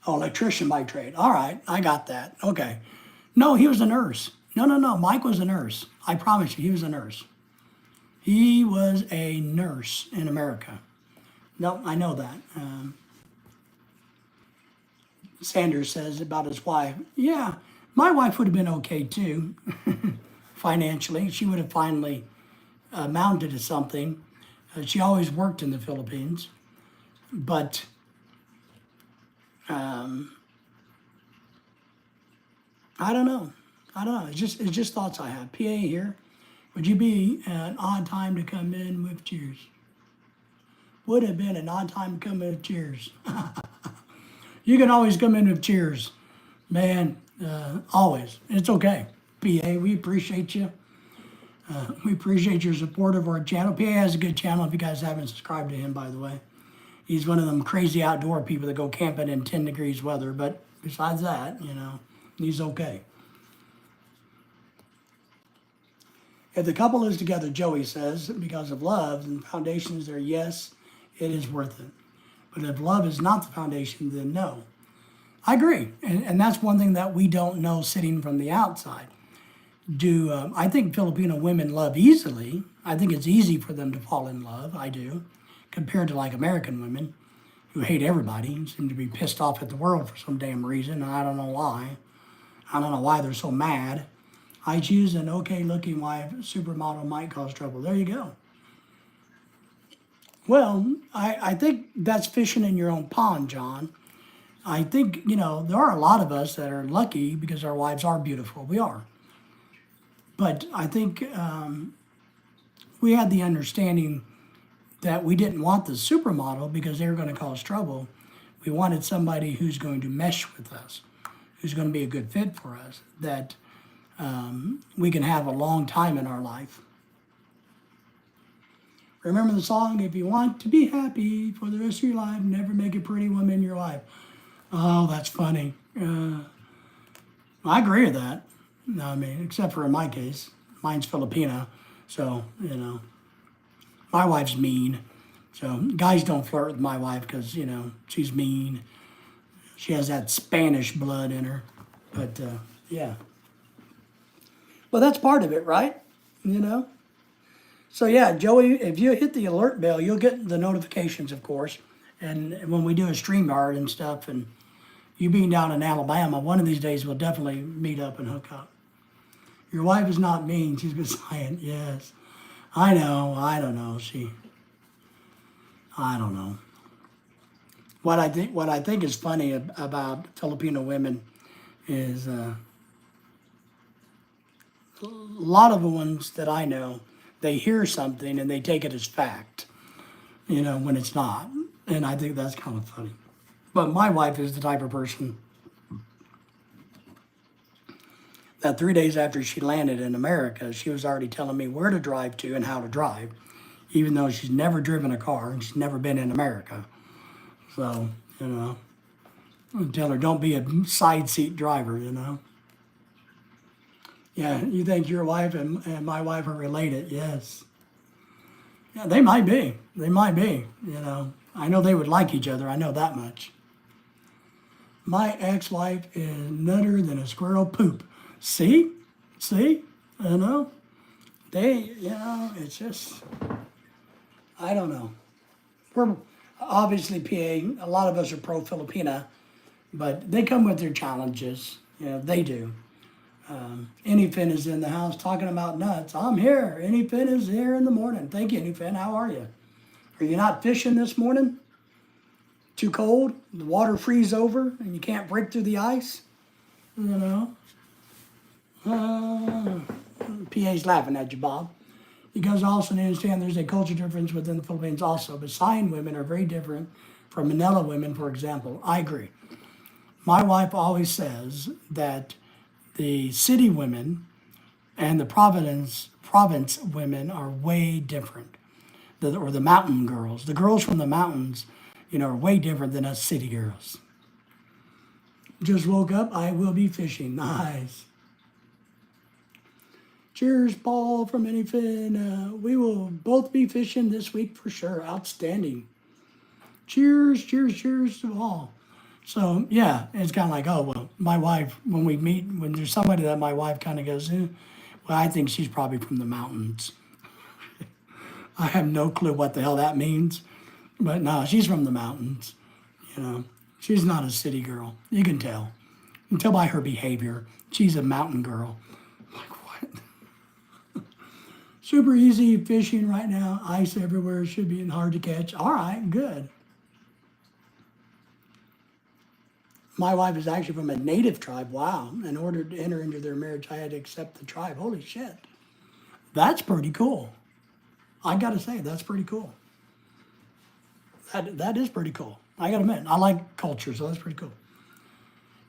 Oh, electrician by trade. All right, I got that. Okay. No, he was a nurse. No. Mike was a nurse. I promise you, he was a nurse. He was a nurse in America. No, I know that. Sanders says about his wife. Yeah, my wife would have been okay too, financially. She would have finally amounted to something. She always worked in the Philippines, but I don't know. It's just thoughts I have. PA here. Would you be an odd time to come in with cheers? Would have been an odd time to come in with cheers. You can always come in with cheers, man. Always. It's okay. PA, we appreciate you. We appreciate your support of our channel. PA has a good channel if you guys haven't subscribed to him, by the way. He's one of them crazy outdoor people that go camping in 10 degrees weather. But besides that, you know, he's okay. If the couple is together, Joey says, because of love and the foundation is there, yes, it is worth it. But if love is not the foundation, then no. I agree. And that's one thing that we don't know sitting from the outside. I think Filipino women love easily. I think it's easy for them to fall in love. I do. Compared to like American women who hate everybody and seem to be pissed off at the world for some damn reason. And I don't know why. I don't know why they're so mad. I choose an okay-looking wife. Supermodel might cause trouble. There you go. Well, I think that's fishing in your own pond, John. I think, you know, there are a lot of us that are lucky because our wives are beautiful. We are. But I think we had the understanding that we didn't want the supermodel because they were going to cause trouble. We wanted somebody who's going to mesh with us, who's going to be a good fit for us, that we can have a long time in our life. Remember the song, if you want to be happy for the rest of your life, never make a pretty woman your wife. Oh, that's funny. I agree with that. I mean, except for in my case, mine's Filipino, so my wife's mean. So guys don't flirt with my wife because she's mean. She has that Spanish blood in her. But yeah, well that's part of it, right? You know. So yeah, Joey, if you hit the alert bell, you'll get the notifications, of course. And when we do a StreamYard and stuff, and you being down in Alabama, one of these days we'll definitely meet up and hook up. Your wife is not mean. She's been saying, yes. I know. I don't know. I don't know. What I think is funny about Filipino women is a lot of the ones that I know, they hear something and they take it as fact, when it's not. And I think that's kind of funny. But my wife is the type of person that 3 days after she landed in America, she was already telling me where to drive to and how to drive, even though she's never driven a car and she's never been in America. So, I tell her, don't be a side seat driver, Yeah, you think your wife and my wife are related? Yes. Yeah, they might be. They might be, I know they would like each other. I know that much. My ex-wife is nutter than a squirrel poop. See? They, it's just, I don't know. We're obviously PA, a lot of us are pro-Filipina, but they come with their challenges. They do. Anyfin is in the house talking about nuts. I'm here. Anyfin is here in the morning. Thank you, Anyfin. How are you? Are you not fishing this morning? Too cold? The water freeze over and you can't break through the ice? PA's laughing at you, Bob. You guys also need to understand there's a culture difference within the Philippines also. Visayan women are very different from Manila women, for example. I agree. My wife always says that the city women and the province women are way different. Or the mountain girls. The girls from the mountains, are way different than us city girls. Just woke up, I will be fishing. Nice. Cheers, Paul from Anyfin. We will both be fishing this week for sure. Outstanding. Cheers to all. So, yeah, it's kind of like, oh, well, my wife, when we meet, when there's somebody that my wife kind of goes, well, I think she's probably from the mountains. I have no clue what the hell that means. But no, she's from the mountains. She's not a city girl. You can tell. You can tell by her behavior. She's a mountain girl. I'm like, what? Super easy fishing right now. Ice everywhere. Should be hard to catch. All right, good. My wife is actually from a native tribe. Wow. In order to enter into their marriage, I had to accept the tribe. Holy shit. That's pretty cool. I got to say, that's pretty cool. That is pretty cool. I got to admit, I like culture, so that's pretty cool.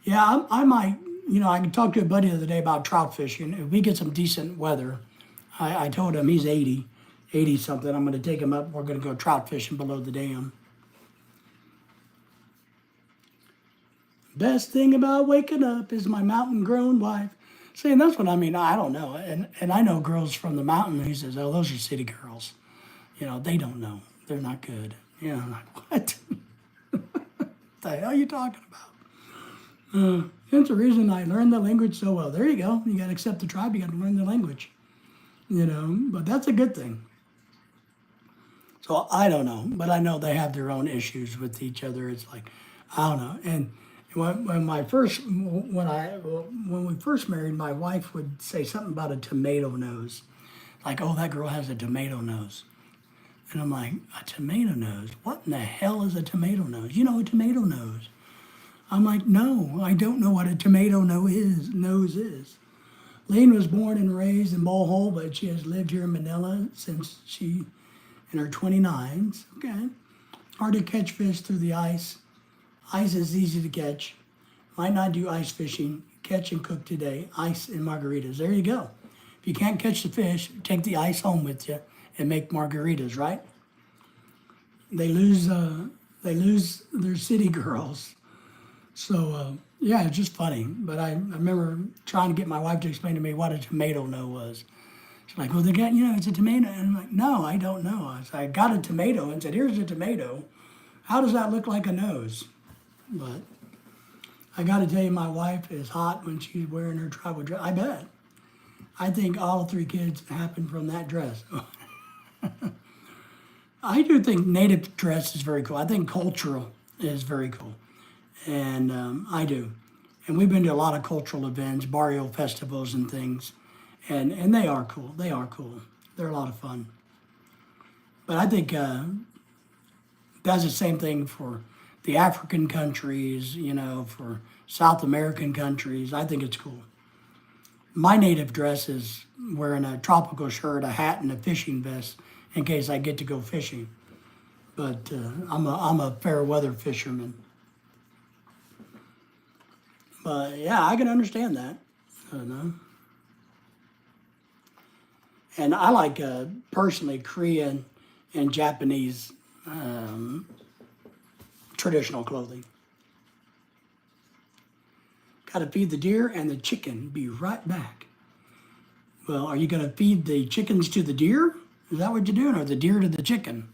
Yeah, I might, I talked to a buddy the other day about trout fishing. If we get some decent weather, I told him he's 80 something. I'm going to take him up. We're going to go trout fishing below the dam. Best thing about waking up is my mountain-grown wife. See, and that's what I mean. I don't know. And I know girls from the mountain. He says, oh, those are city girls. They don't know. They're not good. I'm like, what? The hell are you talking about? That's the reason I learned the language so well. There you go. You got to accept the tribe. You got to learn the language. But that's a good thing. So I don't know. But I know they have their own issues with each other. It's like, I don't know. And when we first married, my wife would say something about a tomato nose, like, "Oh, that girl has a tomato nose," and I'm like, "A tomato nose? What in the hell is a tomato nose? You know a tomato nose?" I'm like, "No, I don't know what a tomato nose is." Lane was born and raised in Bohol, but she has lived here in Manila since she in her 29s. Okay, hard to catch fish through the ice. Ice is easy to catch. Might not do ice fishing. Catch and cook today. Ice and margaritas. There you go. If you can't catch the fish, take the ice home with you and make margaritas, right? They lose their city girls. So Yeah, it's just funny. But I remember trying to get my wife to explain to me what a tomato nose was. She's like, well, they got, it's a tomato. And I'm like, no, I don't know. I got a tomato and said, here's a tomato. How does that look like a nose? But I got to tell you, my wife is hot when she's wearing her tribal dress. I bet. I think all three kids happened from that dress. I do think native dress is very cool. I think cultural is very cool. And I do. And we've been to a lot of cultural events, barrio festivals and things. And they are cool. They are cool. They're a lot of fun. But I think that's the same thing for the African countries, for South American countries. I think it's cool. My native dress is wearing a tropical shirt, a hat, and a fishing vest in case I get to go fishing. But I'm a fair weather fisherman. But yeah, I can understand that. You know? And I like personally Korean and Japanese traditional clothing. Got to feed the deer and the chicken. Be right back. Well, are you going to feed the chickens to the deer? Is that what you're doing, or the deer to the chicken?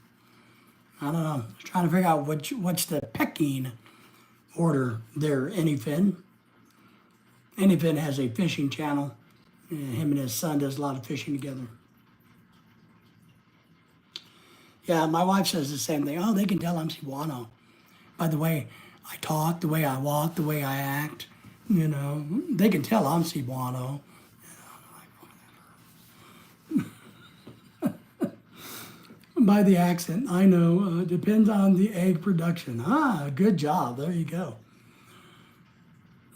I don't know. Just trying to figure out what's the pecking order there, Anyfin. Anyfin has a fishing channel. Him and his son does a lot of fishing together. Yeah, my wife says the same thing. Oh, they can tell I'm Cebuano. By the way I talk, the way I walk, the way I act. They can tell I'm Cebuano. By the accent, I know. Depends on the egg production. Ah, good job. There you go.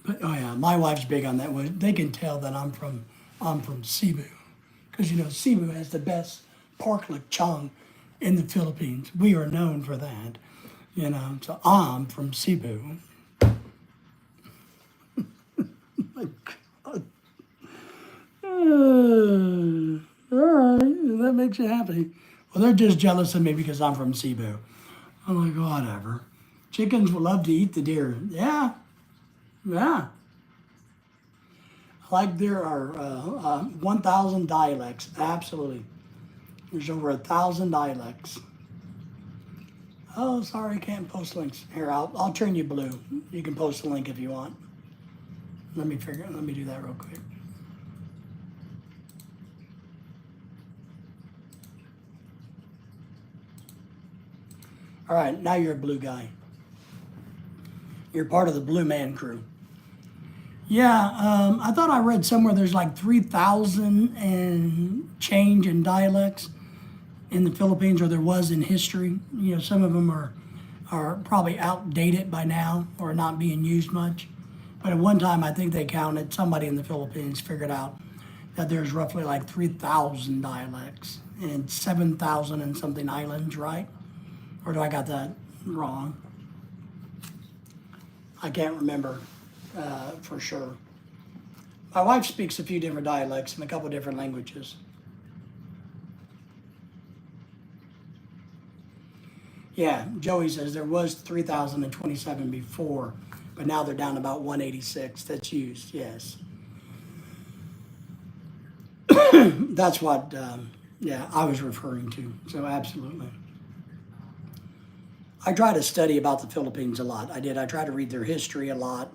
But oh yeah, my wife's big on that one. They can tell that I'm from Cebu, because Cebu has the best pork lechon in the Philippines. We are known for that. So I'm from Cebu. My God. All right, that makes you happy. Well, they're just jealous of me because I'm from Cebu. I'm like, whatever. Chickens will love to eat the deer. Yeah, yeah. Like there are 1,000 dialects. Absolutely. There's over 1,000 dialects. Oh, sorry, I can't post links. Here, I'll turn you blue. You can post a link if you want. Let me do that real quick. All right, now you're a blue guy. You're part of the Blue Man Crew. Yeah, I thought I read somewhere there's like 3,000 and change in dialects in the Philippines, or there was in history. Some of them are probably outdated by now or not being used much. But at one time, I think they counted, somebody in the Philippines figured out that there's roughly like 3,000 dialects and 7,000 and something islands, right? Or do I got that wrong? I can't remember for sure. My wife speaks a few different dialects in a couple different languages. Yeah, Joey says there was 3,027 before, but now they're down to about 186 that's used, yes. That's what, I was referring to, so absolutely. I try to study about the Philippines a lot. I did. I try to read their history a lot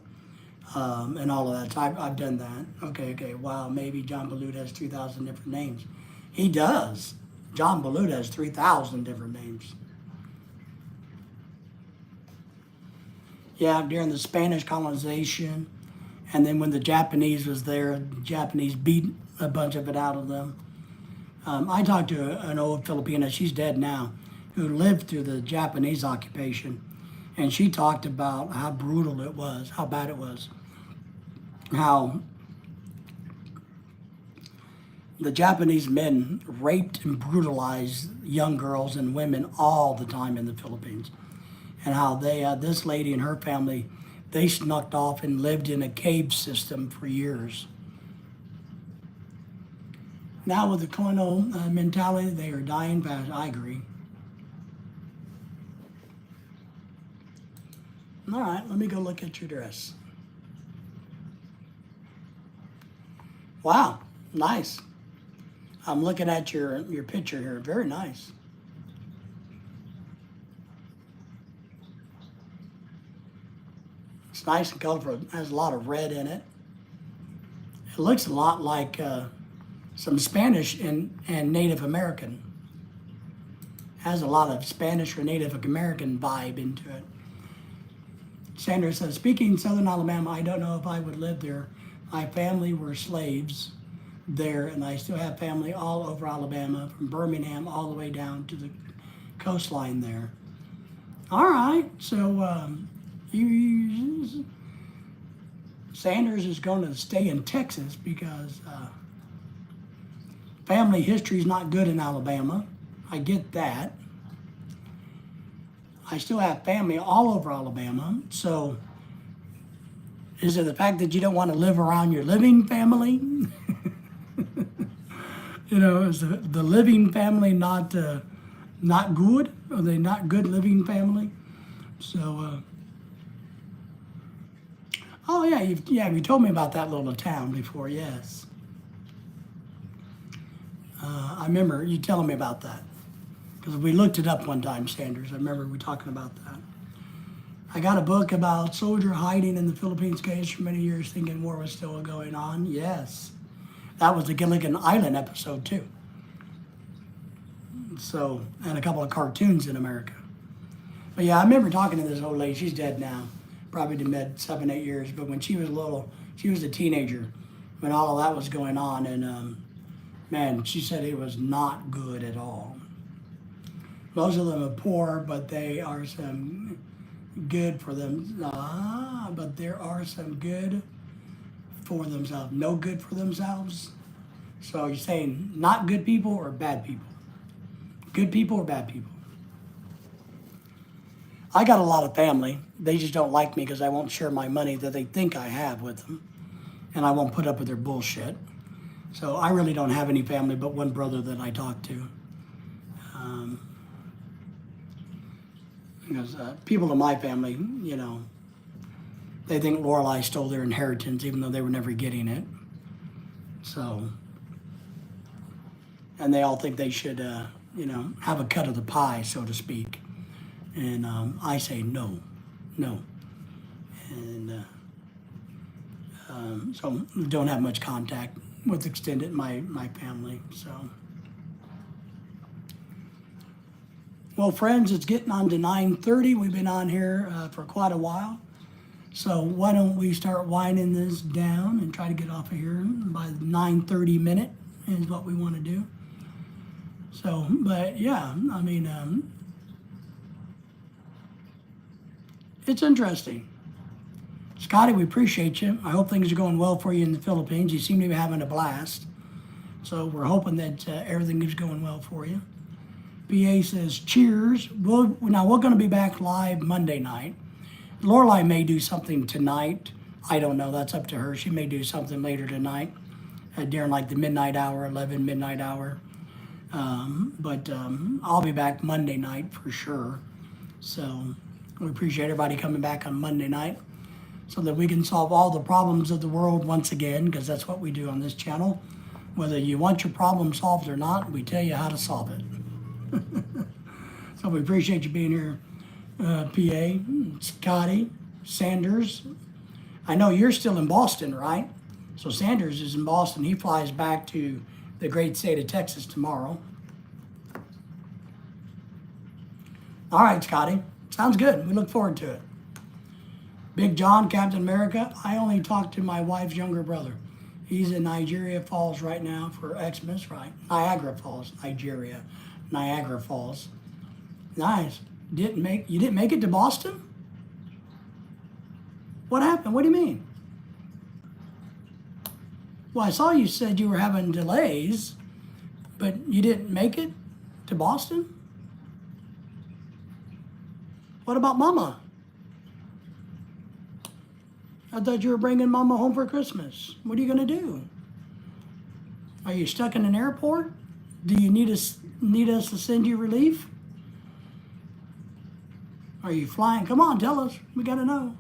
and all of that. So I've done that. Okay. Wow, maybe John Balut has 3,000 different names. He does. John Balut has 3,000 different names. Yeah, during the Spanish colonization, and then when the Japanese was there, the Japanese beat a bunch of it out of them. I talked to an old Filipina, she's dead now, who lived through the Japanese occupation, and she talked about how brutal it was, how bad it was, how the Japanese men raped and brutalized young girls and women all the time in the Philippines, and how this lady and her family, they snuck off and lived in a cave system for years. Now with the colonial mentality, they are dying fast. I agree. All right, let me go look at your dress. Wow, nice. I'm looking at your picture here. Very nice. It's nice and colorful. It has a lot of red in it. It looks a lot like some Spanish and Native American. Has a lot of Spanish or Native American vibe into it. Sanders says, speaking Southern Alabama, I don't know if I would live there. My family were slaves there, and I still have family all over Alabama, from Birmingham all the way down to the coastline there. All right, so Sanders is going to stay in Texas because family history is not good in Alabama. I get that. I still have family all over Alabama, so is it the fact that you don't want to live around your living family? You know, is the living family not good? Are they not good living family? So, oh yeah, you told me about that little town before. Yes, I remember you telling me about that because we looked it up one time, Sanders. I remember we talking about that. I got a book about soldier hiding in the Philippines case for many years, thinking war was still going on. Yes, that was the Gilligan Island episode too. So, and a couple of cartoons in America. But yeah, I remember talking to this old lady. She's dead now, probably dead 7, 8 years. But when she was little, she was a teenager when all of that was going on, and man, she said it was not good at all. Most of them are poor, but they are some good for them. But there are some good for themselves. No good for themselves. So you're saying not good people or bad people? Good people or bad people? I got a lot of family. They just don't like me because I won't share my money that they think I have with them. And I won't put up with their bullshit. So I really don't have any family but one brother that I talk to. Because people in my family, you know, they think Lorelai stole their inheritance even though they were never getting it. So, and they all think they should, you know, have a cut of the pie, so to speak. And I say no. And so don't have much contact with extended my family. So, well, friends, it's getting on to 9:30. We've been on here for quite a while. So why don't we start winding this down and try to get off of here by the 9:30 minute is what we want to do. So, but yeah, I mean, it's interesting. Scotty, we appreciate you. I hope things are going well for you in the Philippines. You seem to be having a blast. So we're hoping that everything is going well for you. BA says, cheers. Now we're going to be back live Monday night. Lorelai may do something tonight. I don't know. That's up to her. She may do something later tonight during like the midnight hour, 11 midnight hour. But I'll be back Monday night for sure. So we appreciate everybody coming back on Monday night so that we can solve all the problems of the world once again, because that's what we do on this channel. Whether you want your problem solved or not, we tell you how to solve it. So we appreciate you being here, PA, Scotty, Sanders. I know you're still in Boston, right? So Sanders is in Boston. He flies back to the great state of Texas tomorrow. All right, Scotty. Sounds good. We look forward to it. Big John, Captain America. I only talked to my wife's younger brother. He's in Niagara Falls right now for Xmas, right? Niagara Falls, Nigeria. Niagara Falls. Nice. You didn't make it to Boston? What happened? What do you mean? Well, I saw you said you were having delays, but you didn't make it to Boston? What about Mama? I thought you were bringing Mama home for Christmas. What are you going to do? Are you stuck in an airport? Do you need us to send you relief? Are you flying? Come on, tell us. We got to know.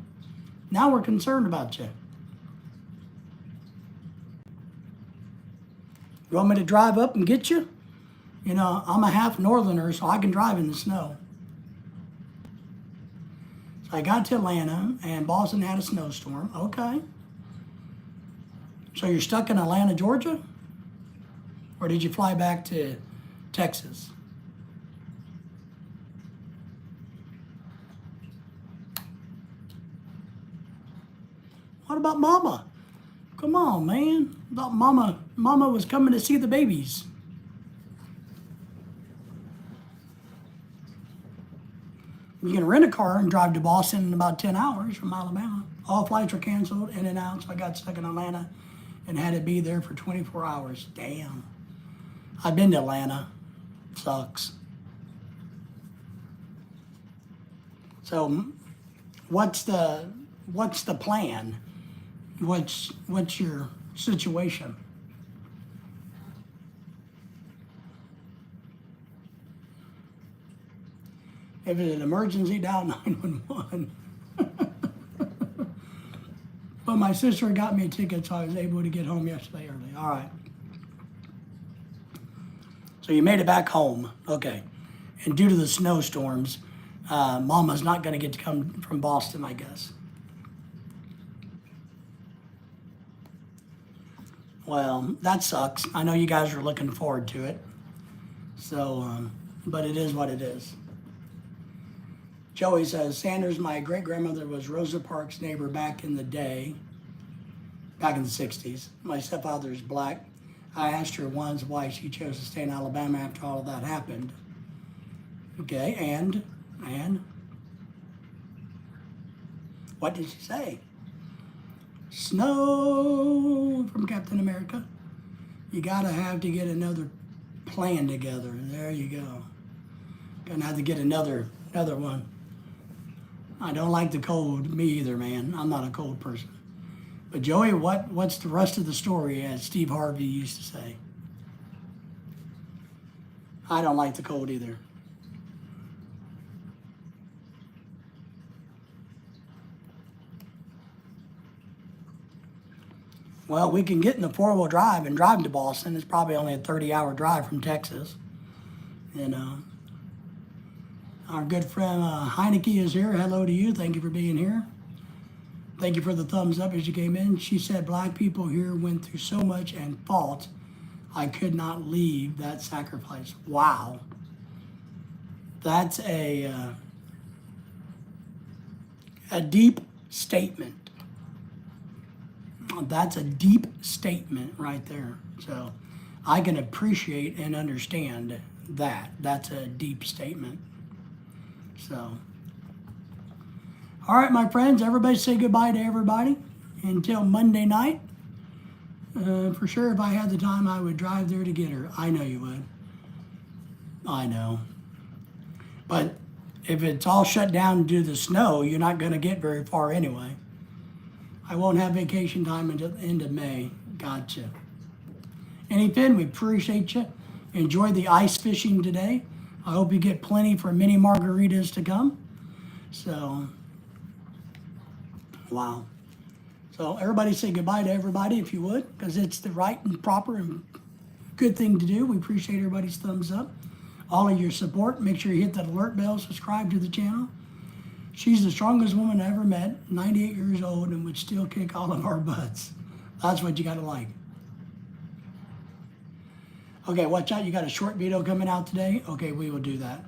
Now we're concerned about you. You want me to drive up and get you? You know, I'm a half northerner, so I can drive in the snow. So I got to Atlanta, and Boston had a snowstorm. Okay. So you're stuck in Atlanta, Georgia? Or did you fly back to Texas? What about Mama? Come on, man. I thought Mama was coming to see the babies. You can rent a car and drive to Boston in about 10 hours from Alabama. All flights were canceled, in and out, so I got stuck in Atlanta and had to be there for 24 hours. Damn. I've been to Atlanta. Sucks. So what's the plan? What's your situation? If it's an emergency, dial 911. But my sister got me a ticket, so I was able to get home yesterday early. All right. So you made it back home. Okay. And due to the snowstorms, Mama's not going to get to come from Boston, I guess. Well, that sucks. I know you guys are looking forward to it. So, but it is what it is. Joey says, Sanders, my great-grandmother was Rosa Parks' neighbor back in the day, back in the 60s. My stepfather is black. I asked her once why she chose to stay in Alabama after all of that happened. Okay, and what did she say? Snow from Captain America. You gotta have to get another plan together. There you go. Gonna have to get another one. I don't like the cold, me either, man. I'm not a cold person. But Joey, what's the rest of the story, as Steve Harvey used to say? I don't like the cold either. Well, we can get in the four-wheel drive and drive to Boston. It's probably only a 30-hour drive from Texas. You know. Our good friend Heineke is here. Hello to you. Thank you for being here. Thank you for the thumbs up as you came in. She said, black people here went through so much and fought. I could not leave that sacrifice. Wow. That's a deep statement. That's a deep statement right there. So I can appreciate and understand that. That's a deep statement. So, all right, my friends, everybody say goodbye to everybody until Monday night. For sure, if I had the time, I would drive there to get her. I know you would. I know. But if it's all shut down due to the snow, you're not going to get very far anyway. I won't have vacation time until the end of May. Gotcha. Anything, we appreciate you. Enjoy the ice fishing today. I hope you get plenty for mini margaritas to come. So, wow. So everybody say goodbye to everybody if you would, because it's the right and proper and good thing to do. We appreciate everybody's thumbs up, all of your support. Make sure you hit that alert bell, subscribe to the channel. She's the strongest woman I ever met, 98 years old, and would still kick all of our butts. That's what you gotta like. Okay, watch out, you got a short video coming out today. Okay, we will do that.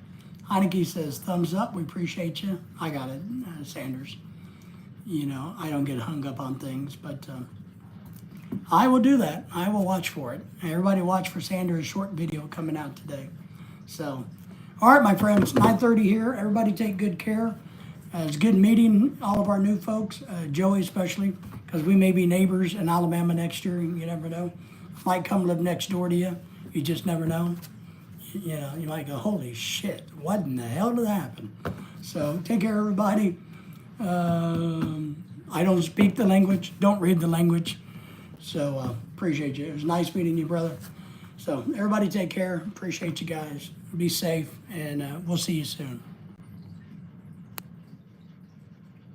Heineke says, thumbs up, we appreciate you. I got it, Sanders. You know, I don't get hung up on things, but I will do that. I will watch for it. Everybody watch for Sanders' short video coming out today. So, all right, my friends, 9:30 here. Everybody take good care. It's good meeting all of our new folks, Joey especially, because we may be neighbors in Alabama next year. You never know. Might come live next door to you. You just never know. You know, you might go, holy shit, what in the hell did that happen? So take care, everybody. I don't speak the language, don't read the language. So appreciate you. It was nice meeting you, brother. So everybody take care. Appreciate you guys. Be safe, and we'll see you soon.